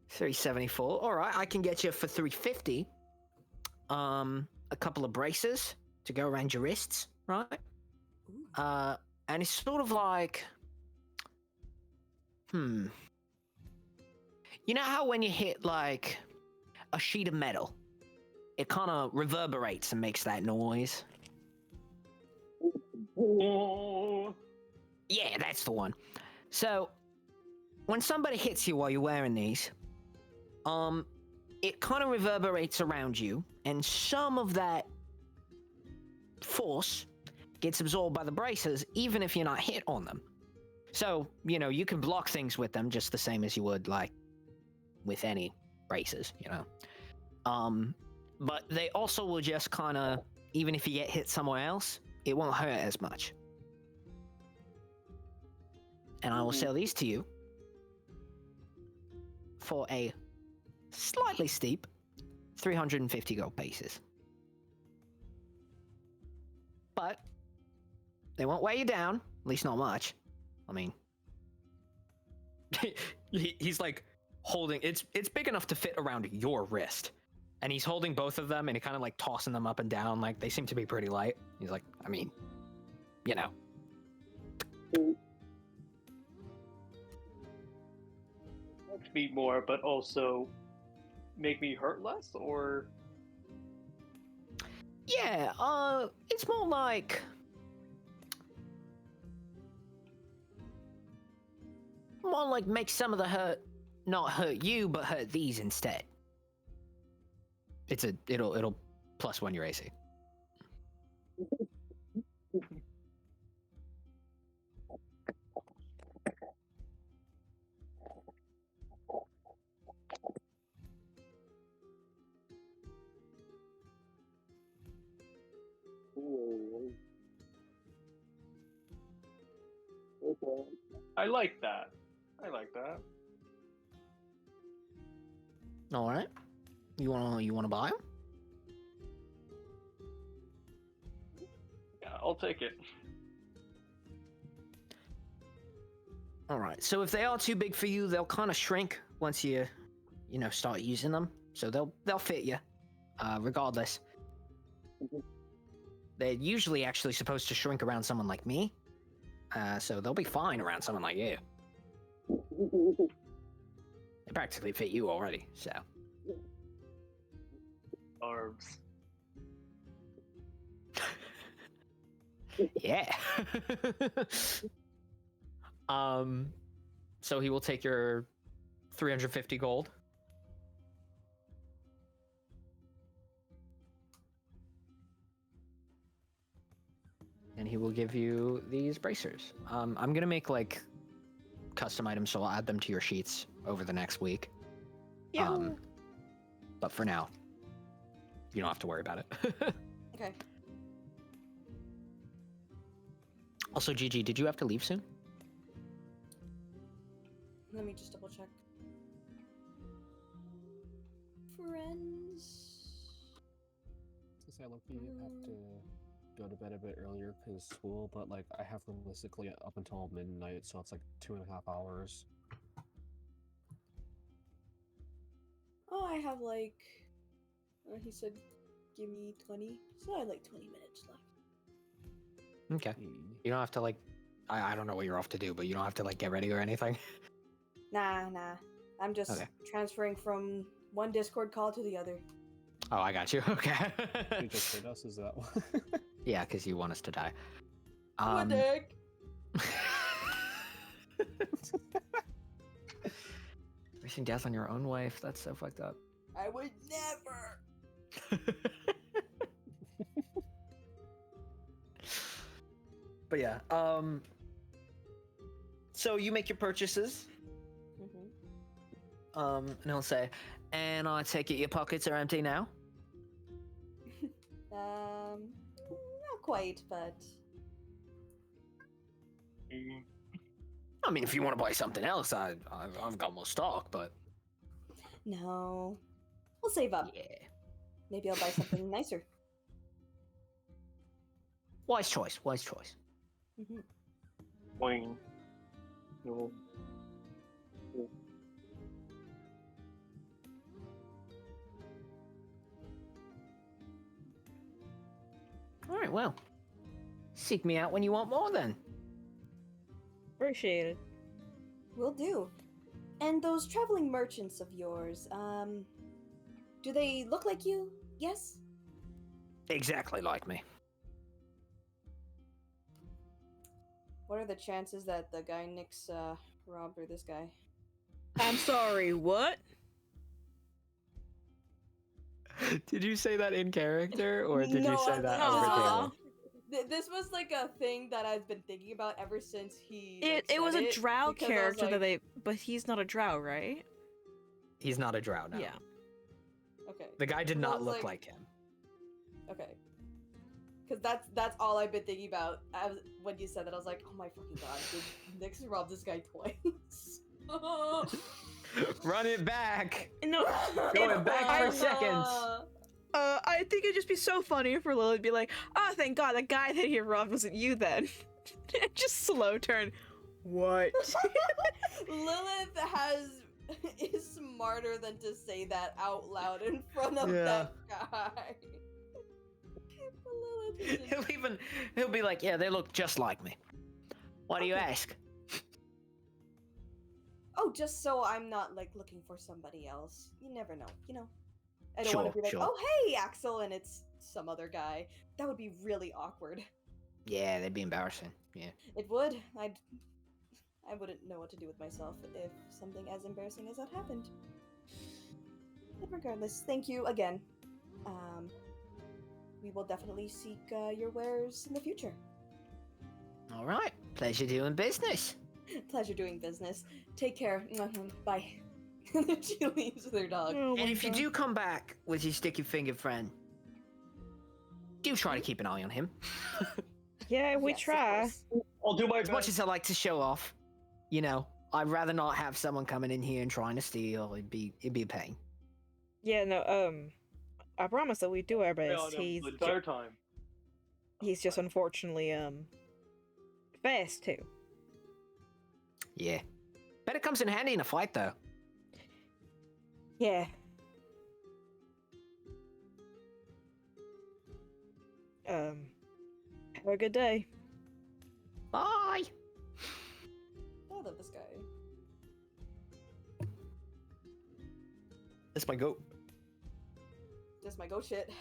374. All right, I can get you for 350. A couple of braces to go around your wrists, right? And it's sort of like, You know how when you hit like a sheet of metal, it kind of reverberates and makes that noise? Yeah, that's the one. So, when somebody hits you while you're wearing these, it kind of reverberates around you, and some of that force gets absorbed by the braces, even if you're not hit on them. So, you know, you can block things with them just the same as you would, like, with any braces, you know. But they also will just kind of, even if you get hit somewhere else, it won't hurt as much. And I will sell these to you for a slightly steep 350 gold pieces. But they won't weigh you down, at least not much. I mean, he's like holding, it's big enough to fit around your wrist. And he's holding both of them and he kind of like tossing them up and down, like they seem to be pretty light. He's like, I mean, you know. me more, but also make me hurt less, or yeah, it's more like make some of the hurt not hurt you, but hurt these instead. It'll +1 your AC. Okay. I like that. I like that. All right. You wanna buy them? Yeah, I'll take it. All right. So if they are too big for you, they'll kind of shrink once you start using them. So they'll fit you, regardless. They're usually actually supposed to shrink around someone like me, so they'll be fine around someone like you. They practically fit you already, so. Arms. Yeah. So he will take your 350 gold. And he will give you these bracers. I'm gonna make like custom items, so I'll add them to your sheets over the next week. Yeah. But for now, you don't have to worry about it. Okay. Also, Gigi, did you have to leave soon? Let me just double check. Friends. Since I low-key have to go to bed a bit earlier because school, but like I have realistically up until midnight, so it's like 2.5 hours. Oh, I have like. He said, "Give me 20." So I have like 20 minutes left. Okay. You don't have to like. I don't know what you're off to do, but you don't have to like get ready or anything. Nah. I'm just Okay. transferring from one Discord call to the other. Oh, I got you. Okay. You just hit us, is that one? Yeah, because you want us to die. What the heck? Wishing death on your own wife. That's so fucked up. I would never. But yeah, so you make your purchases, and he'll say, and I take it your pockets are empty now? Not quite, but I mean, if you want to buy something else, I've got more stock, but... no. We'll save up. Yeah. Maybe I'll buy something nicer. Wise choice, wise choice. Wayne. No. Alright, well. Seek me out when you want more, then. Appreciate it. Will do. And those traveling merchants of yours, do they look like you? Yes? Exactly like me. What are the chances that the guy Nick's robbed or this guy? I'm sorry, what? Did you say that in character, or did No, you say that Aw. over table? This was like a thing that I've been thinking about ever since he. It was a drow because I was character that like, but he's not a drow, right? He's not a drow now. Yeah. Okay. The guy did Because I not was look like him. Okay. Because that's all I've been thinking about. When you said that, I was like, oh my fucking god, did Nyx rob this guy twice? Run it back! No, Going back for seconds. I think it'd just be so funny for Lily to be like, oh, thank god, the guy that he robbed wasn't you then. Just slow turn. What? Lilith is smarter than to say that out loud in front of Yeah. that guy. Lilith is He'll be like, yeah, they look just like me. Why do you Okay. ask? Oh, just so I'm not like looking for somebody else. You never know, you know. I don't want to Sure, be like, sure. oh hey, Axel, and it's some other guy. That would be really awkward. Yeah, they'd be embarrassing. Yeah. It would. I wouldn't know what to do with myself if something as embarrassing as that happened. But regardless, thank you again. We will definitely seek your wares in the future. All right. Pleasure doing business. Pleasure doing business. Take care. Bye. She leaves with her dog. Oh my And if you God. do come back with your sticky-fingered friend, do try to keep an eye on him. Yeah, we Yes, of try. course. I'll do my As much best. as I like to show off, you know, I'd rather not have someone coming in here and trying to steal. It'd be a pain. Yeah, no, I promise that we do our Yeah, best. no, He's the entire time. he's just unfortunately fast too. Yeah. Bet it comes in handy in a fight, though. Yeah. Have a good day. Bye. I love this guy. That's my goat. This my go shit.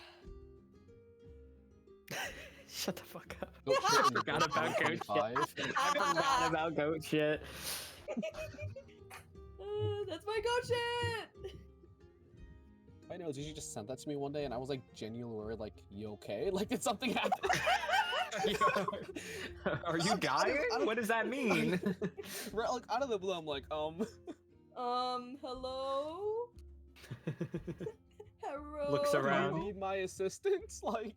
Shut the fuck up. Goat shit in the Forgot about goat shit. 2025. I forgot about goat shit. That's my goat shit! I know, did you just send that to me one day and I was like genuinely like, you okay? Like, did something happen? Are you dying? What does that mean? Right, like, out of the blue, I'm like, Hello? Hello? Looks do around. you need my assistance? Like,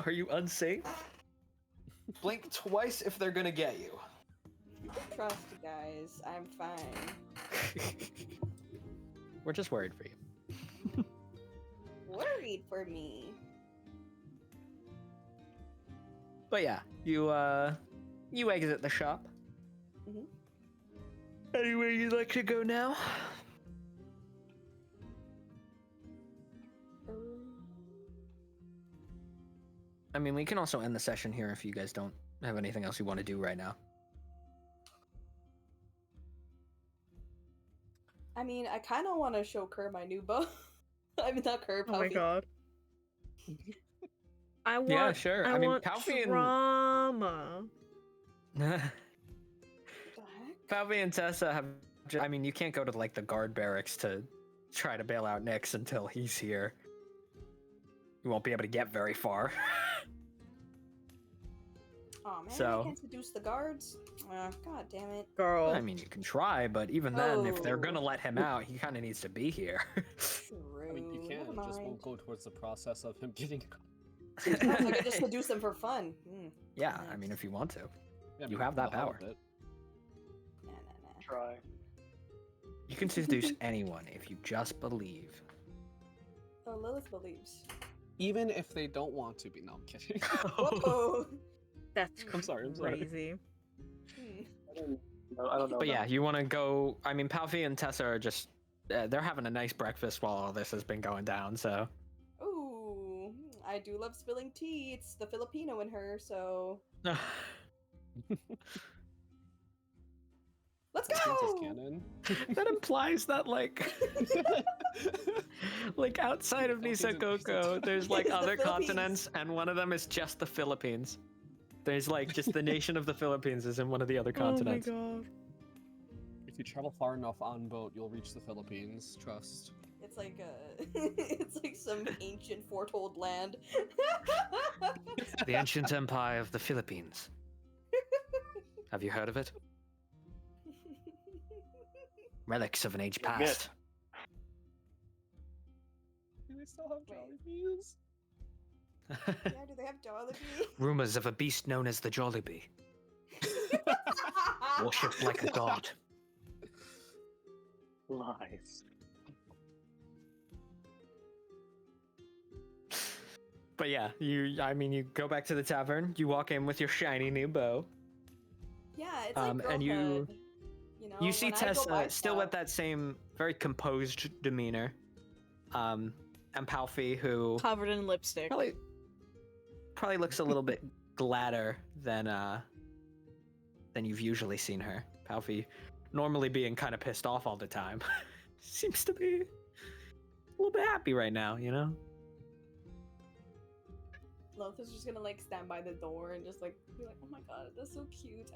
Are you unsafe? Blink twice if they're gonna get you. Trust, guys. I'm fine. We're just worried for you. Worried for me. But yeah, you exit the shop. Mhm. Anywhere you'd like to go now? I mean, we can also end the session here if you guys don't have anything else you want to do right now. I mean, I kind of want to show Kerr my new bow. I mean, not Kerr, Oh my Puffy. god. I want. Yeah, sure. I mean, want Palpy and- drama. What the heck? Palpy and Tessa have. I mean, you can't go to like the guard barracks to try to bail out Nyx until he's here. You won't be able to get very far. Oh man, So- I can't seduce the guards. God damn it. Girl. I mean, you can try, but even then, if they're Oh. gonna let him out, he kind of needs to be here. True. I mean, you can, Never it just mind. won't go towards the process of him getting. I could just seduce them for fun. Yeah, I mean, if you want to. Yeah, I You mean, have that the hell power. with it. Nah. Try. You can seduce anyone if you just believe. Oh, Lilith believes. Even if they don't want to be. No, I'm kidding. Whoa. That's I'm sorry, I'm sorry. crazy. I don't know. But yeah, that. you want to go. I mean, Palpy and Tessa are just. They're having a nice breakfast while all this has been going down, so. Ooh, I do love spilling tea. It's the Filipino in her, so let's Princess go. Canon. That implies that, like. Like, outside of Philippines and Nisakoko, there's like The other Philippines. continents, and one of them is just the Philippines. There's like just the nation of the Philippines is in one of the other continents. Oh my god. If you travel far enough on boat, you'll reach the Philippines. Trust. It's like it's like some ancient foretold land. The ancient empire of the Philippines. Have you heard of it? Relics of an age Yeah. past. Do they still have Wait. Jollibees? Yeah, do they have Jollibee? Rumors of a beast known as the Jollibee, worshipped like a god. Lies. But yeah, you go back to the tavern, you walk in with your shiny new bow. Yeah, it's like And you- girlhood, you know, You see when I go Tessa buy still stuff- with that same very composed demeanor. And Palpy, who Covered in lipstick. probably looks a little bit gladder than you've usually seen her. Palpy, normally being kind of pissed off all the time, seems to be a little bit happy right now, you know? Loth's just gonna like stand by the door and just like be like, oh my god, that's so cute.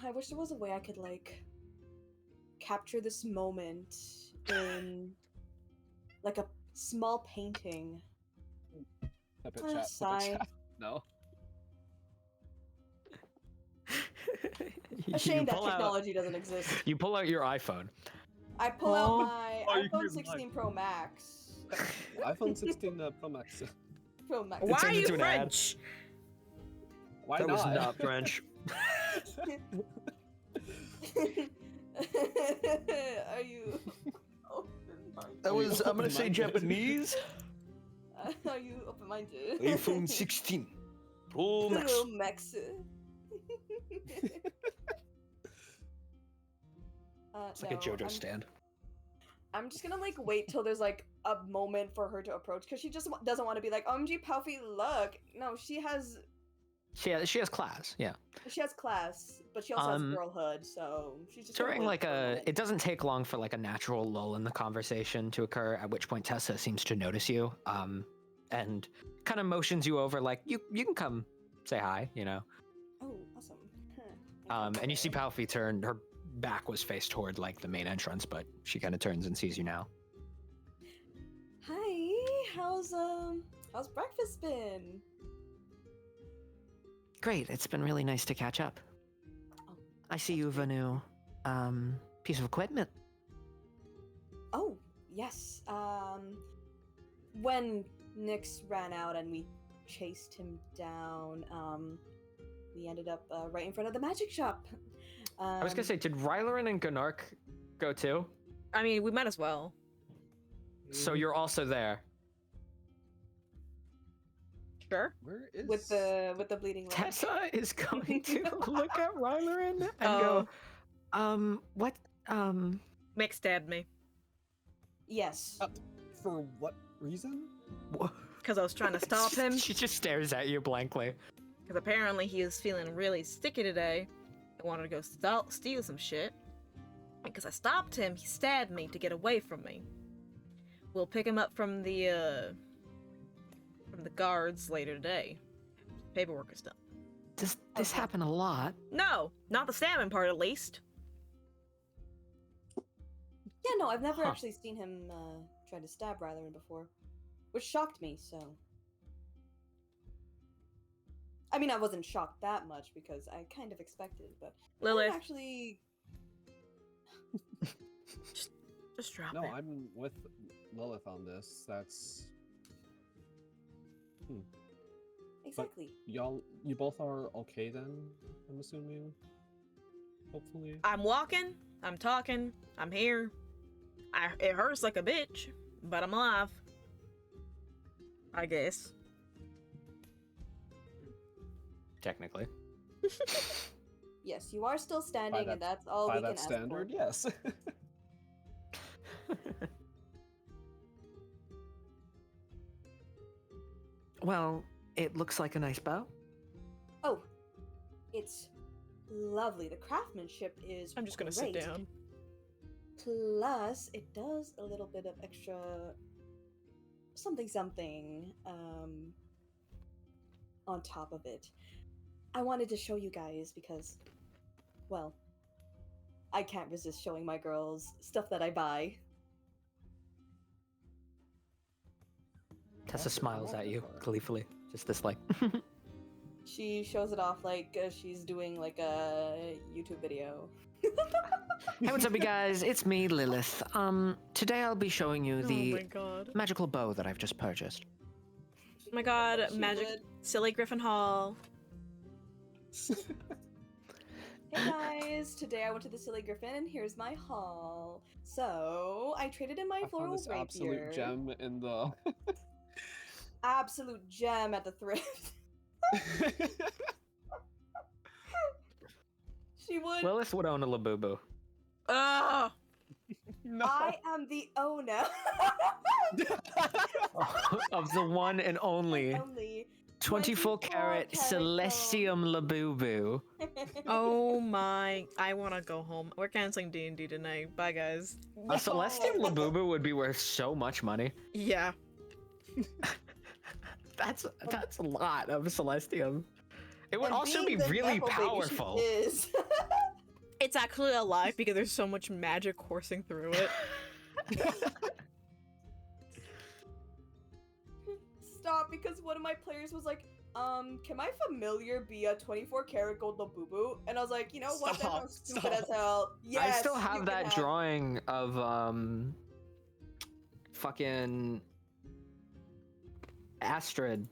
I wish there was a way I could like capture this moment in like a small painting. Type it, Ah, chat. sigh. Type it, chat. No. You A shame that pull out- technology doesn't exist. You pull out your iPhone. I pull Oh. out my Oh, you can iPhone use 16 Pro Max. iPhone 16 Pro Max. Pro Max. It Why are turns you into an ad. French? Why That not? was not French. Are you open-minded? That was, I'm gonna say Open-minded. Japanese. Are you open-minded? iPhone 16 Pro Max. Pro Max. It's like a JoJo stand. I'm just gonna like wait till there's like a moment for her to approach because she just doesn't want to be like, OMG, Palpy, look. No, she has She has class, yeah. She has class, but she also has Um, girlhood, so she's just gonna During wait like for a, moment. it doesn't take long for like a natural lull in the conversation to occur. At which point Tessa seems to notice you, and kind of motions you over, like you can come say hi, you know. Oh, awesome. Huh. And you see Palfy turn. Her back was faced toward like the main entrance, but she kind of turns and sees you now. Hi, how's breakfast been? Great, it's been really nice to catch up. Oh, I see that's you have a great. new piece of equipment. Oh, yes. When Nyx ran out and we chased him down, we ended up right in front of the magic shop. I was gonna say, did Rylerin and Gunark go too? I mean, we might as well. So you're also there. Sure. Where is with the bleeding leg. Tessa is going to look at Rylerin and Oh. go, what, Mick stabbed me Yes. For what reason? because I was trying to stop him. She just stares at you blankly. Because apparently he was feeling really sticky today. I wanted to go steal some shit. And because I stopped him, he stabbed me to get away from me. We'll pick him up from the guards later today. Paperwork is done. Does this happen a lot? No, not the stabbing part at least. Yeah, no, I've never Huh. actually seen him try to stab Rylerin before, which shocked me. So, I mean, I wasn't shocked that much because I kind of expected, but Lilith, I'm actually. just drop No, it. I'm with Lilith on this. That's Exactly. you both are okay then, I'm assuming. Hopefully. I'm walking, I'm talking, I'm here. It hurts like a bitch, but I'm alive. I guess. Technically. Yes, you are still standing, that- and that's all By we can that ask standard, for. yes. Well, it looks like a nice bow. Oh, it's lovely. The craftsmanship is. I'm just gonna sit great. down. Plus, it does a little bit of extra something on top of it. I wanted to show you guys because, well, I can't resist showing my girls stuff that I buy. Tessa smiles at you gleefully. Just this like. She shows it off like she's doing like a YouTube video. Hey, what's up, you guys? It's me, Lilith. Today I'll be showing you Oh my the god. magical bow that I've just purchased. Oh my god, She magic. would. Silly Griffin Hall. Hey guys, today I went to the Silly Griffin and here's my haul. So, I traded in my I found floral this absolute rapier. gem in the. Absolute gem at the thrift. She would. Lilith would own a Labubu. Oh! No. I am the owner. Of the one and only Only 24 carat 24 karat Celestium Labubu. Oh my! I want to go home. We're canceling D&D tonight. Bye, guys. A Celestium Labubu would be worth so much money. Yeah. That's a lot of Celestium. It would And also be being the really devil baby she powerful. is. It's actually alive because there's so much magic coursing through it. Stop, because one of my players was like, can my familiar be a 24 karat gold Labubu? And I was like, you know what? That Stop, sounds stupid stop. as hell. Yes, I still you have can that drawing of fucking Astrid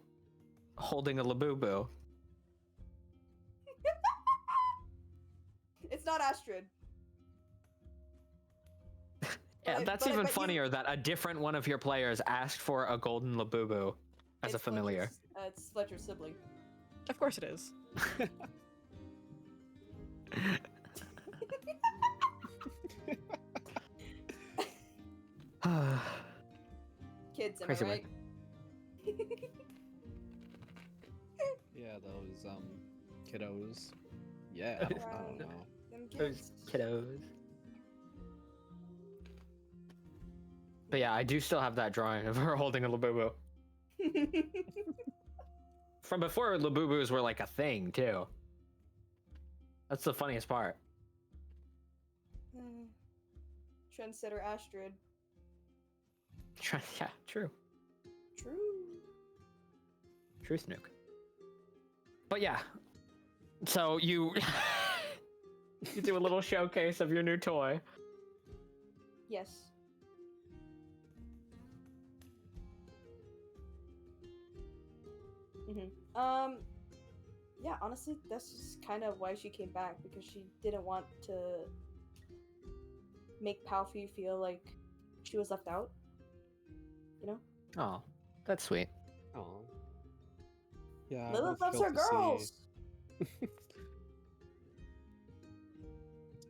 holding a Labubu. It's not Astrid. Yeah, But- that's but- even but you- funnier that a different one of your players asked for a golden Labubu as a It's familiar. Fletcher's, it's Fletcher's sibling. Of course it is. Kids, am Crazy I work. right? Yeah, those kiddos. Yeah, I don't Around know. them Those kids. kiddos. But yeah, I do still have that drawing of her holding a Labubu. From before Labubus were like a thing, too. That's the funniest part. Trendsetter Astrid. Yeah, true. True. Truth nuke. But yeah, so you you do a little showcase of your new toy. Yes. Yeah, honestly, that's just kind of why she came back, because she didn't want to make Palfy feel like she was left out. You know? Oh, that's sweet. Oh. Yeah. I Lilith would've loves killed her to see- girls!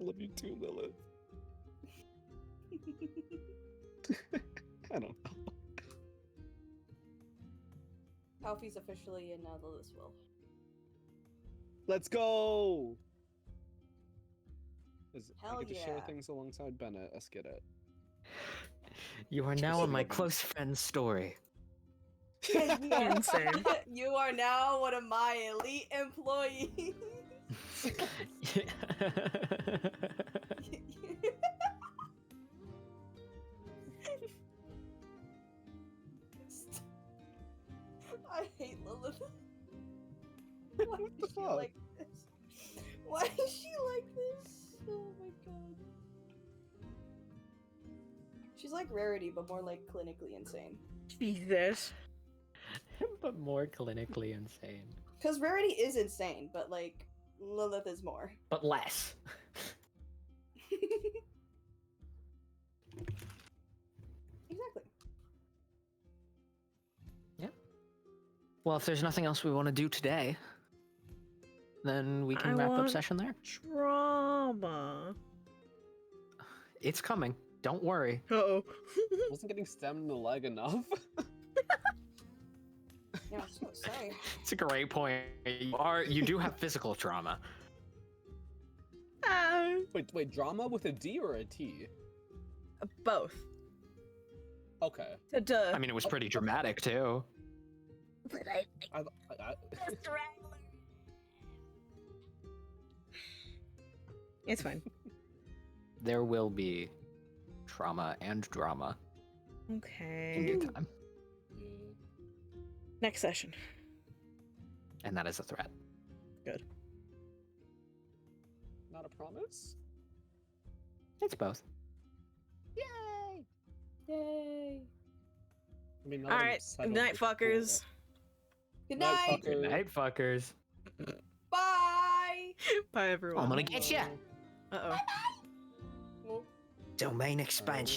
I love you too, Lilith. I don't know. Palfy's officially in Lilithsville. Let's go! I Hell get to share yeah. things alongside Bennett. Let's get it. You are now in my close friend's story. Insane. You are now one of my elite employees. I hate Lilith. Why is the she fuck? like this? Why is she like this? Oh my god. She's like Rarity, but more like clinically insane. Jesus. But more clinically insane. Because Rarity is insane, but like Lilith is more. But less. Exactly. Well, if there's nothing else we want to do today, then we can I wrap up want- session there. Trauma. It's coming. Don't worry. Uh-oh. Wasn't getting stemmed in the leg enough? Yeah, I was gonna say. It's a great point. You do have physical trauma. Wait, drama with a D or a T? Both. Okay. Duh. I mean, it was pretty dramatic too. But I I, just regular. It's fine. There will be trauma and drama in Okay. due time, yeah. Next session. and that is a threat. Not a promise? It's both. Yay! Yay. I mean, All right. Good night, fuckers. Good Night, night. fucker. Good night, fuckers. Bye. Bye, everyone. I'm gonna get ya. Uh-oh. Well, Domain expansion.